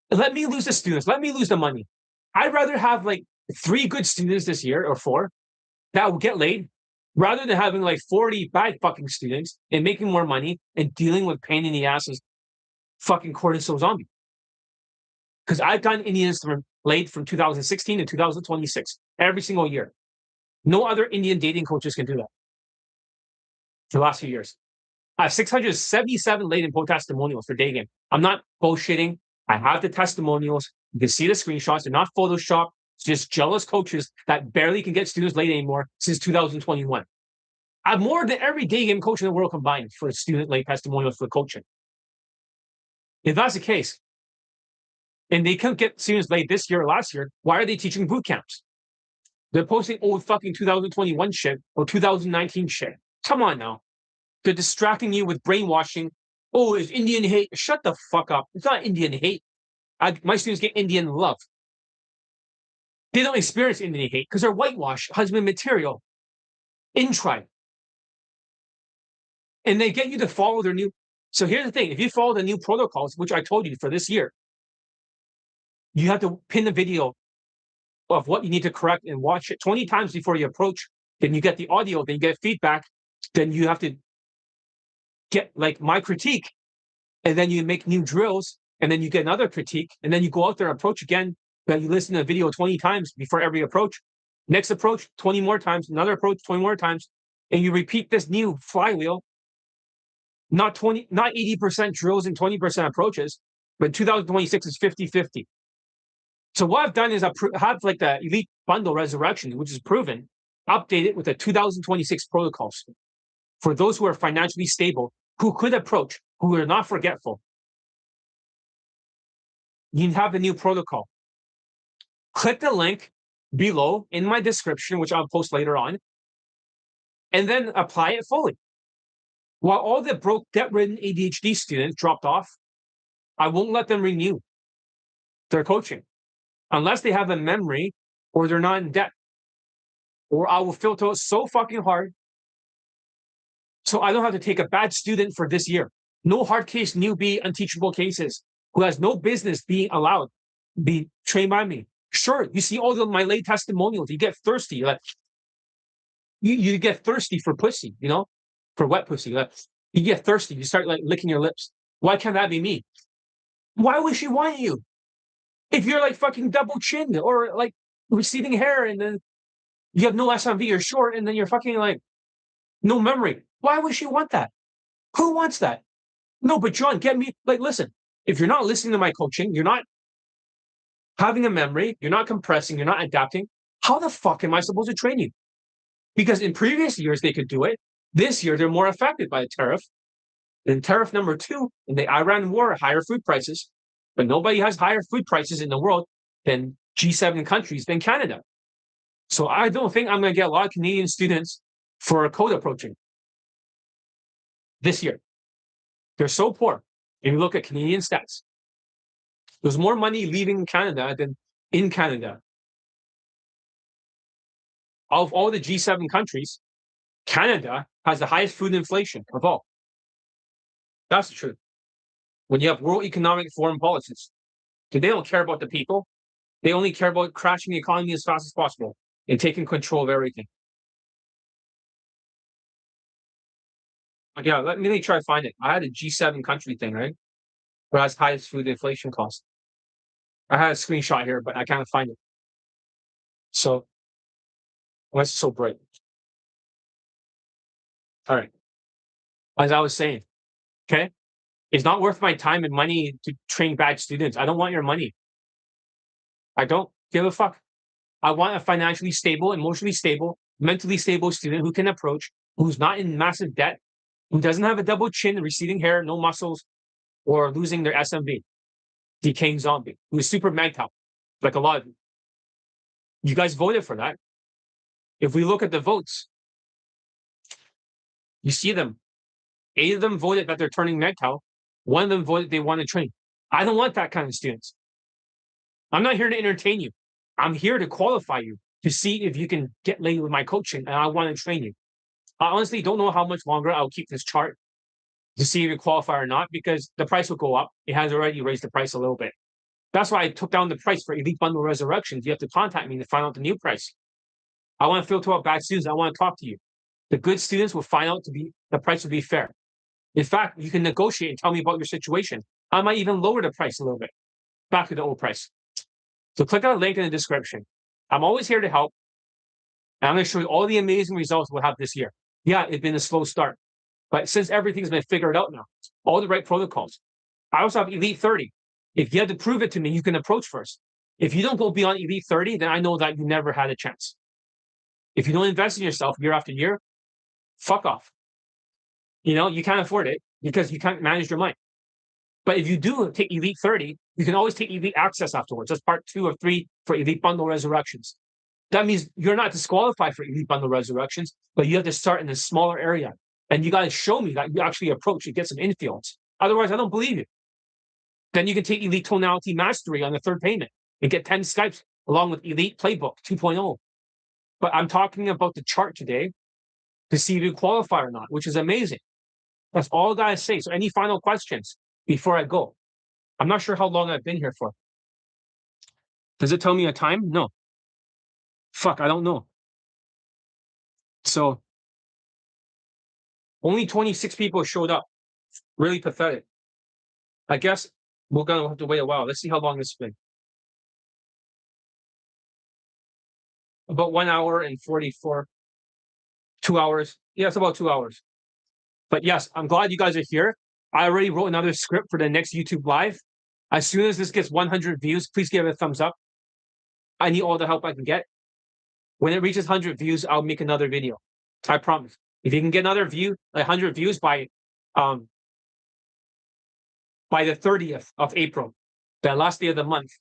Let me lose the students. Let me lose the money. I'd rather have 3 good students this year or 4 that will get laid rather than having 40 bad fucking students and making more money and dealing with pain in the asses fucking cortisol zombie. Because I've gotten Indians laid from 2016 to 2026 every single year. No other Indian dating coaches can do that for the last few years. I have 677 laid in testimonials for Daygame. I'm not bullshitting. I have the testimonials. You can see the screenshots. They're not Photoshop. It's just jealous coaches that barely can get students late anymore since 2021. I have more than every Daygame coach in the world combined for student late testimonials for coaching. If that's the case, and they couldn't get students late this year or last year, why are they teaching boot camps? They're posting old fucking 2021 shit or 2019 shit. Come on now. They're distracting you with brainwashing. Oh, it's Indian hate. Shut the fuck up. It's not Indian hate. My students get Indian love. They don't experience Indian hate because they're whitewashed, husband material, in tribe. And they get you to follow their new. So here's the thing: if you follow the new protocols, which I told you for this year, you have to pin the video of what you need to correct and watch it 20 times before you approach. Then you get the audio, then you get feedback, then you have to get like my critique, and then you make new drills, and then you get another critique, and then you go out there and approach again. Then you listen to the video 20 times before every approach. Next approach, 20 more times, another approach, 20 more times, and you repeat this new flywheel. Not 80% drills and 20% approaches, but 2026 is 50-50. So what I've done is I have like the Elite Bundle Resurrection, which is proven, update it with the 2026 protocols for those who are financially stable, who could approach, who are not forgetful. You have the new protocol. Click the link below in my description, which I'll post later on, and then apply it fully. While all the broke, debt-ridden ADHD students dropped off, I won't let them renew their coaching unless they have a memory or they're not in debt. Or I will filter it so fucking hard so I don't have to take a bad student for this year. No hard case, newbie, unteachable cases who has no business being allowed to be trained by me. Sure, you see all my late testimonials, you get thirsty. Like, you get thirsty for pussy, you know, for wet pussy. Like, you get thirsty, you start like licking your lips. Why can't that be me? Why would she want you? If you're like fucking double chin or like receding hair and then you have no SMV, you're short, and then you're fucking like no memory. Why would she want that? Who wants that? No, but John, get me, like, listen, if you're not listening to my coaching, you're not having a memory, you're not compressing, you're not adapting, how the fuck am I supposed to train you? Because in previous years, they could do it. This year, they're more affected by the tariff. Then tariff number 2, in the Iran war, higher food prices. But nobody has higher food prices in the world than G7 countries than Canada. So I don't think I'm going to get a lot of Canadian students for code approaching this year. They're so poor. If you look at Canadian stats, there's more money leaving Canada than in Canada. Of all the G7 countries, Canada has the highest food inflation of all. That's the truth. When you have World Economic Forum policies, they don't care about the people. They only care about crashing the economy as fast as possible and taking control of everything. Yeah, let me try to find it. I had a G7 country thing, right? Where has highest food inflation cost. I had a screenshot here, but I can't find it. So, why is it so bright? All right. As I was saying, okay, it's not worth my time and money to train bad students. I don't want your money. I don't give a fuck. I want a financially stable, emotionally stable, mentally stable student who can approach, who's not in massive debt, who doesn't have a double chin, receding hair, no muscles, or losing their SMV, decaying zombie, who is super mental, like a lot of you. You guys voted for that. If we look at the votes, you see them. 8 of them voted that they're turning mental. 1 of them voted they want to train. I don't want that kind of students. I'm not here to entertain you. I'm here to qualify you to see if you can get laid with my coaching, and I want to train you. I honestly don't know how much longer I'll keep this chart to see if you qualify or not, because the price will go up. It has already raised the price a little bit. That's why I took down the price for Elite Bundle Resurrections. You have to contact me to find out the new price. I want to filter out bad students. I want to talk to you. The good students will find out the price will be fair. In fact, you can negotiate and tell me about your situation. I might even lower the price a little bit, back to the old price. So click on the link in the description. I'm always here to help. And I'm going to show you all the amazing results we'll have this year. Yeah, it's been a slow start. But since everything's been figured out now, all the right protocols. I also have Elite 30. If you have to prove it to me, you can approach first. If you don't go beyond Elite 30, then I know that you never had a chance. If you don't invest in yourself year after year, fuck off. You know, you can't afford it because you can't manage your money. But if you do take Elite 30, you can always take Elite Access afterwards. That's part 2 or 3 for Elite Bundle Resurrections. That means you're not disqualified for Elite Bundle Resurrections, but you have to start in a smaller area. And you got to show me that you actually approach and get some infields. Otherwise, I don't believe you. Then you can take Elite Tonality Mastery on the 3rd payment and get 10 Skypes along with Elite Playbook 2.0. But I'm talking about the chart today to see if you qualify or not, which is amazing. That's all I gotta say. So any final questions before I go? I'm not sure how long I've been here for. Does it tell me a time? No. Fuck, I don't know. So only 26 people showed up. Really pathetic. I guess we're gonna have to wait a while. Let's see how long this has been. About 1 hour and 44, 2 hours. Yeah, it's about 2 hours. But yes, I'm glad you guys are here. I already wrote another script for the next YouTube live. As soon as this gets 100 views, please give it a thumbs up. I need all the help I can get. When it reaches 100 views, I'll make another video. I promise. If you can get another view, like 100 views by the 30th of April, the last day of the month,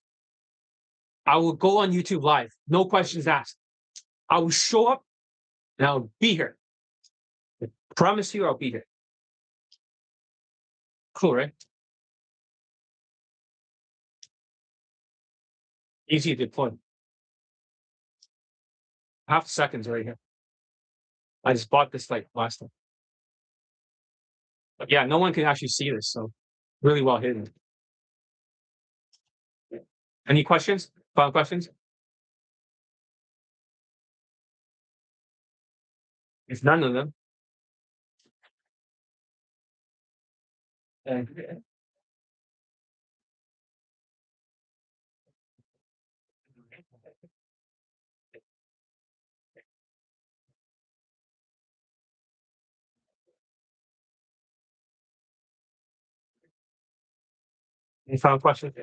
I will go on YouTube live. No questions asked. I will show up and I'll be here. I promise you I'll be here. Cool, right? Easy to deploy. Half seconds right here. I just bought this like last time. But yeah, no one can actually see this, so really well hidden. Any questions? Final questions? If none of them. Any final questions?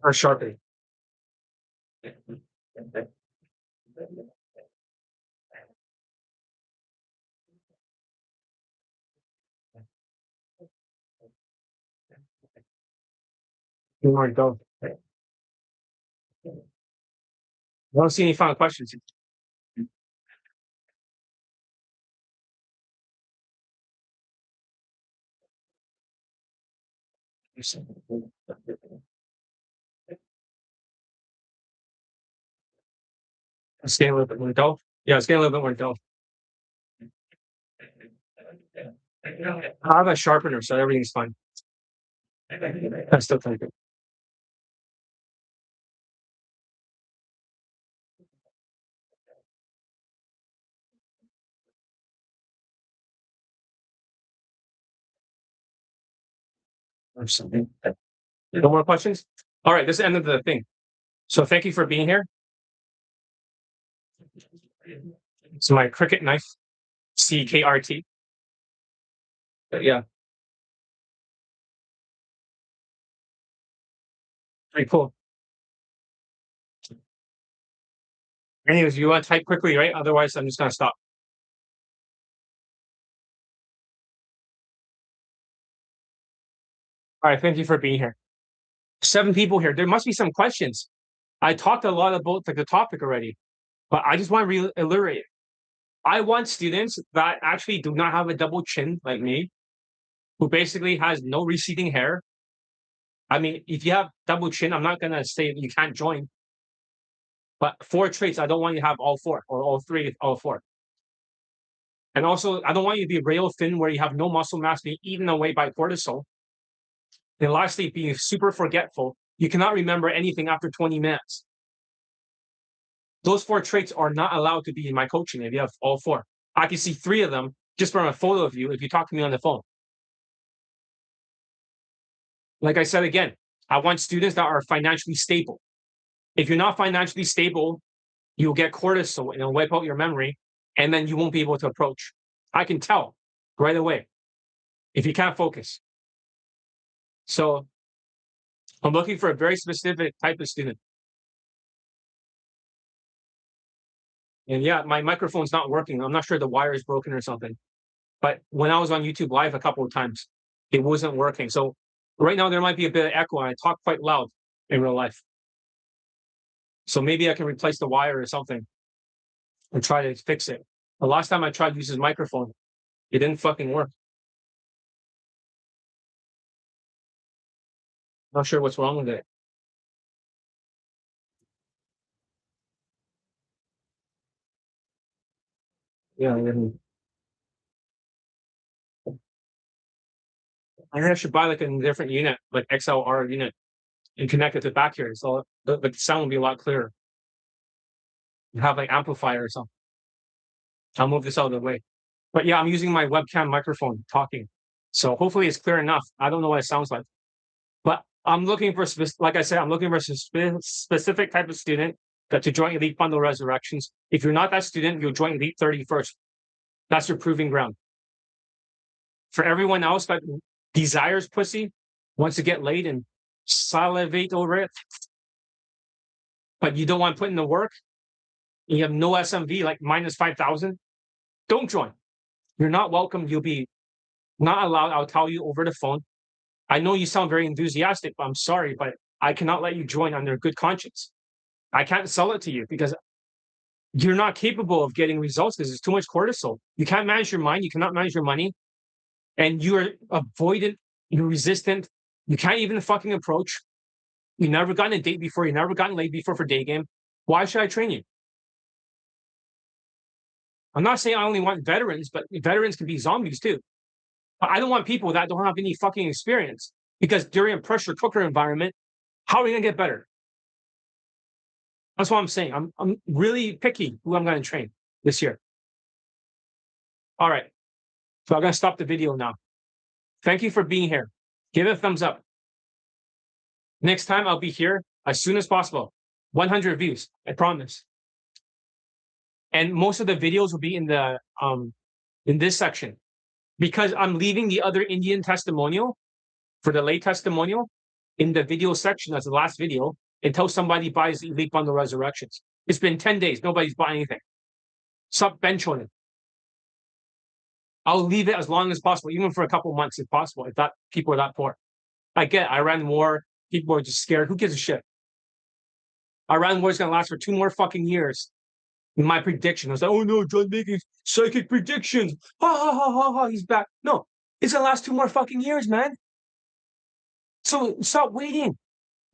Or sharply? You want to go? I don't see any final questions. It's getting a little bit more dull. Yeah, it's getting a little bit more dull. I have a sharpener, so everything's fine. I still think it. Or something. No more questions? All right, this is the end of the thing. So thank you for being here. It's my Cricut knife, CKRT. But yeah, pretty cool. Anyways, you want to type quickly, right? Otherwise, I'm just gonna stop. All right, thank you for being here. 7 people here. There must be some questions. I talked a lot about like the topic already, but I just want to reiterate. I want students that actually do not have a double chin like me, who basically has no receding hair. I mean, if you have double chin, I'm not gonna say you can't join, but 4 traits, I don't want you to have all 4 or all 3, all 4. And also, I don't want you to be rail thin where you have no muscle mass being eaten away by cortisol. And lastly, being super forgetful. You cannot remember anything after 20 minutes. Those 4 traits are not allowed to be in my coaching if you have all 4. I can see 3 of them just from a photo of you if you talk to me on the phone. Like I said again, I want students that are financially stable. If you're not financially stable, you'll get cortisol and it'll wipe out your memory, and then you won't be able to approach. I can tell right away if you can't focus. So I'm looking for a very specific type of student. And yeah, my microphone's not working. I'm not sure the wire is broken or something. But when I was on YouTube Live a couple of times, it wasn't working. So right now there might be a bit of echo and I talk quite loud in real life. So maybe I can replace the wire or something and try to fix it. The last time I tried to use his microphone, it didn't fucking work. Not sure what's wrong with it. Yeah, I think I should buy like a different unit, like XLR unit, and connect it to back here. So the sound will be a lot clearer. You have like amplifier or something. I'll move this out of the way. But yeah, I'm using my webcam microphone talking. So hopefully it's clear enough. I don't know what it sounds like. But I'm looking for, like I said, I'm looking for a specific type of student that to join Elite Bundle Resurrections. If you're not that student, you'll join Elite 31st. That's your proving ground. For everyone else that desires pussy, wants to get laid and salivate over it, but you don't want to put in the work, and you have no SMV, like minus 5,000, don't join. You're not welcome. You'll be not allowed. I'll tell you over the phone. I know you sound very enthusiastic, but I'm sorry, but I cannot let you join under good conscience. I can't sell it to you because you're not capable of getting results because there's too much cortisol. You can't manage your mind. You cannot manage your money. And you're avoidant. You're resistant. You can't even fucking approach. You never gotten a date before. You never gotten laid before for Daygame. Why should I train you? I'm not saying I only want veterans, but veterans can be zombies too. But I don't want people that don't have any fucking experience because during a pressure cooker environment, how are we going to get better? That's what I'm saying. I'm really picky who I'm going to train this year. All right. So I'm going to stop the video now. Thank you for being here. Give it a thumbs up. Next time I'll be here as soon as possible. 100 views, I promise. And most of the videos will be in the in this section because I'm leaving the other Indian testimonial for the late testimonial in the video section as the last video until somebody buys Elite Bundle Resurrections. It's been 10 days. Nobody's bought anything. Stop benching it. I'll leave it as long as possible, even for a couple months if possible, if that people are that poor. I get it. Iran war, people are just scared. Who gives a shit? Iran war is going to last for 2 more fucking years. In my prediction, I was like, oh no, John making psychic predictions. Ha ha ha ha ha, he's back. No, it's going to last 2 more fucking years, man. So stop waiting.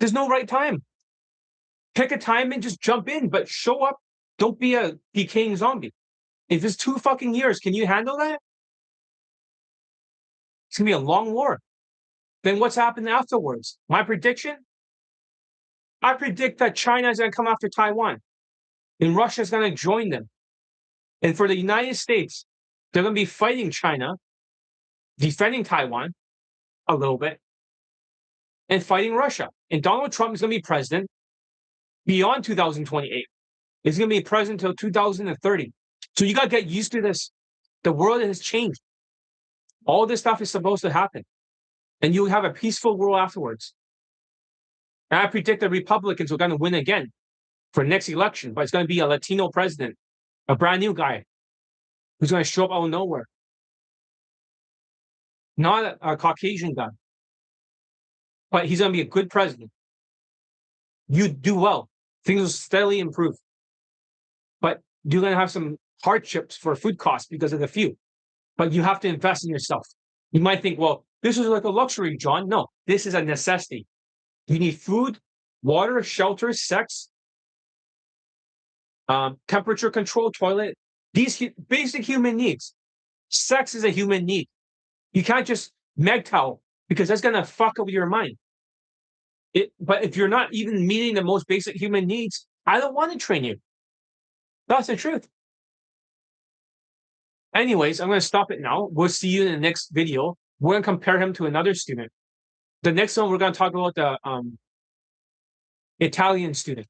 There's no right time. Pick a time and just jump in, but show up. Don't be a decaying zombie. If it's 2 fucking years, can you handle that? It's going to be a long war. Then what's happened afterwards? My prediction? I predict that China is going to come after Taiwan and Russia is going to join them. And for the United States, they're going to be fighting China, defending Taiwan a little bit, and fighting Russia. And Donald Trump is going to be president beyond 2028. He's going to be president until 2030. So you got to get used to this. The world has changed. All this stuff is supposed to happen. And you have a peaceful world afterwards. And I predict the Republicans are going to win again for next election, but it's going to be a Latino president, a brand new guy who's going to show up out of nowhere. Not a Caucasian guy, but he's going to be a good president. You do well. Things will steadily improve. But you're going to have some hardships for food costs because of the few. But you have to invest in yourself. You might think, well, this is like a luxury, John. No, this is a necessity. You need food, water, shelter, sex, temperature control, toilet. These basic human needs. Sex is a human need. You can't just MGTOW because that's going to fuck up your mind. But if you're not even meeting the most basic human needs, I don't want to train you. That's the truth. Anyways, I'm going to stop it now. We'll see you in the next video. We're going to compare him to another student. The next one, we're going to talk about the Italian student,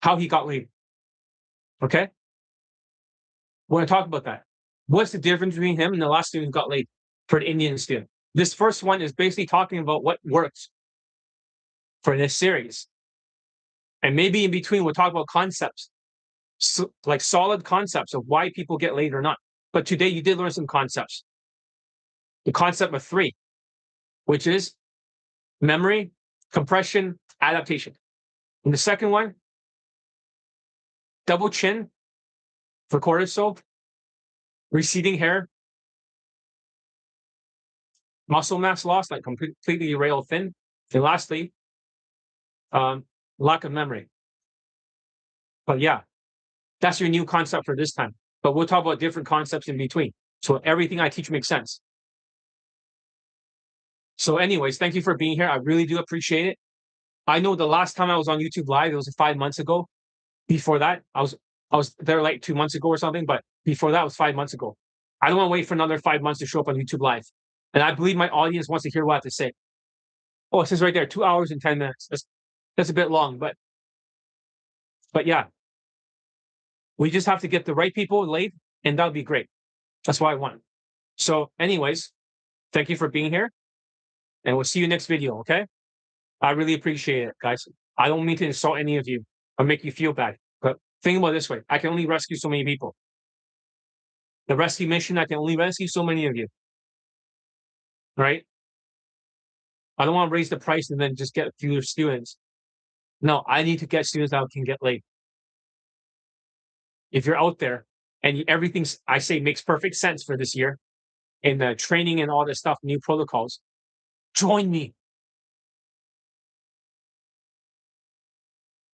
how he got laid. Okay? We're going to talk about that. What's the difference between him and the last student who got laid for the Indian student? This first one is basically talking about what works for this series. And maybe in between, we'll talk about concepts, like solid concepts of why people get laid or not. But today, you did learn some concepts. The concept of 3, which is memory, compression, adaptation. And the second one, double chin for cortisol, receding hair, muscle mass loss, like completely rail thin. And lastly, lack of memory. But yeah, that's your new concept for this time. but we'll talk about different concepts in between. So everything I teach makes sense. So anyways, thank you for being here. I really do appreciate it. I know the last time I was on YouTube Live, it was 5 months ago. Before that, I was there like 2 months ago or something, but before that was 5 months ago. I don't want to wait for another 5 months to show up on YouTube Live. And I believe my audience wants to hear what I have to say. Oh, it says right there, 2 hours and 10 minutes. That's a bit long, but yeah. We just have to get the right people late, and that'll be great. That's what I want. So, anyways, thank you for being here, and we'll see you next video, okay? I really appreciate it, guys. I don't mean to insult any of you or make you feel bad, but think about it this way. I can only rescue so many people. The rescue mission, I can only rescue so many of you, right? I don't want to raise the price and then just get fewer students. No, I need to get students that can get late. If you're out there and everything I say makes perfect sense for this year in the training and all this stuff, new protocols, join me.